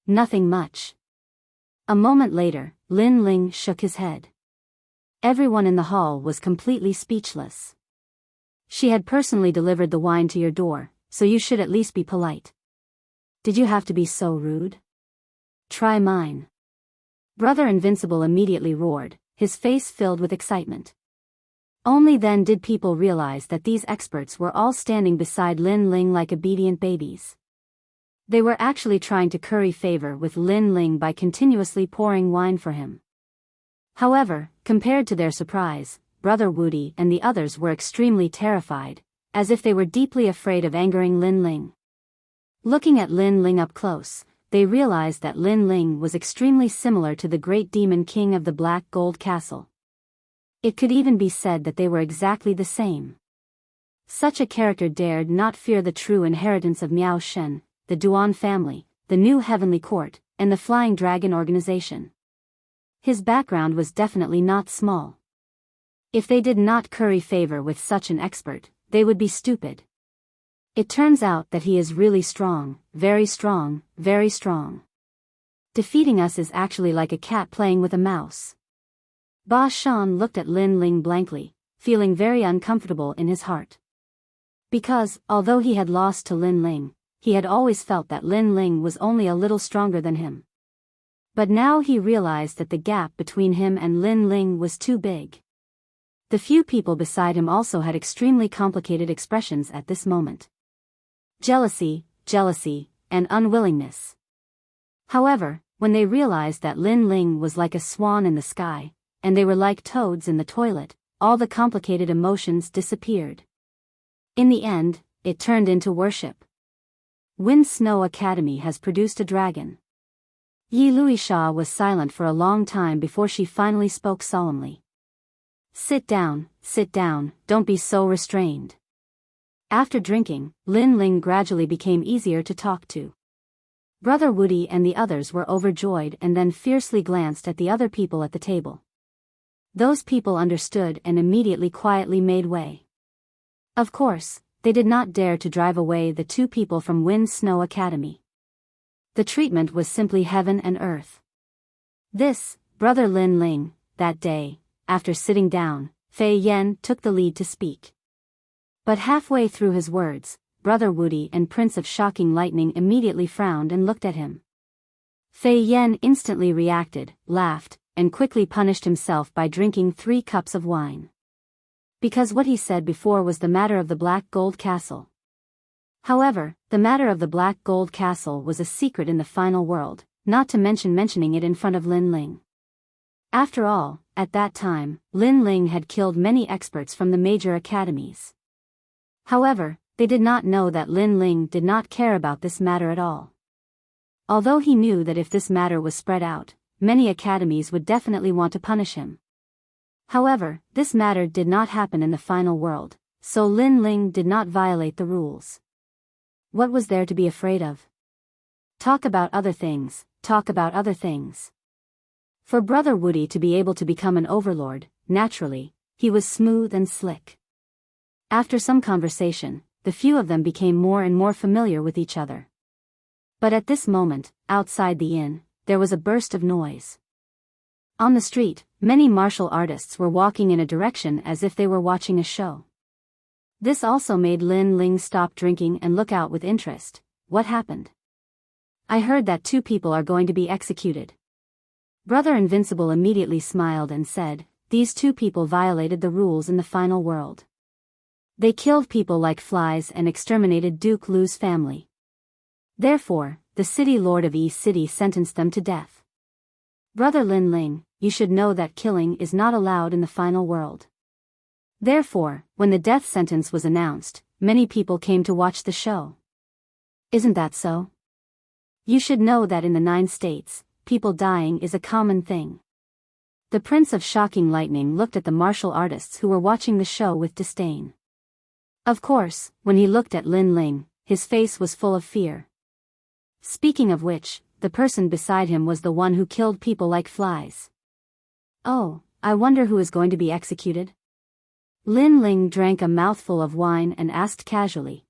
Nothing much. A moment later, Lin Ling shook his head. Everyone in the hall was completely speechless. She had personally delivered the wine to your door, so you should at least be polite. Did you have to be so rude? Try mine. Brother Invincible immediately roared, his face filled with excitement. Only then did people realize that these experts were all standing beside Lin Ling like obedient babies. They were actually trying to curry favor with Lin Ling by continuously pouring wine for him. However, compared to their surprise, Brother Wudi and the others were extremely terrified, as if they were deeply afraid of angering Lin Ling. Looking at Lin Ling up close, they realized that Lin Ling was extremely similar to the great demon king of the Black Gold Castle. It could even be said that they were exactly the same. Such a character dared not fear the true inheritance of Miao Shen, the Duan family, the New Heavenly Court, and the Flying Dragon organization. His background was definitely not small. If they did not curry favor with such an expert, they would be stupid. It turns out that he is really strong, very strong, very strong. Defeating us is actually like a cat playing with a mouse. Ba Shan looked at Lin Ling blankly, feeling very uncomfortable in his heart. Because, although he had lost to Lin Ling, he had always felt that Lin Ling was only a little stronger than him. But now he realized that the gap between him and Lin Ling was too big. The few people beside him also had extremely complicated expressions at this moment. Jealousy, and unwillingness. However, when they realized that Lin Ling was like a swan in the sky, and they were like toads in the toilet, all the complicated emotions disappeared. In the end, it turned into worship. Wind Snow Academy has produced a dragon. Yi Luisha was silent for a long time before she finally spoke solemnly. Sit down, don't be so restrained. After drinking, Lin Ling gradually became easier to talk to. Brother Woody and the others were overjoyed and then fiercely glanced at the other people at the table. Those people understood and immediately quietly made way. Of course, they did not dare to drive away the two people from Wind Snow Academy. The treatment was simply heaven and earth. This, Brother Lin Ling, that day, after sitting down, Fei Yan took the lead to speak. But halfway through his words, Brother Woody and Prince of Shocking Lightning immediately frowned and looked at him. Fei Yan instantly reacted, laughed, and quickly punished himself by drinking 3 cups of wine. Because what he said before was the matter of the Black Gold Castle. However, the matter of the Black Gold Castle was a secret in the final world, not to mentioning it in front of Lin Ling. After all, at that time, Lin Ling had killed many experts from the major academies. However, they did not know that Lin Ling did not care about this matter at all. Although he knew that if this matter was spread out, many academies would definitely want to punish him. However, this matter did not happen in the final world, so Lin Ling did not violate the rules. What was there to be afraid of? Talk about other things. For Brother Woody to be able to become an overlord, naturally, he was smooth and slick. After some conversation, the few of them became more and more familiar with each other. But at this moment, outside the inn, there was a burst of noise. On the street, many martial artists were walking in a direction as if they were watching a show. This also made Lin Ling stop drinking and look out with interest. What happened? I heard that 2 people are going to be executed. Brother Invincible immediately smiled and said, these 2 people violated the rules in the final world. They killed people like flies and exterminated Duke Lu's family. Therefore, the city lord of East City sentenced them to death. Brother Lin Ling, you should know that killing is not allowed in the final world. Therefore, when the death sentence was announced, many people came to watch the show. Isn't that so? You should know that in the 9 states, people dying is a common thing. The Prince of Shocking Lightning looked at the martial artists who were watching the show with disdain. Of course, when he looked at Lin Ling, his face was full of fear. Speaking of which, the person beside him was the one who killed people like flies. Oh, I wonder who is going to be executed? Lin Ling drank a mouthful of wine and asked casually.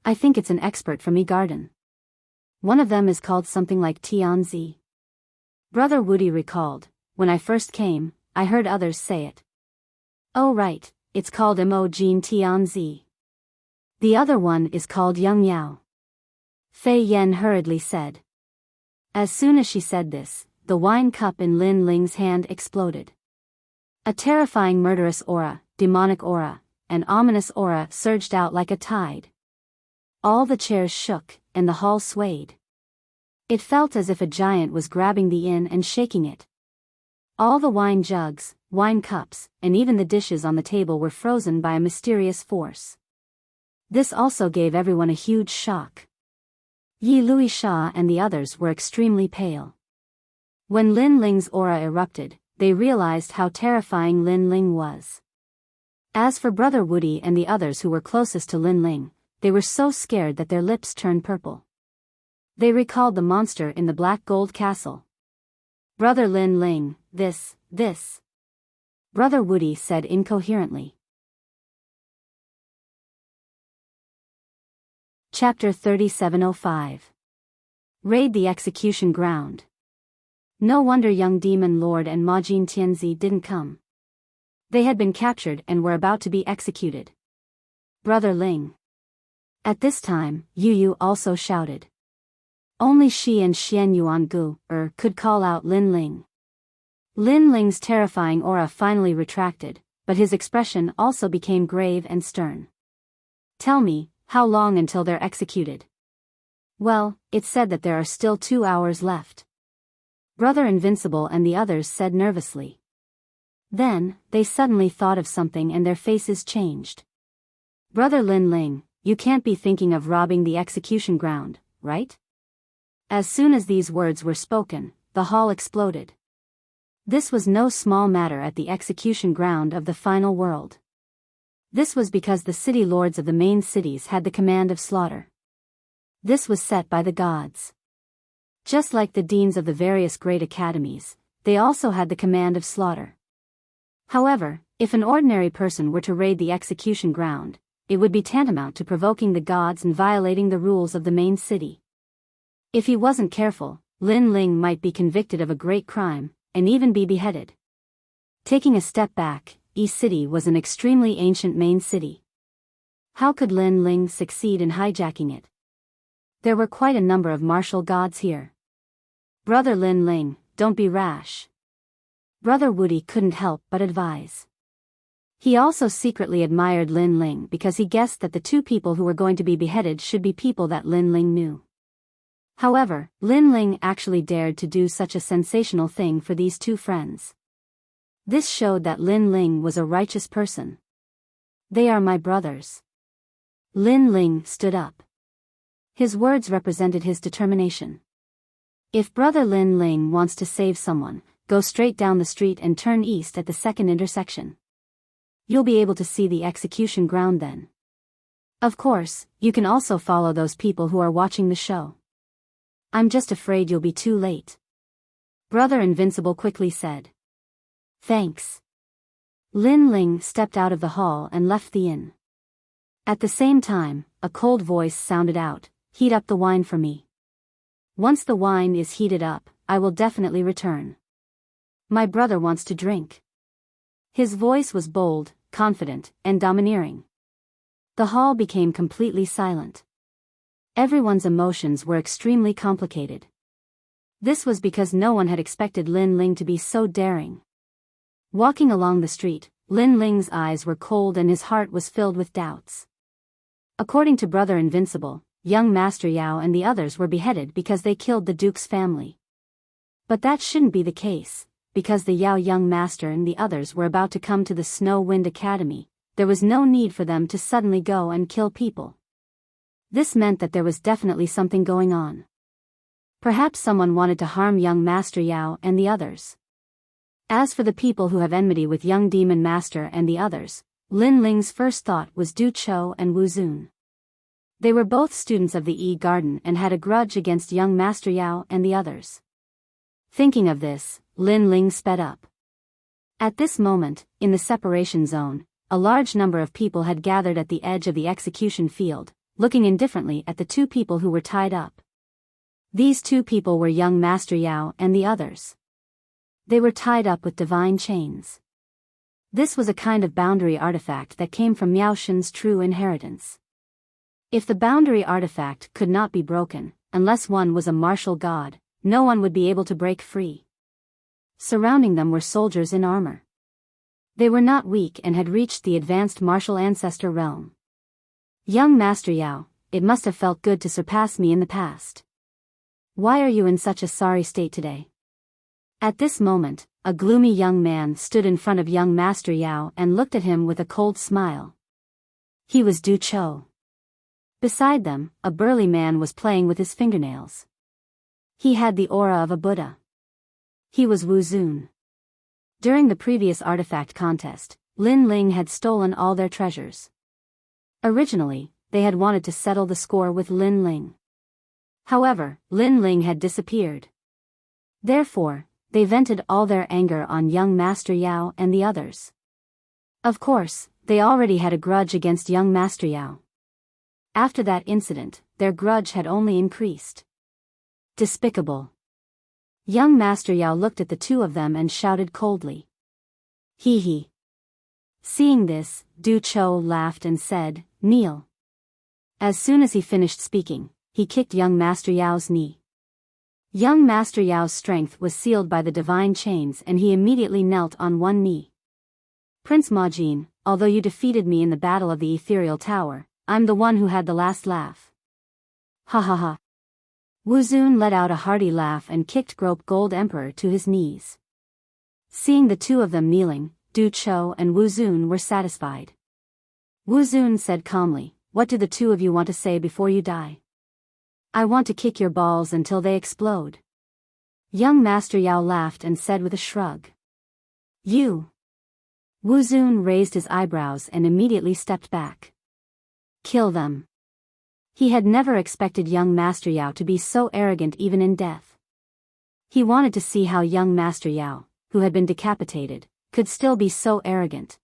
I think it's an expert from E-Garden. One of them is called something like Tianzi. Brother Woody recalled, when I first came, I heard others say it. Oh right, it's called Imogen Tianzi. The other one is called Yang Yao. Fei Yan hurriedly said. As soon as she said this, the wine cup in Lin Ling's hand exploded. A terrifying murderous aura, demonic aura, and ominous aura surged out like a tide. All the chairs shook, and the hall swayed. It felt as if a giant was grabbing the inn and shaking it. All the wine jugs, wine cups, and even the dishes on the table were frozen by a mysterious force. This also gave everyone a huge shock. Yi Luisha and the others were extremely pale. When Lin Ling's aura erupted, they realized how terrifying Lin Ling was. As for Brother Woody and the others who were closest to Lin Ling, they were so scared that their lips turned purple. They recalled the monster in the Black Gold Castle. Brother Lin Ling, this. Brother Woody said incoherently. Chapter 3705. Raid the execution ground. No wonder young Demon Lord and Majin Tianzi didn't come. They had been captured and were about to be executed. Brother Ling. At this time, Yu Yu also shouted. Only she and Xian Yuangu could call out Lin Ling. Lin Ling's terrifying aura finally retracted, but his expression also became grave and stern. Tell me, how long until they're executed? Well, it's said that there are still 2 hours left. Brother Invincible and the others said nervously. Then, they suddenly thought of something and their faces changed. Brother Lin Ling, you can't be thinking of robbing the execution ground, right? As soon as these words were spoken, the hall exploded. This was no small matter at the execution ground of the final world. This was because the city lords of the main cities had the command of slaughter. This was set by the gods. Just like the deans of the various great academies, they also had the command of slaughter. However, if an ordinary person were to raid the execution ground, it would be tantamount to provoking the gods and violating the rules of the main city. If he wasn't careful, Lin Ling might be convicted of a great crime, and even be beheaded. Taking a step back, Yi City was an extremely ancient main city. How could Lin Ling succeed in hijacking it? There were quite a number of martial gods here. Brother Lin Ling, don't be rash. Brother Woody couldn't help but advise. He also secretly admired Lin Ling because he guessed that the 2 people who were going to be beheaded should be people that Lin Ling knew. However, Lin Ling actually dared to do such a sensational thing for these 2 friends. This showed that Lin Ling was a righteous person. They are my brothers. Lin Ling stood up. His words represented his determination. If Brother Lin Ling wants to save someone, go straight down the street and turn east at the second intersection. You'll be able to see the execution ground then. Of course, you can also follow those people who are watching the show. I'm just afraid you'll be too late. Brother Invincible quickly said. Thanks. Lin Ling stepped out of the hall and left the inn. At the same time, a cold voice sounded out, heat up the wine for me. Once the wine is heated up, I will definitely return. My brother wants to drink. His voice was bold, confident, and domineering. The hall became completely silent. Everyone's emotions were extremely complicated. This was because no one had expected Lin Ling to be so daring. Walking along the street, Lin Ling's eyes were cold and his heart was filled with doubts. According to Brother Invincible, young Master Yao and the others were beheaded because they killed the Duke's family. But that shouldn't be the case, because the Yao young master and the others were about to come to the Snow Wind Academy. There was no need for them to suddenly go and kill people. This meant that there was definitely something going on. Perhaps someone wanted to harm young Master Yao and the others. As for the people who have enmity with young Demon Master and the others, Lin Ling's first thought was Du Chou and Wu Zun. They were both students of the Yi Garden and had a grudge against young Master Yao and the others. Thinking of this, Lin Ling sped up. At this moment, in the separation zone, a large number of people had gathered at the edge of the execution field, looking indifferently at the 2 people who were tied up. These 2 people were young Master Yao and the others. They were tied up with divine chains. This was a kind of boundary artifact that came from Miao Shen's true inheritance. If the boundary artifact could not be broken, unless one was a martial god, no one would be able to break free. Surrounding them were soldiers in armor. They were not weak and had reached the advanced martial ancestor realm. Young Master Yao, it must have felt good to surpass me in the past. Why are you in such a sorry state today? At this moment, a gloomy young man stood in front of young Master Yao and looked at him with a cold smile. He was Du Chou. Beside them, a burly man was playing with his fingernails. He had the aura of a Buddha. He was Wu Zun. During the previous artifact contest, Lin Ling had stolen all their treasures. Originally, they had wanted to settle the score with Lin Ling. However, Lin Ling had disappeared. Therefore, they vented all their anger on young Master Yao and the others. Of course, they already had a grudge against young Master Yao. After that incident, their grudge had only increased. Despicable. Young Master Yao looked at the two of them and shouted coldly. Hee hee. Seeing this, Du Cho laughed and said, kneel. As soon as he finished speaking, he kicked young Master Yao's knee. Young Master Yao's strength was sealed by the divine chains and he immediately knelt on one knee. Prince Majin, although you defeated me in the battle of the ethereal tower, I'm the one who had the last laugh. Ha ha ha. Wu Zun let out a hearty laugh and kicked Grope Gold Emperor to his knees. Seeing the two of them kneeling, Du Cho and Wu Zun were satisfied. Wu Zun said calmly, what do the two of you want to say before you die? I want to kick your balls until they explode. Young Master Yao laughed and said with a shrug. You. Wu Zun raised his eyebrows and immediately stepped back. Kill them. He had never expected young Master Yao to be so arrogant even in death. He wanted to see how young Master Yao, who had been decapitated, could still be so arrogant.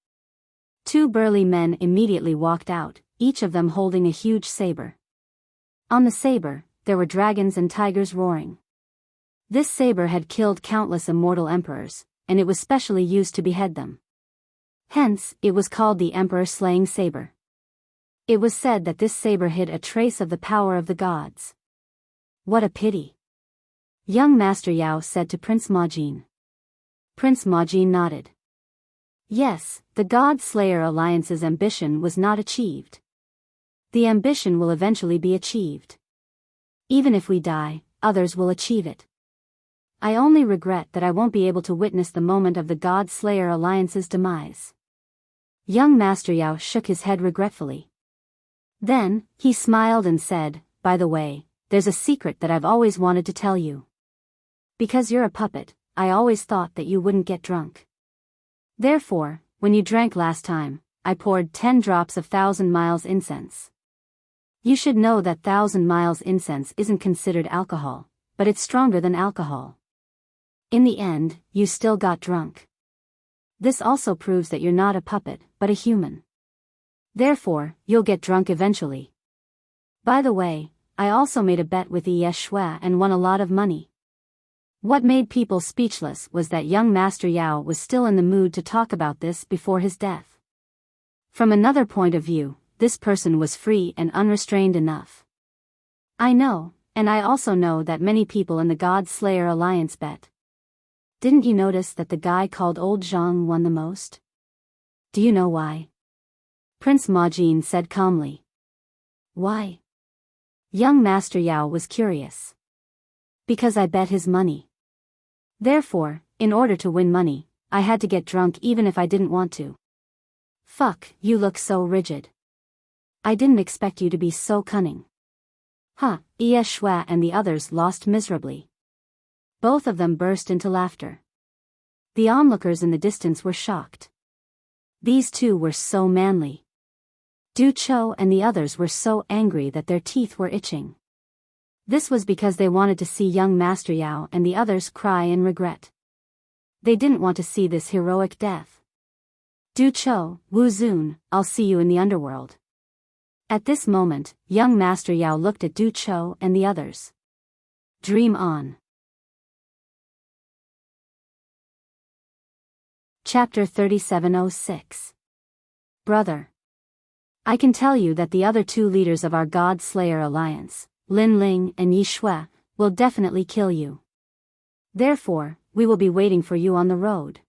Two burly men immediately walked out, each of them holding a huge saber. On the saber, there were dragons and tigers roaring. This saber had killed countless immortal emperors, and it was specially used to behead them. Hence, it was called the Emperor-Slaying Saber. It was said that this saber hid a trace of the power of the gods. What a pity. Young Master Yao said to Prince Majin. Prince Majin nodded. Yes, the God Slayer Alliance's ambition was not achieved. The ambition will eventually be achieved. Even if we die, others will achieve it. I only regret that I won't be able to witness the moment of the God Slayer Alliance's demise. Young Master Yao shook his head regretfully. Then, he smiled and said, by the way, there's a secret that I've always wanted to tell you. Because you're a puppet, I always thought that you wouldn't get drunk. Therefore, when you drank last time, I poured 10 drops of 1,000 miles incense. You should know that 1,000 miles incense isn't considered alcohol, but it's stronger than alcohol. In the end, you still got drunk. This also proves that you're not a puppet, but a human. Therefore, you'll get drunk eventually. By the way, I also made a bet with Ye Shui and won a lot of money. What made people speechless was that young Master Yao was still in the mood to talk about this before his death. From another point of view, this person was free and unrestrained enough. I know, and I also know that many people in the God Slayer Alliance bet. Didn't you notice that the guy called Old Zhang won the most? Do you know why? Prince Majin said calmly. Why? Young Master Yao was curious. Because I bet his money. Therefore, in order to win money, I had to get drunk even if I didn't want to. Fuck, you look so rigid. I didn't expect you to be so cunning. Huh, Ye Shui and the others lost miserably. Both of them burst into laughter. The onlookers in the distance were shocked. These two were so manly. Du Cho and the others were so angry that their teeth were itching. This was because they wanted to see young Master Yao and the others cry in regret. They didn't want to see this heroic death. Du Cho, Wu Zun, I'll see you in the underworld. At this moment, young Master Yao looked at Du Cho and the others. Dream on. Chapter 3706. Brother. I can tell you that the other two leaders of our God Slayer Alliance, Lin Ling and Ye Shui, will definitely kill you. Therefore, we will be waiting for you on the road.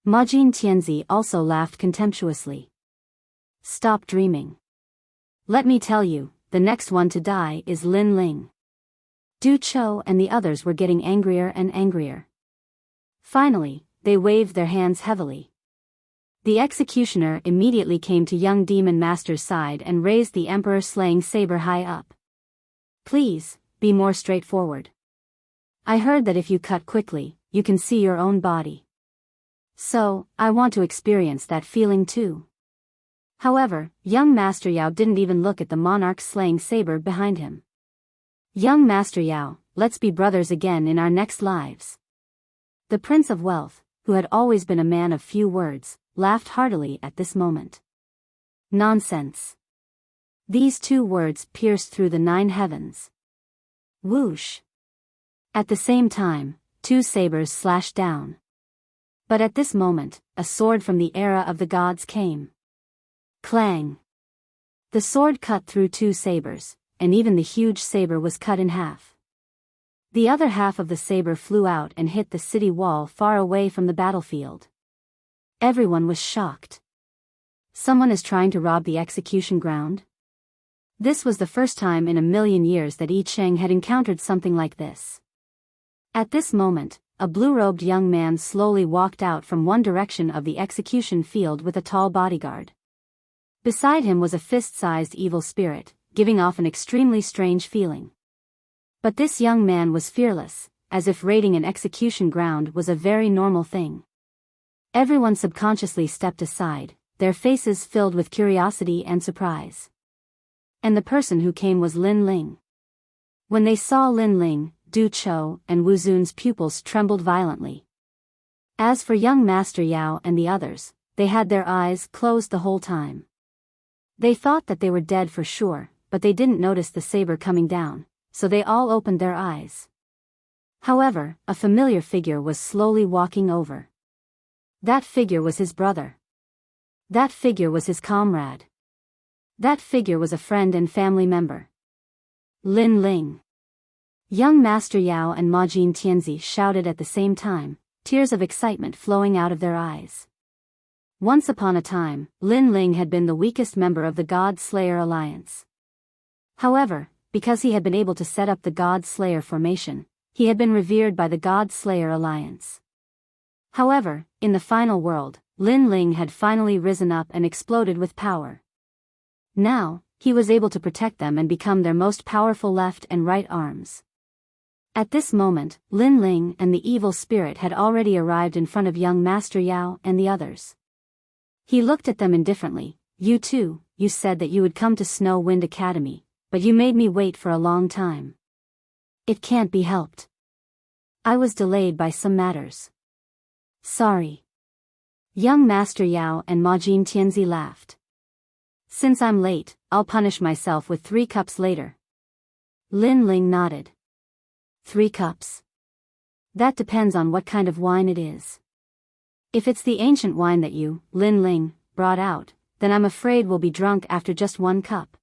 Majin Tianzi also laughed contemptuously. Stop dreaming. Let me tell you, the next one to die is Lin Ling. Du Cho and the others were getting angrier and angrier. Finally, they waved their hands heavily. The executioner immediately came to young Demon Master's side and raised the Emperor-Slaying Saber high up. Please, be more straightforward. I heard that if you cut quickly, you can see your own body. So, I want to experience that feeling too. However, young Master Yao didn't even look at the monarch's slaying saber behind him. Young Master Yao, let's be brothers again in our next lives. The Prince of Wealth, who had always been a man of few words, laughed heartily at this moment. Nonsense. These two words pierced through the 9 heavens. Whoosh. At the same time, two sabers slashed down. But at this moment, a sword from the era of the gods came. Clang! The sword cut through two sabers, and even the huge saber was cut in half. The other half of the saber flew out and hit the city wall far away from the battlefield. Everyone was shocked. Someone is trying to rob the execution ground? This was the first time in a million years that Yi Cheng had encountered something like this. At this moment, a blue-robed young man slowly walked out from one direction of the execution field with a tall bodyguard. Beside him was a fist-sized evil spirit, giving off an extremely strange feeling. But this young man was fearless, as if raiding an execution ground was a very normal thing. Everyone subconsciously stepped aside, their faces filled with curiosity and surprise. And the person who came was Lin Ling. When they saw Lin Ling, Du Chou and Wu Zun's pupils trembled violently. As for young Master Yao and the others, they had their eyes closed the whole time. They thought that they were dead for sure, but they didn't notice the saber coming down, so they all opened their eyes. However, a familiar figure was slowly walking over. That figure was his brother. That figure was his comrade. That figure was a friend and family member. Lin Ling. Young Master Yao and Ma Jin Tianzi shouted at the same time, tears of excitement flowing out of their eyes. Once upon a time, Lin Ling had been the weakest member of the God Slayer Alliance. However, because he had been able to set up the God Slayer formation, he had been revered by the God Slayer Alliance. However, in the final world, Lin Ling had finally risen up and exploded with power. Now, he was able to protect them and become their most powerful left and right arms. At this moment, Lin Ling and the evil spirit had already arrived in front of young Master Yao and the others. He looked at them indifferently. You too, you said that you would come to Snow Wind Academy, but you made me wait for a long time. It can't be helped. I was delayed by some matters. Sorry. Young Master Yao and Ma Jin Tianzi laughed. Since I'm late, I'll punish myself with 3 cups later. Lin Ling nodded. 3 cups? That depends on what kind of wine it is. If it's the ancient wine that you, Lin Ling, brought out, then I'm afraid we'll be drunk after just 1 cup.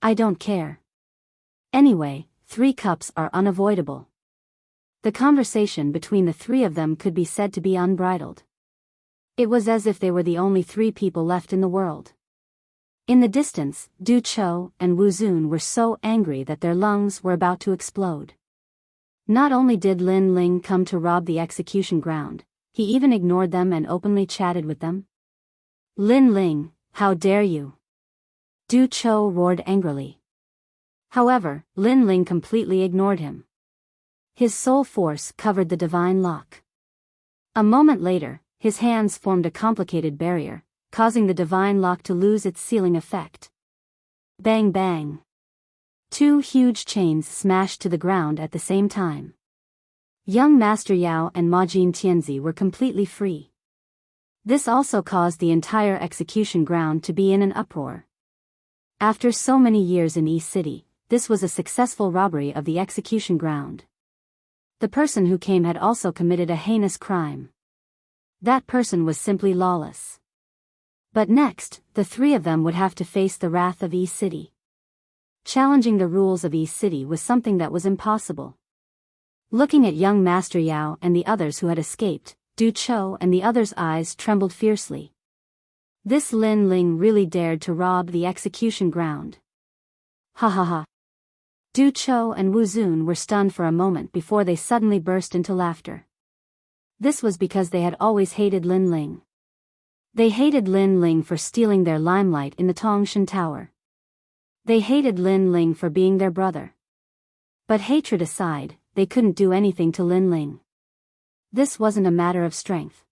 I don't care. Anyway, 3 cups are unavoidable. The conversation between the 3 of them could be said to be unbridled. It was as if they were the only 3 people left in the world. In the distance, Du Chou and Wu Zun were so angry that their lungs were about to explode. Not only did Lin Ling come to rob the execution ground, he even ignored them and openly chatted with them. Lin Ling, how dare you? Du Chou roared angrily. However, Lin Ling completely ignored him. His soul force covered the divine lock. A moment later, his hands formed a complicated barrier, causing the divine lock to lose its sealing effect. Bang bang. 2 huge chains smashed to the ground at the same time. Young Master Yao and Ma Jin Tianzi were completely free. This also caused the entire execution ground to be in an uproar. After so many years in East City, this was a successful robbery of the execution ground. The person who came had also committed a heinous crime. That person was simply lawless. But next, the 3 of them would have to face the wrath of East City. Challenging the rules of East City was something that was impossible. Looking at young Master Yao and the others who had escaped, Du Chou and the others' eyes trembled fiercely. This Lin Ling really dared to rob the execution ground. Ha ha ha. Du Chou and Wu Zun were stunned for a moment before they suddenly burst into laughter. This was because they had always hated Lin Ling. They hated Lin Ling for stealing their limelight in the Tongshan Tower. They hated Lin Ling for being their brother. But hatred aside, they couldn't do anything to Lin Ling. This wasn't a matter of strength.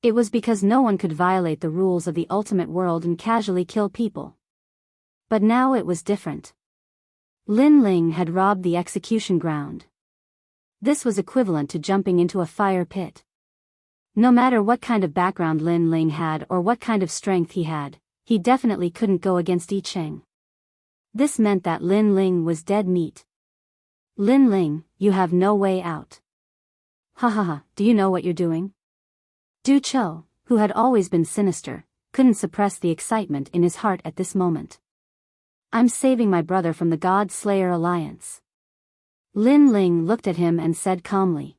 It was because no one could violate the rules of the ultimate world and casually kill people. But now it was different. Lin Ling had robbed the execution ground. This was equivalent to jumping into a fire pit. No matter what kind of background Lin Ling had or what kind of strength he had, he definitely couldn't go against Yi Cheng. This meant that Lin Ling was dead meat. Lin Ling, you have no way out. Ha ha ha, do you know what you're doing? Du Cho, who had always been sinister, couldn't suppress the excitement in his heart at this moment. I'm saving my brother from the God Slayer Alliance. Lin Ling looked at him and said calmly.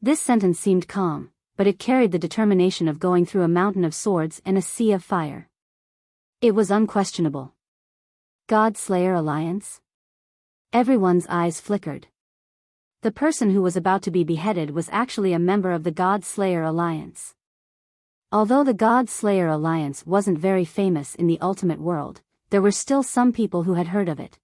This sentence seemed calm, but it carried the determination of going through a mountain of swords and a sea of fire. It was unquestionable. God Slayer Alliance? Everyone's eyes flickered. The person who was about to be beheaded was actually a member of the God Slayer Alliance. Although the God Slayer Alliance wasn't very famous in the ultimate world, there were still some people who had heard of it.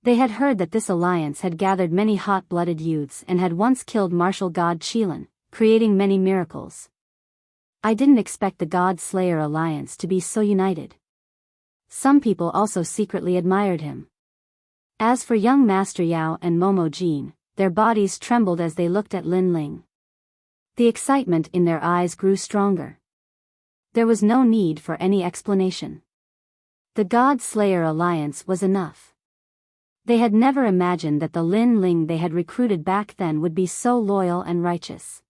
They had heard that this alliance had gathered many hot-blooded youths and had once killed martial god Qilin, creating many miracles. I didn't expect the God Slayer Alliance to be so united. Some people also secretly admired him. As for young Master Yao and Momo Jin, their bodies trembled as they looked at Lin Ling. The excitement in their eyes grew stronger. There was no need for any explanation. The God Slayer Alliance was enough. They had never imagined that the Lin Ling they had recruited back then would be so loyal and righteous.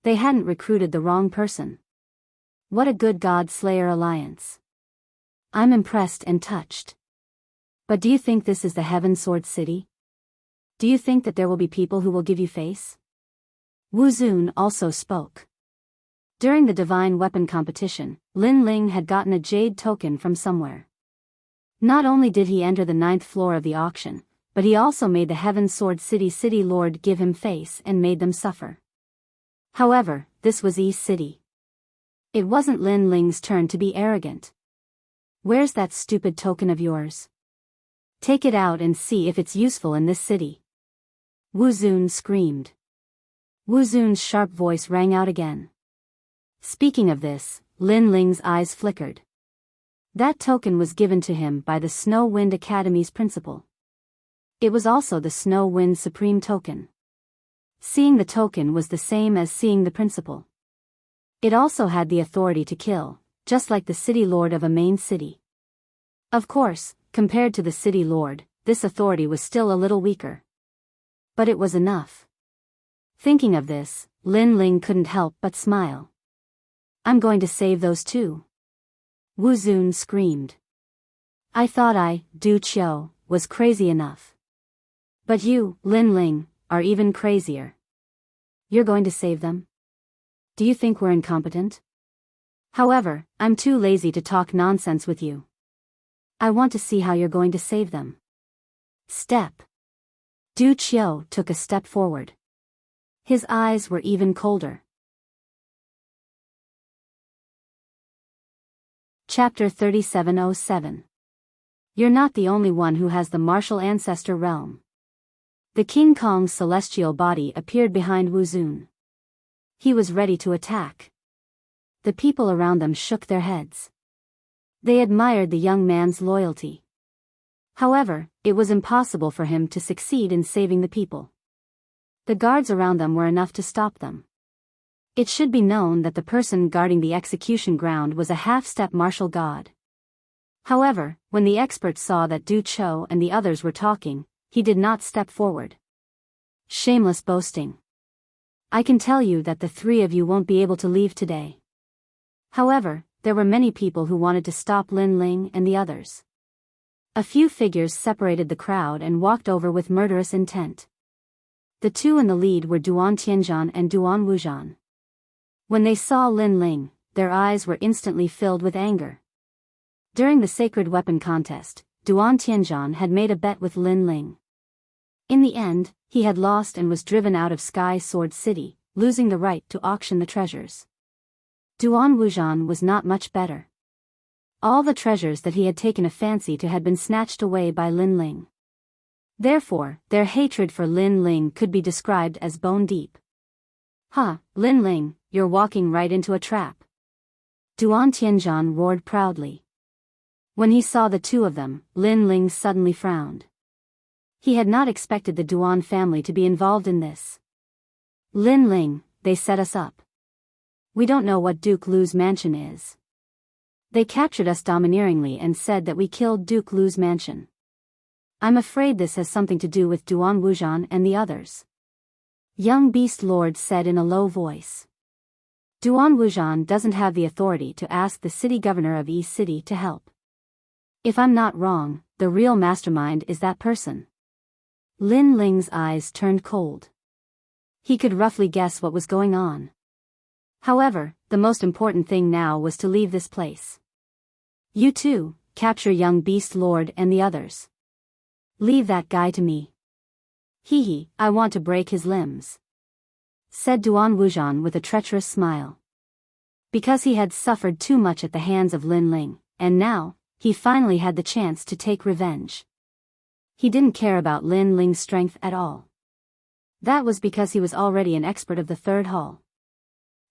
They hadn't recruited the wrong person. What a good God Slayer Alliance. I'm impressed and touched. But do you think this is the Heaven Sword City? Do you think that there will be people who will give you face? Wu Zun also spoke. During the divine weapon competition, Lin Ling had gotten a jade token from somewhere. Not only did he enter the 9th floor of the auction, but he also made the Heaven Sword City Lord give him face and made them suffer. However, this was East City. It wasn't Lin Ling's turn to be arrogant. Where's that stupid token of yours? Take it out and see if it's useful in this city. Wu Zun screamed. Wu Zun's sharp voice rang out again. Speaking of this, Lin Ling's eyes flickered. That token was given to him by the Snow Wind Academy's principal. It was also the Snow Wind Supreme token. Seeing the token was the same as seeing the principal. It also had the authority to kill, just like the city lord of a main city. Of course, compared to the city lord, this authority was still a little weaker. But it was enough. Thinking of this, Lin Ling couldn't help but smile. I'm going to save those two. Wu Zun screamed. I thought Du Qiu, was crazy enough. But you, Lin Ling, are even crazier. You're going to save them? Do you think we're incompetent? However, I'm too lazy to talk nonsense with you. I want to see how you're going to save them. Step. Du Qiu took a step forward. His eyes were even colder. Chapter 3707. You're not the only one who has the martial ancestor realm. The King Kong's celestial body appeared behind Wu Zun. He was ready to attack. The people around them shook their heads. They admired the young man's loyalty. However, it was impossible for him to succeed in saving the people. The guards around them were enough to stop them. It should be known that the person guarding the execution ground was a half-step martial god. However, when the expert saw that Du Qiu and the others were talking, he did not step forward. Shameless boasting. I can tell you that the three of you won't be able to leave today. However, there were many people who wanted to stop Lin Ling and the others. A few figures separated the crowd and walked over with murderous intent. The two in the lead were Duan Tianzhan and Duan Wuzhan. When they saw Lin Ling, their eyes were instantly filled with anger. During the sacred weapon contest, Duan Tianzhan had made a bet with Lin Ling. In the end, he had lost and was driven out of Sky Sword City, losing the right to auction the treasures. Duan Wuzhan was not much better. All the treasures that he had taken a fancy to had been snatched away by Lin Ling. Therefore, their hatred for Lin Ling could be described as bone deep. Ha, Lin Ling, you're walking right into a trap. Duan Tianzhan roared proudly. When he saw the two of them, Lin Ling suddenly frowned. He had not expected the Duan family to be involved in this. Lin Ling, they set us up. We don't know what Duke Lu's mansion is. They captured us domineeringly and said that we killed Duke Lu's mansion. I'm afraid this has something to do with Duan Wuzhan and the others. Young Beast Lord said in a low voice. Duan Wuzhan doesn't have the authority to ask the city governor of East City to help. If I'm not wrong, the real mastermind is that person. Lin Ling's eyes turned cold. He could roughly guess what was going on. However, the most important thing now was to leave this place. You too, capture young Beast Lord and the others. Leave that guy to me. Hee, I want to break his limbs, said Duan Wuzhan with a treacherous smile. Because he had suffered too much at the hands of Lin Ling, and now, he finally had the chance to take revenge. He didn't care about Lin Ling's strength at all. That was because he was already an expert of the third hall.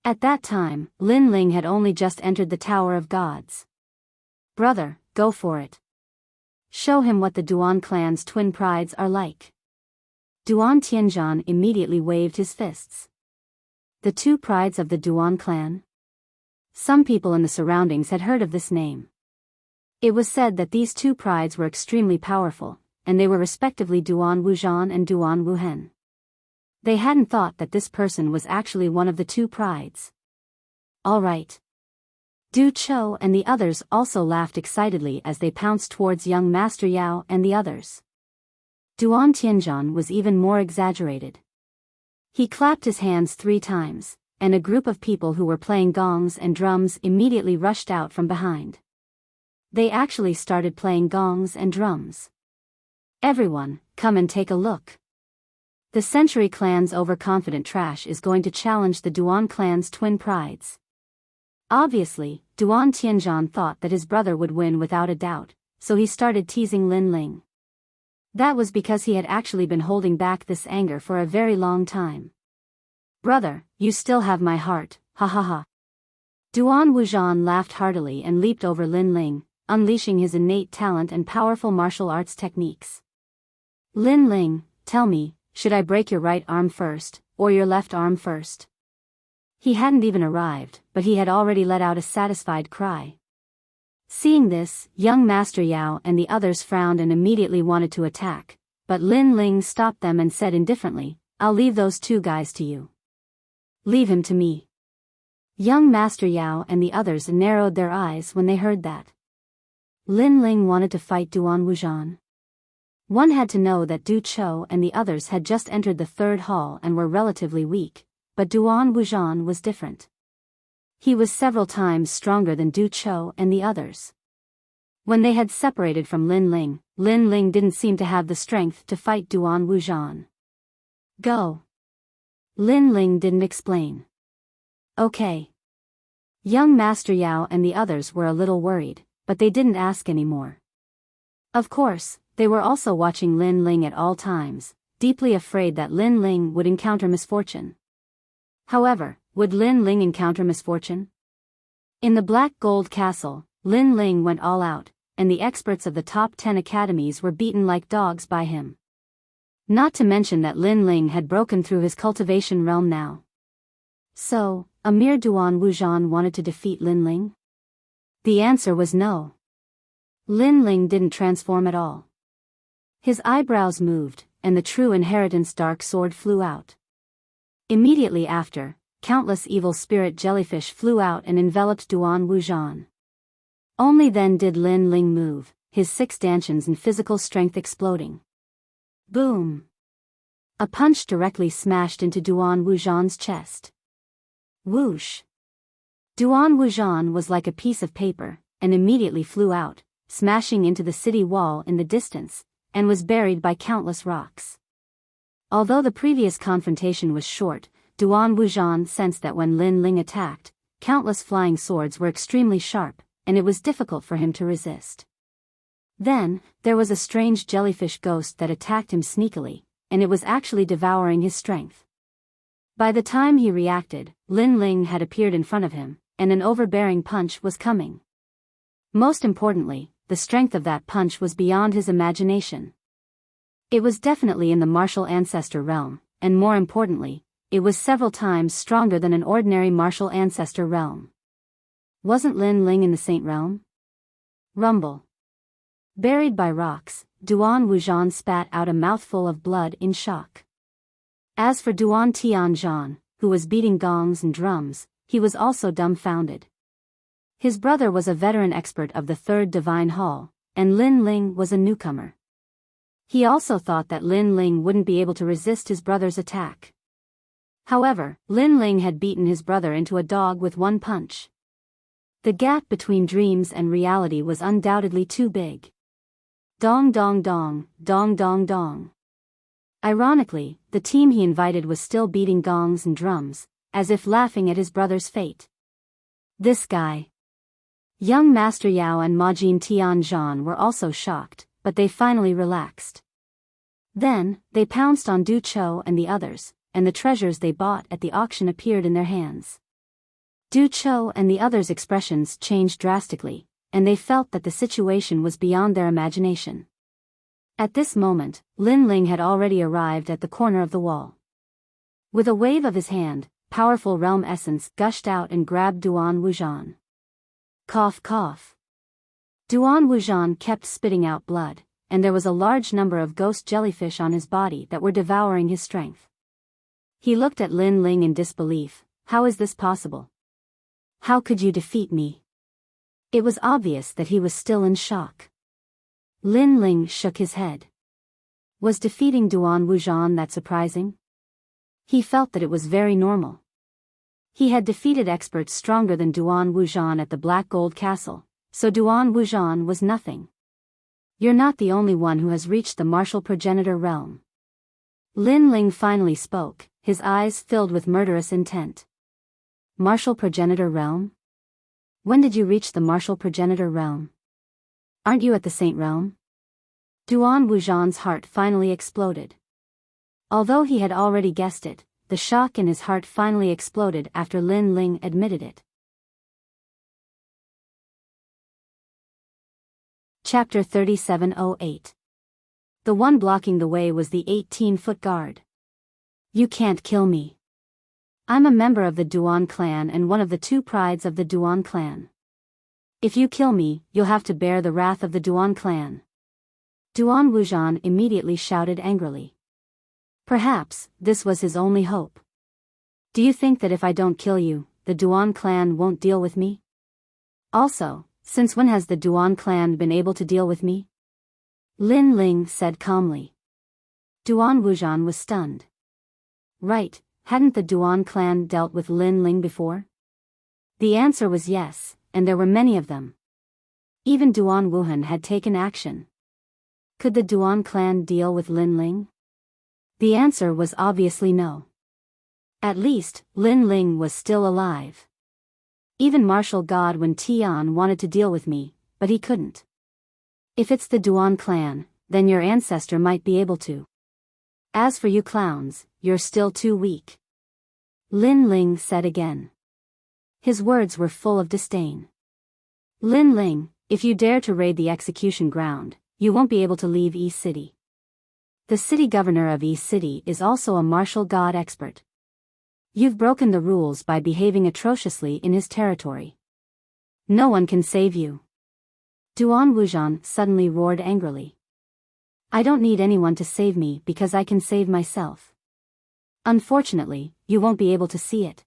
At that time, Lin Ling had only just entered the Tower of Gods. Brother, go for it. Show him what the Duan clan's twin prides are like. Duan Tianzhan immediately waved his fists. The two prides of the Duan clan? Some people in the surroundings had heard of this name. It was said that these two prides were extremely powerful, and they were respectively Duan Wuzhan and Duan Wuhen. They hadn't thought that this person was actually one of the two prides. All right. Du Chou and the others also laughed excitedly as they pounced towards young Master Yao and the others. Duan Tianzhan was even more exaggerated. He clapped his hands 3 times, and a group of people who were playing gongs and drums immediately rushed out from behind. They actually started playing gongs and drums. Everyone, come and take a look. The Century Clan's overconfident trash is going to challenge the Duan clan's twin prides. Obviously, Duan Tianzhan thought that his brother would win without a doubt, so he started teasing Lin Ling. That was because he had actually been holding back this anger for a very long time. Brother, you still have my heart, ha ha ha. Duan Wuzhan laughed heartily and leaped over Lin Ling, unleashing his innate talent and powerful martial arts techniques. Lin Ling, tell me, should I break your right arm first, or your left arm first? He hadn't even arrived, but he had already let out a satisfied cry. Seeing this, young Master Yao and the others frowned and immediately wanted to attack, but Lin Ling stopped them and said indifferently, I'll leave those two guys to you. Leave him to me. Young Master Yao and the others narrowed their eyes when they heard that. Lin Ling wanted to fight Duan Wuzhan. One had to know that Du Chou and the others had just entered the third hall and were relatively weak, but Duan Wuzhan was different. He was several times stronger than Du Chou and the others. When they had separated from Lin Ling didn't seem to have the strength to fight Duan Wuzhan. Go. Lin Ling didn't explain. Okay. Young Master Yao and the others were a little worried, but they didn't ask anymore. Of course, they were also watching Lin Ling at all times, deeply afraid that Lin Ling would encounter misfortune. However, would Lin Ling encounter misfortune? In the Black Gold Castle, Lin Ling went all out, and the experts of the top 10 academies were beaten like dogs by him. Not to mention that Lin Ling had broken through his cultivation realm now. So, a mere Duan Wuzhan wanted to defeat Lin Ling? The answer was no. Lin Ling didn't transform at all. His eyebrows moved, and the true inheritance dark sword flew out. Immediately after, countless evil spirit jellyfish flew out and enveloped Duan Wuzhan. Only then did Lin Ling move, his 6 dantians and physical strength exploding. Boom! A punch directly smashed into Duan Wuzhan's chest. Whoosh! Duan Wuzhan was like a piece of paper, and immediately flew out, smashing into the city wall in the distance, and was buried by countless rocks. Although the previous confrontation was short, Duan Wuzhan sensed that when Lin Ling attacked, countless flying swords were extremely sharp, and it was difficult for him to resist. Then, there was a strange jellyfish ghost that attacked him sneakily, and it was actually devouring his strength. By the time he reacted, Lin Ling had appeared in front of him, and an overbearing punch was coming. Most importantly, the strength of that punch was beyond his imagination. It was definitely in the martial ancestor realm, and more importantly, it was several times stronger than an ordinary martial ancestor realm. Wasn't Lin Ling in the Saint realm? Rumble. Buried by rocks, Duan Wujan spat out a mouthful of blood in shock. As for Duan Tianzhan, who was beating gongs and drums, he was also dumbfounded. His brother was a veteran expert of the Third Divine Hall, and Lin Ling was a newcomer. He also thought that Lin Ling wouldn't be able to resist his brother's attack. However, Lin Ling had beaten his brother into a dog with one punch. The gap between dreams and reality was undoubtedly too big. Dong dong dong, dong dong dong. Ironically, the team he invited was still beating gongs and drums, as if laughing at his brother's fate. This guy. Young Master Yao and Majin Tianzhan were also shocked, but they finally relaxed. Then, they pounced on Du Chou and the others, and the treasures they bought at the auction appeared in their hands. Du Chou and the others' expressions changed drastically, and they felt that the situation was beyond their imagination. At this moment, Lin Ling had already arrived at the corner of the wall. With a wave of his hand, powerful realm essence gushed out and grabbed Duan Wujan. Cough cough. Duan Wujan kept spitting out blood, and there was a large number of ghost jellyfish on his body that were devouring his strength. He looked at Lin Ling in disbelief. How is this possible? How could you defeat me? It was obvious that he was still in shock. Lin Ling shook his head. Was defeating Duan Wujan that surprising? He felt that it was very normal. He had defeated experts stronger than Duan Wujan at the Black Gold Castle, so Duan Wujan was nothing. You're not the only one who has reached the martial progenitor realm. Lin Ling finally spoke, his eyes filled with murderous intent. Martial progenitor realm? When did you reach the martial progenitor realm? Aren't you at the Saint realm? Duan Wujan's heart finally exploded. Although he had already guessed it, the shock in his heart finally exploded after Lin Ling admitted it. Chapter 3708. The one blocking the way was the 18-foot guard. You can't kill me. I'm a member of the Duan clan and one of the two prides of the Duan clan. If you kill me, you'll have to bear the wrath of the Duan clan. Duan Wujan immediately shouted angrily. Perhaps, this was his only hope. Do you think that if I don't kill you, the Duan clan won't deal with me? Also, since when has the Duan clan been able to deal with me? Lin Ling said calmly. Duan Wujan was stunned. Right, hadn't the Duan clan dealt with Lin Ling before? The answer was yes, and there were many of them. Even Duan Wuhan had taken action. Could the Duan clan deal with Lin Ling? The answer was obviously no. At least, Lin Ling was still alive. Even martial god Wen Tian wanted to deal with me, but he couldn't. If it's the Duan clan, then your ancestor might be able to. As for you clowns, you're still too weak. Lin Ling said again. His words were full of disdain. Lin Ling, if you dare to raid the execution ground, you won't be able to leave Yi City. The city governor of Yi City is also a martial god expert. You've broken the rules by behaving atrociously in his territory. No one can save you. Duan Wujan suddenly roared angrily. I don't need anyone to save me because I can save myself. Unfortunately, you won't be able to see it.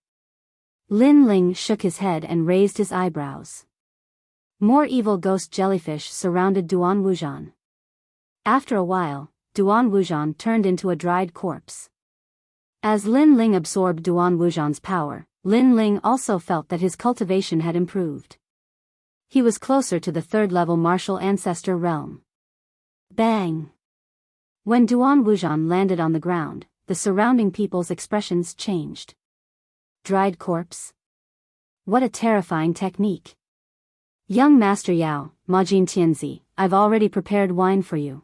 Lin Ling shook his head and raised his eyebrows. More evil ghost jellyfish surrounded Duan Wujan. After a while, Duan Wujan turned into a dried corpse. As Lin Ling absorbed Duan Wujan's power, Lin Ling also felt that his cultivation had improved. He was closer to the third-level martial ancestor realm. Bang! When Duan Wujan landed on the ground, the surrounding people's expressions changed. Dried corpse? What a terrifying technique. Young Master Yao, Majin Tianzi, I've already prepared wine for you.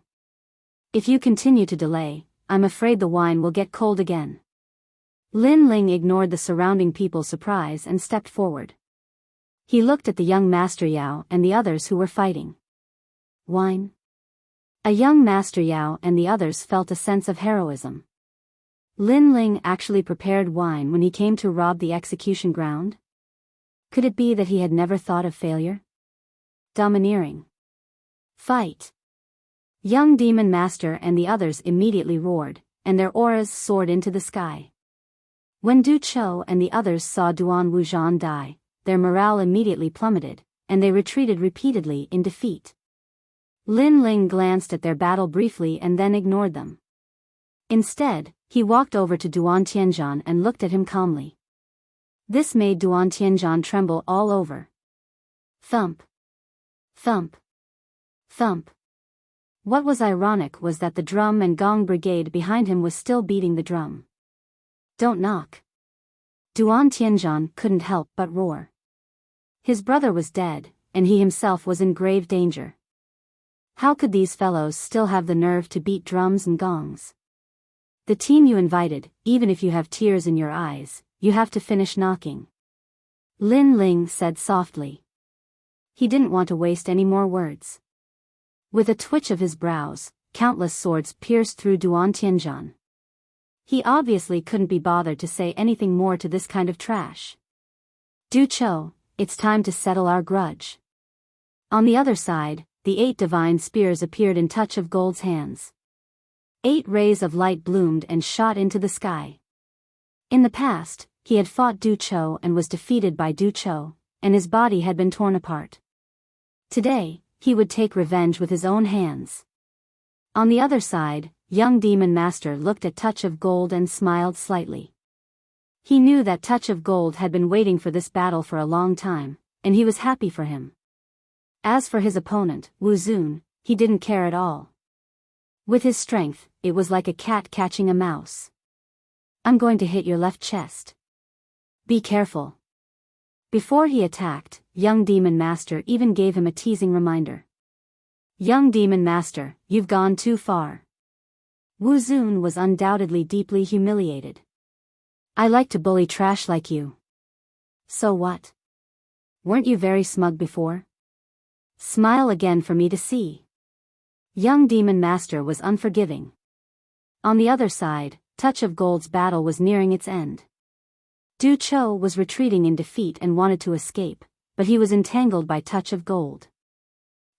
If you continue to delay, I'm afraid the wine will get cold again. Lin Ling ignored the surrounding people's surprise and stepped forward. He looked at the young Master Yao and the others who were fighting. Wine? A young Master Yao and the others felt a sense of heroism. Lin Ling actually prepared wine when he came to rob the execution ground? Could it be that he had never thought of failure? Domineering. Fight. Young Demon Master and the others immediately roared, and their auras soared into the sky. When Du Chou and the others saw Duan Wuzhan die, their morale immediately plummeted, and they retreated repeatedly in defeat. Lin Ling glanced at their battle briefly and then ignored them. Instead, he walked over to Duan Tianzhan and looked at him calmly. This made Duan Tianzhan tremble all over. Thump. Thump. Thump. What was ironic was that the drum and gong brigade behind him was still beating the drum. Don't knock. Duan Tianzhan couldn't help but roar. His brother was dead, and he himself was in grave danger. How could these fellows still have the nerve to beat drums and gongs? The team you invited, even if you have tears in your eyes, you have to finish knocking. Lin Ling said softly. He didn't want to waste any more words. With a twitch of his brows, countless swords pierced through Duan Tianzhan. He obviously couldn't be bothered to say anything more to this kind of trash. Du Chou, it's time to settle our grudge. On the other side, the 8 divine spears appeared in Touch of Gold's hands. 8 rays of light bloomed and shot into the sky. In the past, he had fought Du Chou and was defeated by Du Chou, and his body had been torn apart. Today, he would take revenge with his own hands. On the other side, young Demon Master looked at Touch of Gold and smiled slightly. He knew that Touch of Gold had been waiting for this battle for a long time, and he was happy for him. As for his opponent, Wu Zun, he didn't care at all. With his strength, it was like a cat catching a mouse. I'm going to hit your left chest. Be careful. Before he attacked, young Demon Master even gave him a teasing reminder. Young Demon Master, you've gone too far. Wu Zun was undoubtedly deeply humiliated. I like to bully trash like you. So what? Weren't you very smug before? Smile again for me to see. Young Demon Master was unforgiving. On the other side, Touch of Gold's battle was nearing its end. Du Chou was retreating in defeat and wanted to escape, but he was entangled by Touch of Gold.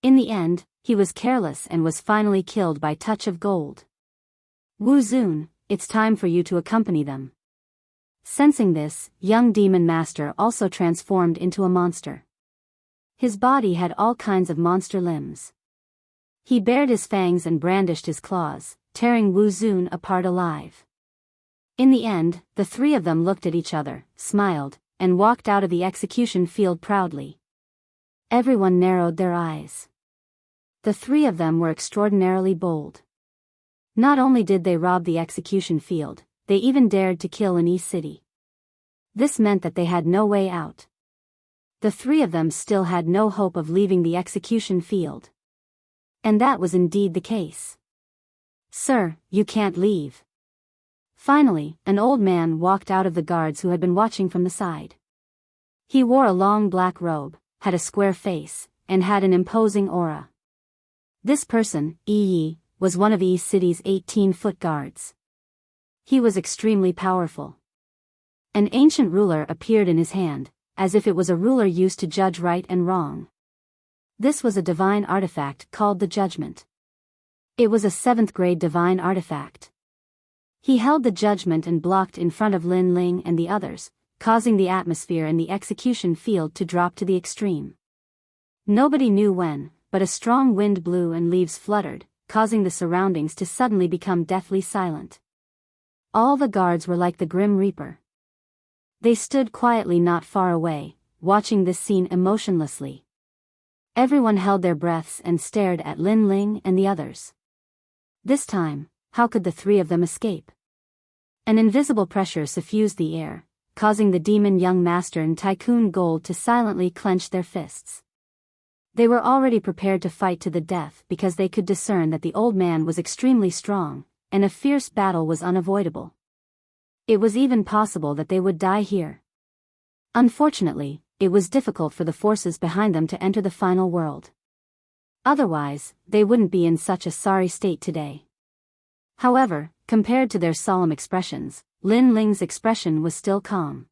In the end, he was careless and was finally killed by Touch of Gold. Wu Zun, it's time for you to accompany them. Sensing this, young Demon Master also transformed into a monster. His body had all kinds of monster limbs. He bared his fangs and brandished his claws, tearing Wu Zun apart alive. In the end, the 3 of them looked at each other, smiled, and walked out of the execution field proudly. Everyone narrowed their eyes. The 3 of them were extraordinarily bold. Not only did they rob the execution field, they even dared to kill an East City. This meant that they had no way out. The 3 of them still had no hope of leaving the execution field. And that was indeed the case. Sir, you can't leave. Finally, an old man walked out of the guards who had been watching from the side. He wore a long black robe, had a square face, and had an imposing aura. This person, Yi, was one of East City's 18-foot guards. He was extremely powerful. An ancient ruler appeared in his hand, as if it was a ruler used to judge right and wrong. This was a divine artifact called the Judgment. It was a 7th-grade divine artifact. He held the judgment and blocked in front of Lin Ling and the others, causing the atmosphere in the execution field to drop to the extreme. Nobody knew when, but a strong wind blew and leaves fluttered, causing the surroundings to suddenly become deathly silent. All the guards were like the Grim Reaper. They stood quietly not far away, watching this scene emotionlessly. Everyone held their breaths and stared at Lin Ling and the others. This time, how could the 3 of them escape? An invisible pressure suffused the air, causing the demon young master and Tycoon Gold to silently clench their fists. They were already prepared to fight to the death because they could discern that the old man was extremely strong, and a fierce battle was unavoidable. It was even possible that they would die here. Unfortunately, it was difficult for the forces behind them to enter the final world. Otherwise, they wouldn't be in such a sorry state today. However, compared to their solemn expressions, Lin Ling's expression was still calm.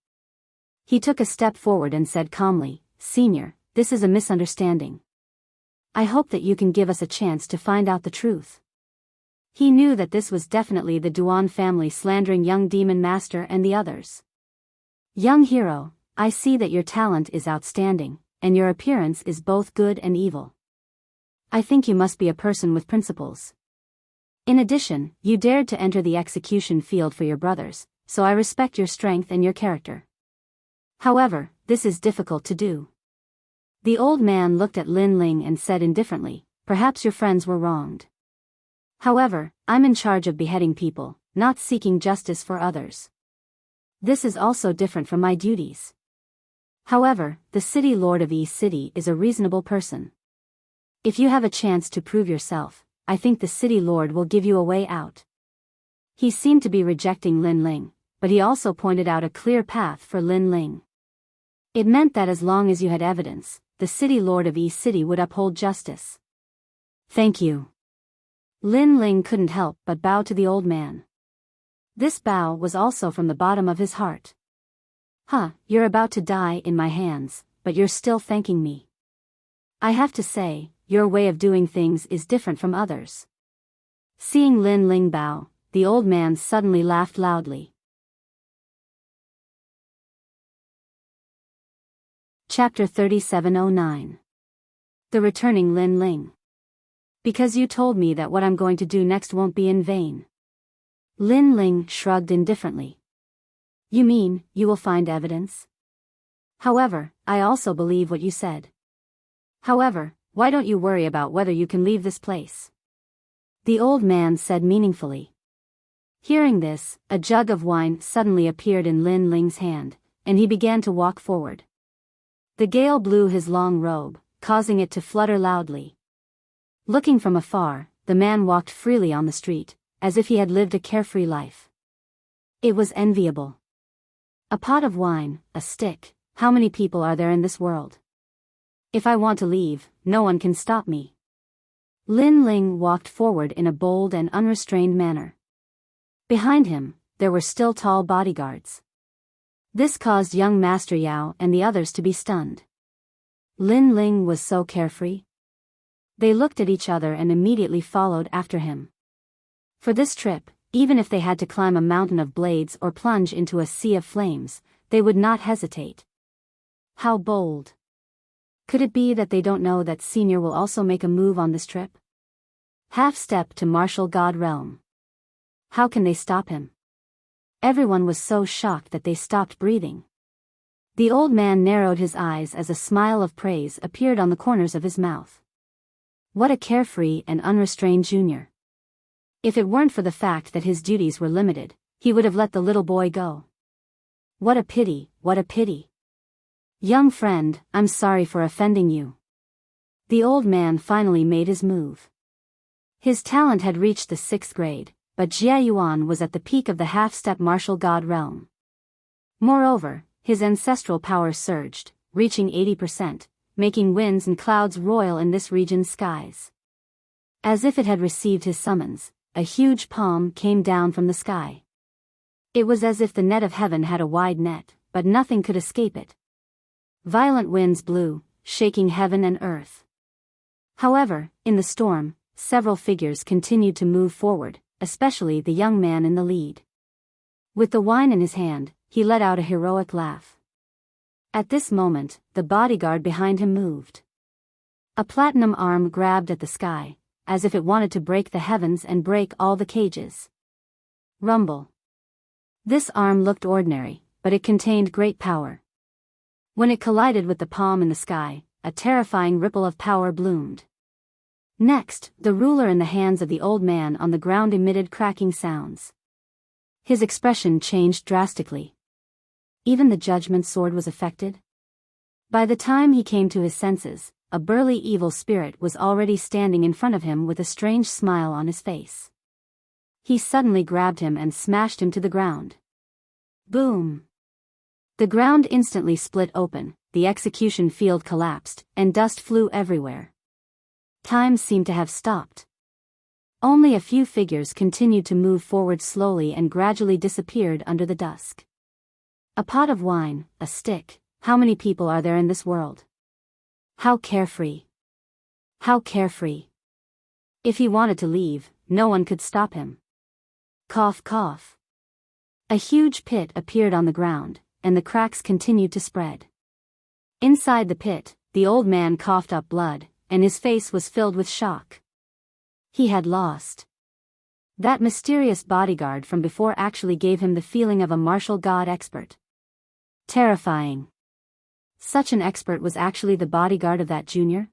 He took a step forward and said calmly, "Senior, this is a misunderstanding. I hope that you can give us a chance to find out the truth. He knew that this was definitely the Duan family slandering young demon master and the others. Young hero, I see that your talent is outstanding, and your appearance is both good and evil. I think you must be a person with principles. In addition, you dared to enter the execution field for your brothers, so I respect your strength and your character. However, this is difficult to do. The old man looked at Lin Ling and said indifferently, perhaps your friends were wronged. However, I'm in charge of beheading people, not seeking justice for others. This is also different from my duties. However, the city lord of East City is a reasonable person. If you have a chance to prove yourself, I think the city lord will give you a way out. He seemed to be rejecting Lin Ling, but he also pointed out a clear path for Lin Ling. It meant that as long as you had evidence, the city lord of East City would uphold justice. Thank you. Lin Ling couldn't help but bow to the old man. This bow was also from the bottom of his heart. You're about to die in my hands, but you're still thanking me. I have to say, your way of doing things is different from others. Seeing Lin Ling bow, the old man suddenly laughed loudly. Chapter 3709. The Returning Lin Ling. Because you told me that what I'm going to do next won't be in vain. Lin Ling shrugged indifferently. You mean, you will find evidence? However, I also believe what you said. However, why don't you worry about whether you can leave this place? The old man said meaningfully. Hearing this, a jug of wine suddenly appeared in Lin Ling's hand, and he began to walk forward. The gale blew his long robe, causing it to flutter loudly. Looking from afar, the man walked freely on the street, as if he had lived a carefree life. It was enviable. A pot of wine, a stick, how many people are there in this world? If I want to leave, no one can stop me. Lin Ling walked forward in a bold and unrestrained manner. Behind him, there were still tall bodyguards. This caused young Master Yao and the others to be stunned. Lin Ling was so carefree. They looked at each other and immediately followed after him. For this trip, even if they had to climb a mountain of blades or plunge into a sea of flames, they would not hesitate. How bold! Could it be that they don't know that Senior will also make a move on this trip? Half-step to martial god realm. How can they stop him? Everyone was so shocked that they stopped breathing. The old man narrowed his eyes as a smile of praise appeared on the corners of his mouth. What a carefree and unrestrained junior. If it weren't for the fact that his duties were limited, he would have let the little boy go. What a pity, what a pity. Young friend, I'm sorry for offending you. The old man finally made his move. His talent had reached the 6th grade, but Jia Yuan was at the peak of the half-step martial god realm. Moreover, his ancestral power surged, reaching 80%, making winds and clouds roil in this region's skies. As if it had received his summons, a huge palm came down from the sky. It was as if the net of heaven had a wide net, but nothing could escape it. Violent winds blew, shaking heaven and earth. However, in the storm, several figures continued to move forward, especially the young man in the lead. With the wine in his hand, he let out a heroic laugh. At this moment, the bodyguard behind him moved. A platinum arm grabbed at the sky, as if it wanted to break the heavens and break all the cages. Rumble. This arm looked ordinary, but it contained great power. When it collided with the palm in the sky, a terrifying ripple of power bloomed. Next, the ruler in the hands of the old man on the ground emitted cracking sounds. His expression changed drastically. Even the judgment sword was affected. By the time he came to his senses, a burly evil spirit was already standing in front of him with a strange smile on his face. He suddenly grabbed him and smashed him to the ground. Boom! The ground instantly split open, the execution field collapsed, and dust flew everywhere. Time seemed to have stopped. Only a few figures continued to move forward slowly and gradually disappeared under the dusk. A pot of wine, a stick, how many people are there in this world? How carefree. How carefree. If he wanted to leave, no one could stop him. Cough cough. A huge pit appeared on the ground, and the cracks continued to spread. Inside the pit, the old man coughed up blood, and his face was filled with shock. He had lost. That mysterious bodyguard from before actually gave him the feeling of a martial god expert. Terrifying. Such an expert was actually the bodyguard of that junior?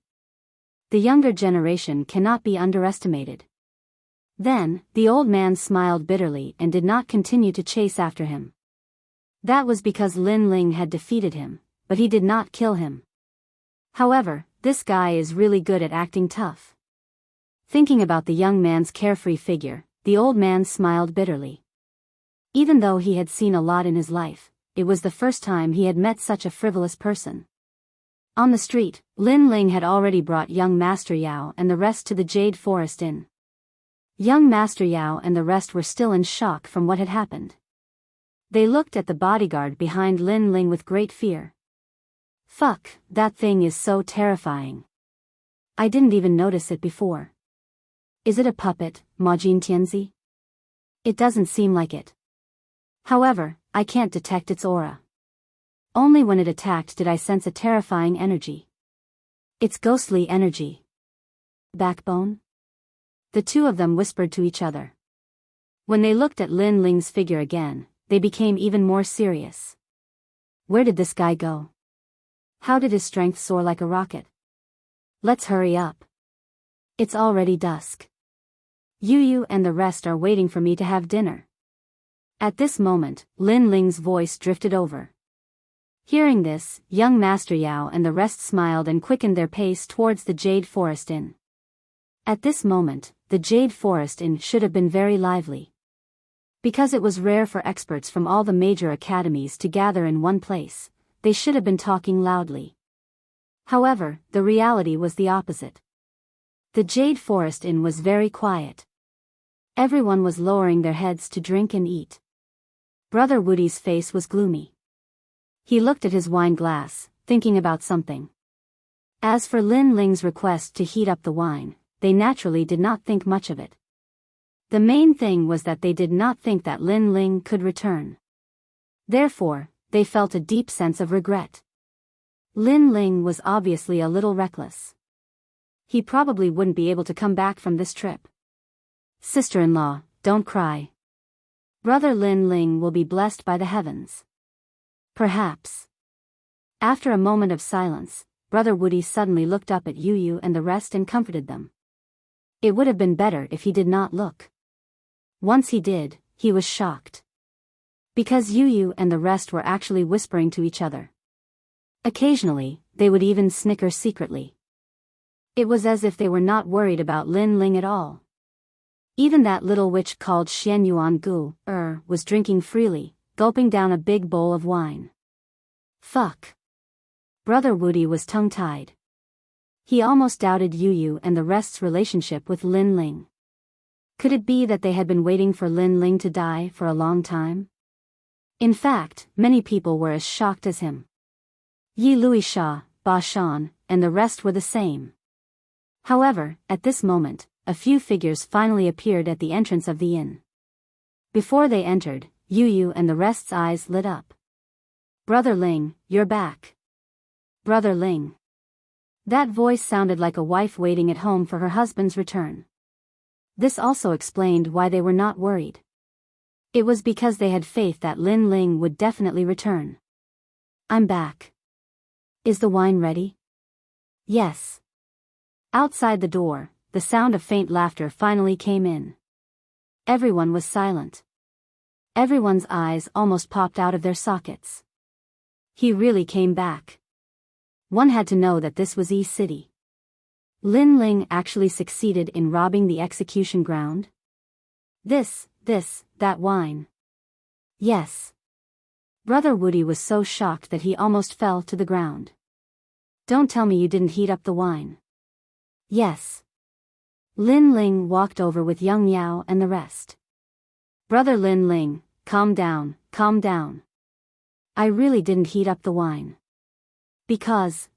The younger generation cannot be underestimated. Then, the old man smiled bitterly and did not continue to chase after him. That was because Lin Ling had defeated him, but he did not kill him. However, this guy is really good at acting tough. Thinking about the young man's carefree figure, the old man smiled bitterly. Even though he had seen a lot in his life, it was the first time he had met such a frivolous person. On the street, Lin Ling had already brought young Master Yao and the rest to the Jade Forest Inn. Young Master Yao and the rest were still in shock from what had happened. They looked at the bodyguard behind Lin Ling with great fear. Fuck, that thing is so terrifying. I didn't even notice it before. Is it a puppet, Majin Tianzi? It doesn't seem like it. However, I can't detect its aura. Only when it attacked did I sense a terrifying energy. It's ghostly energy. Backbone? The two of them whispered to each other. When they looked at Lin Ling's figure again, they became even more serious. Where did this guy go? How did his strength soar like a rocket? Let's hurry up. It's already dusk. Yu and the rest are waiting for me to have dinner. At this moment, Lin Ling's voice drifted over. Hearing this, young Master Yao and the rest smiled and quickened their pace towards the Jade Forest Inn. At this moment, the Jade Forest Inn should have been very lively. Because it was rare for experts from all the major academies to gather in one place, they should have been talking loudly. However, the reality was the opposite. The Jade Forest Inn was very quiet. Everyone was lowering their heads to drink and eat. Brother Woody's face was gloomy. He looked at his wine glass, thinking about something. As for Lin Ling's request to heat up the wine, they naturally did not think much of it. The main thing was that they did not think that Lin Ling could return. Therefore, they felt a deep sense of regret. Lin Ling was obviously a little reckless. He probably wouldn't be able to come back from this trip. Sister-in-law, don't cry. Brother Lin Ling will be blessed by the heavens. Perhaps. After a moment of silence, Brother Woody suddenly looked up at Yu and the rest and comforted them. It would have been better if he did not look. Once he did, he was shocked. Because Yu and the rest were actually whispering to each other. Occasionally, they would even snicker secretly. It was as if they were not worried about Lin Ling at all. Even that little witch called Xian Yuan Gu, was drinking freely, gulping down a big bowl of wine. Fuck. Brother Woody was tongue-tied. He almost doubted Yu and the rest's relationship with Lin Ling. Could it be that they had been waiting for Lin Ling to die for a long time? In fact, many people were as shocked as him. Yi Luisha, Ba Shan, and the rest were the same. However, at this moment, a few figures finally appeared at the entrance of the inn. Before they entered, Yu and the rest's eyes lit up. Brother Ling, you're back. Brother Ling. That voice sounded like a wife waiting at home for her husband's return. This also explained why they were not worried. It was because they had faith that Lin Ling would definitely return. I'm back. Is the wine ready? Yes. Outside the door, the sound of faint laughter finally came in. Everyone was silent. Everyone's eyes almost popped out of their sockets. He really came back. One had to know that this was E City. Lin Ling actually succeeded in robbing the execution ground? That wine. Yes. Brother Woody was so shocked that he almost fell to the ground. Don't tell me you didn't heat up the wine. Yes. Lin Ling walked over with young Yao and the rest. Brother Lin Ling, calm down, calm down. I really didn't heat up the wine. Because.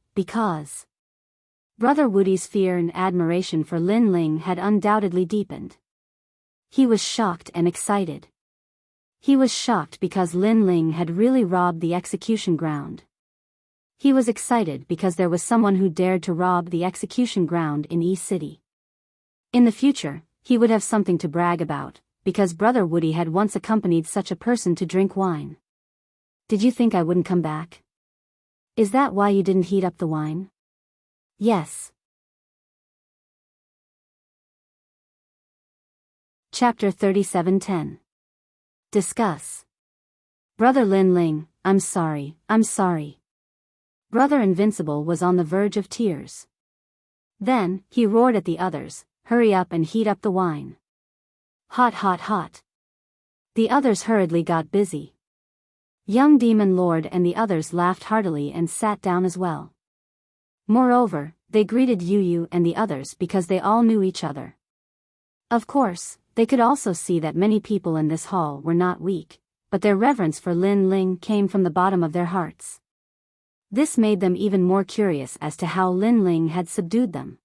Brother Wudi's fear and admiration for Lin Ling had undoubtedly deepened. He was shocked and excited. He was shocked because Lin Ling had really robbed the execution ground. He was excited because there was someone who dared to rob the execution ground in East City. In the future, he would have something to brag about, because Brother Wudi had once accompanied such a person to drink wine. Did you think I wouldn't come back? Is that why you didn't heat up the wine? Yes. Chapter 37:10. Discuss. Brother Lin Ling, I'm sorry. Brother Invincible was on the verge of tears. Then, he roared at the others, hurry up and heat up the wine. Hot. The others hurriedly got busy. Young Demon Lord and the others laughed heartily and sat down as well. Moreover, they greeted Yu and the others because they all knew each other. Of course, they could also see that many people in this hall were not weak, but their reverence for Lin Ling came from the bottom of their hearts. This made them even more curious as to how Lin Ling had subdued them.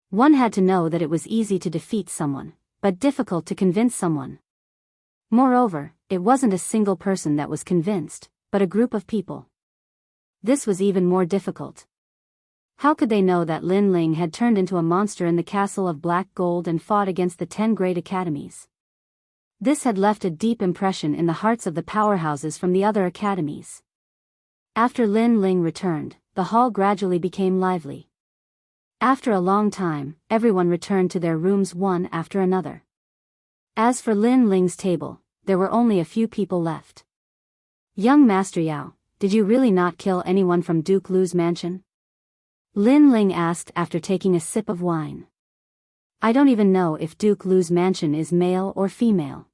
One had to know that it was easy to defeat someone, but difficult to convince someone. Moreover, it wasn't a single person that was convinced, but a group of people. This was even more difficult. How could they know that Lin Ling had turned into a monster in the castle of black gold and fought against the 10 great academies? This had left a deep impression in the hearts of the powerhouses from the other academies. After Lin Ling returned, the hall gradually became lively. After a long time, everyone returned to their rooms one after another. As for Lin Ling's table, there were only a few people left. Young Master Yao, did you really not kill anyone from Duke Lu's mansion? Lin Ling asked after taking a sip of wine. I don't even know if Duke Lu's mansion is male or female.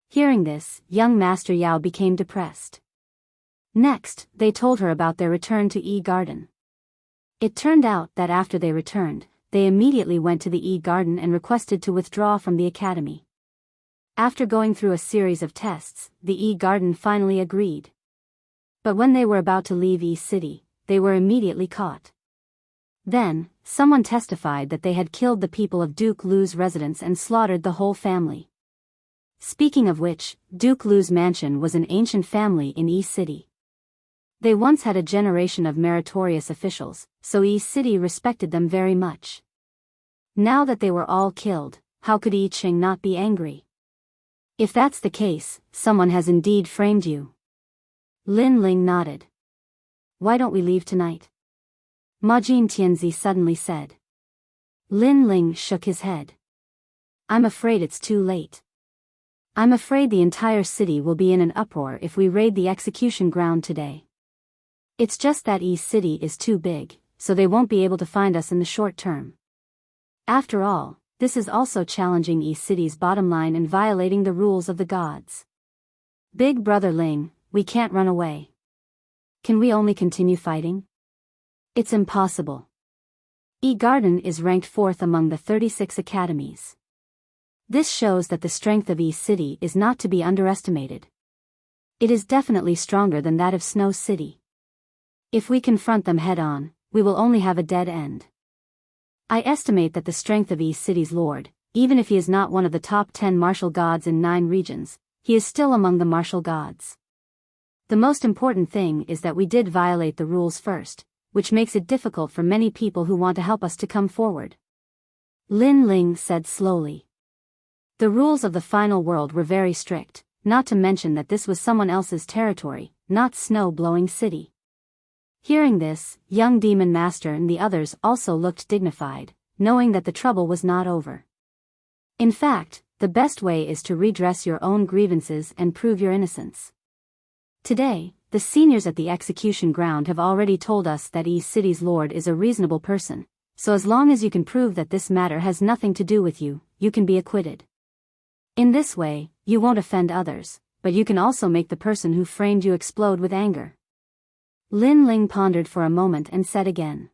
Hearing this, young Master Yao became depressed. Next, they told her about their return to E Garden. It turned out that after they returned, they immediately went to the E Garden and requested to withdraw from the academy. After going through a series of tests, the E Garden finally agreed. But when they were about to leave E City, they were immediately caught. Then, someone testified that they had killed the people of Duke Lu's residence and slaughtered the whole family. Speaking of which, Duke Lu's mansion was an ancient family in E City. They once had a generation of meritorious officials, so E City respected them very much. Now that they were all killed, how could I Ching not be angry? If that's the case, someone has indeed framed you. Lin Ling nodded. Why don't we leave tonight? Majin Tianzi suddenly said. Lin Ling shook his head. I'm afraid it's too late. I'm afraid the entire city will be in an uproar if we raid the execution ground today. It's just that East City is too big, so they won't be able to find us in the short term. After all, this is also challenging East City's bottom line and violating the rules of the gods. Big Brother Ling, we can't run away. Can we only continue fighting? It's impossible. E Garden is ranked 4th among the 36 academies. This shows that the strength of East City is not to be underestimated. It is definitely stronger than that of Snow City. If we confront them head-on, we will only have a dead end. I estimate that the strength of East City's lord, even if he is not one of the top 10 martial gods in 9 regions, he is still among the martial gods. The most important thing is that we did violate the rules first, which makes it difficult for many people who want to help us to come forward. Lin Ling said slowly. The rules of the final world were very strict, not to mention that this was someone else's territory, not Snow-Blowing City. Hearing this, young Demon Master and the others also looked dignified, knowing that the trouble was not over. In fact, the best way is to redress your own grievances and prove your innocence. Today, the seniors at the execution ground have already told us that East City's lord is a reasonable person, so as long as you can prove that this matter has nothing to do with you, you can be acquitted. In this way, you won't offend others, but you can also make the person who framed you explode with anger. Lin Ling pondered for a moment and said again.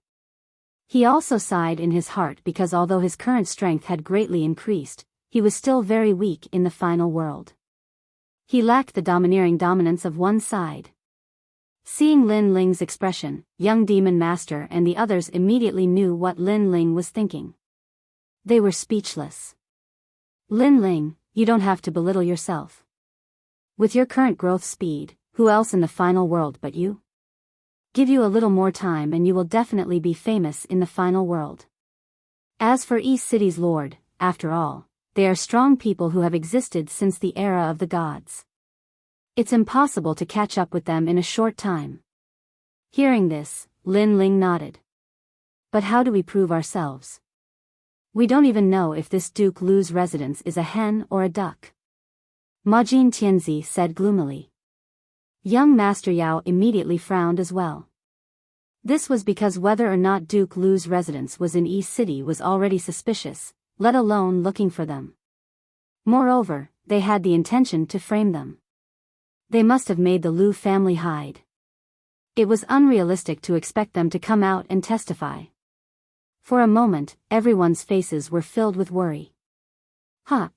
He also sighed in his heart because although his current strength had greatly increased, he was still very weak in the final world. He lacked the domineering dominance of one side. Seeing Lin Ling's expression, young demon master and the others immediately knew what Lin Ling was thinking. They were speechless. Lin Ling, you don't have to belittle yourself. With your current growth speed, who else in the final world but you? Give you a little more time and you will definitely be famous in the final world. As for East City's lord, after all, they are strong people who have existed since the era of the gods. It's impossible to catch up with them in a short time. Hearing this, Lin Ling nodded. But how do we prove ourselves? We don't even know if this Duke Lu's residence is a hen or a duck. Majin Tianzi said gloomily. Young Master Yao immediately frowned as well. This was because whether or not Duke Lu's residence was in East City was already suspicious, let alone looking for them. Moreover, they had the intention to frame them. They must have made the Lu family hide. It was unrealistic to expect them to come out and testify. For a moment, everyone's faces were filled with worry.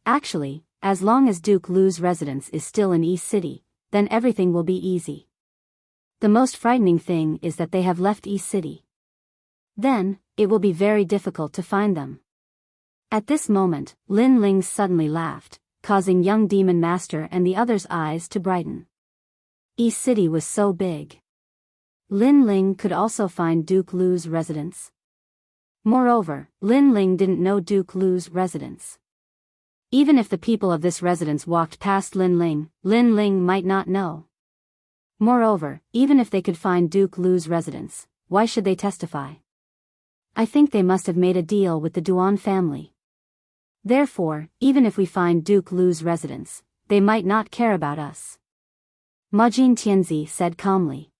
Actually, as long as Duke Lu's residence is still in East City, then everything will be easy. The most frightening thing is that they have left East City. Then, it will be very difficult to find them. At this moment, Lin Ling suddenly laughed, causing young demon master and the others' eyes to brighten. East City was so big. Lin Ling could also find Duke Lu's residence. Moreover, Lin Ling didn't know Duke Lu's residence. Even if the people of this residence walked past Lin Ling might not know. Moreover, even if they could find Duke Lu's residence, why should they testify? I think they must have made a deal with the Duan family. Therefore, even if we find Duke Lu's residence, they might not care about us. Majin Tianzi said calmly.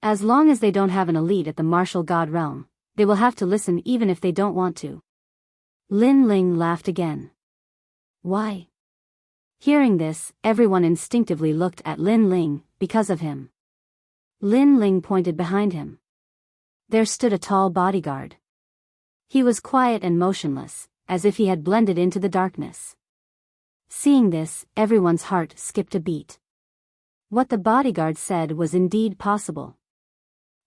As long as they don't have an elite at the martial god realm, they will have to listen even if they don't want to. Lin Ling laughed again. Why? Hearing this, everyone instinctively looked at Lin Ling, because of him. Lin Ling pointed behind him. There stood a tall bodyguard. He was quiet and motionless, as if he had blended into the darkness. Seeing this, everyone's heart skipped a beat. What the bodyguard said was indeed possible.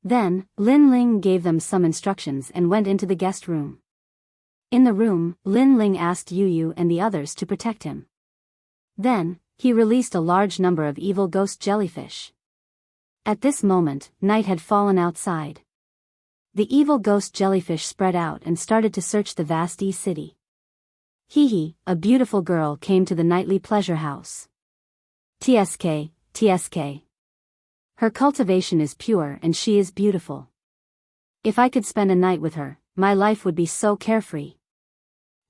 Then, Lin Ling gave them some instructions and went into the guest room. In the room, Lin Ling asked Yu Yu and the others to protect him. Then, he released a large number of evil ghost jellyfish. At this moment, night had fallen outside. The evil ghost jellyfish spread out and started to search the vast East City. A beautiful girl came to the nightly pleasure house. TSK. Her cultivation is pure and she is beautiful. If I could spend a night with her, my life would be so carefree.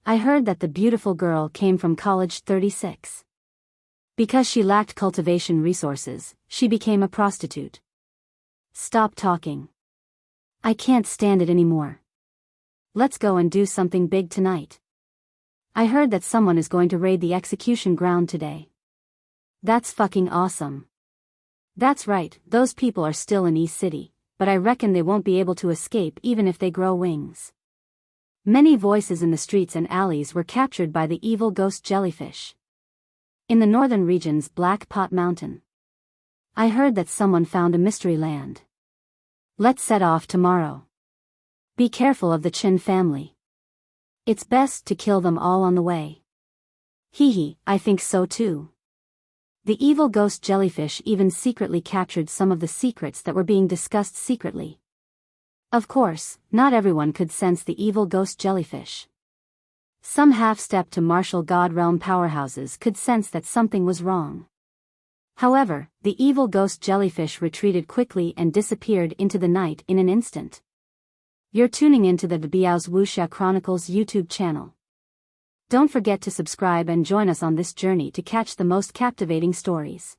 I heard that the beautiful girl came from College 36. Because she lacked cultivation resources, she became a prostitute. Stop talking. I can't stand it anymore. Let's go and do something big tonight. I heard that someone is going to raid the execution ground today. That's fucking awesome. That's right, those people are still in East City, but I reckon they won't be able to escape even if they grow wings. Many voices in the streets and alleys were captured by the evil ghost jellyfish. In the northern region's Black Pot Mountain. I heard that someone found a mystery land. Let's set off tomorrow. Be careful of the Qin family. It's best to kill them all on the way. I think so too. The evil ghost jellyfish even secretly captured some of the secrets that were being discussed secretly. Of course, not everyone could sense the evil ghost jellyfish. Some half-step to martial god realm powerhouses could sense that something was wrong. However, the evil ghost jellyfish retreated quickly and disappeared into the night in an instant. You're tuning into the Biyao's Wuxia Chronicles YouTube channel. Don't forget to subscribe and join us on this journey to catch the most captivating stories.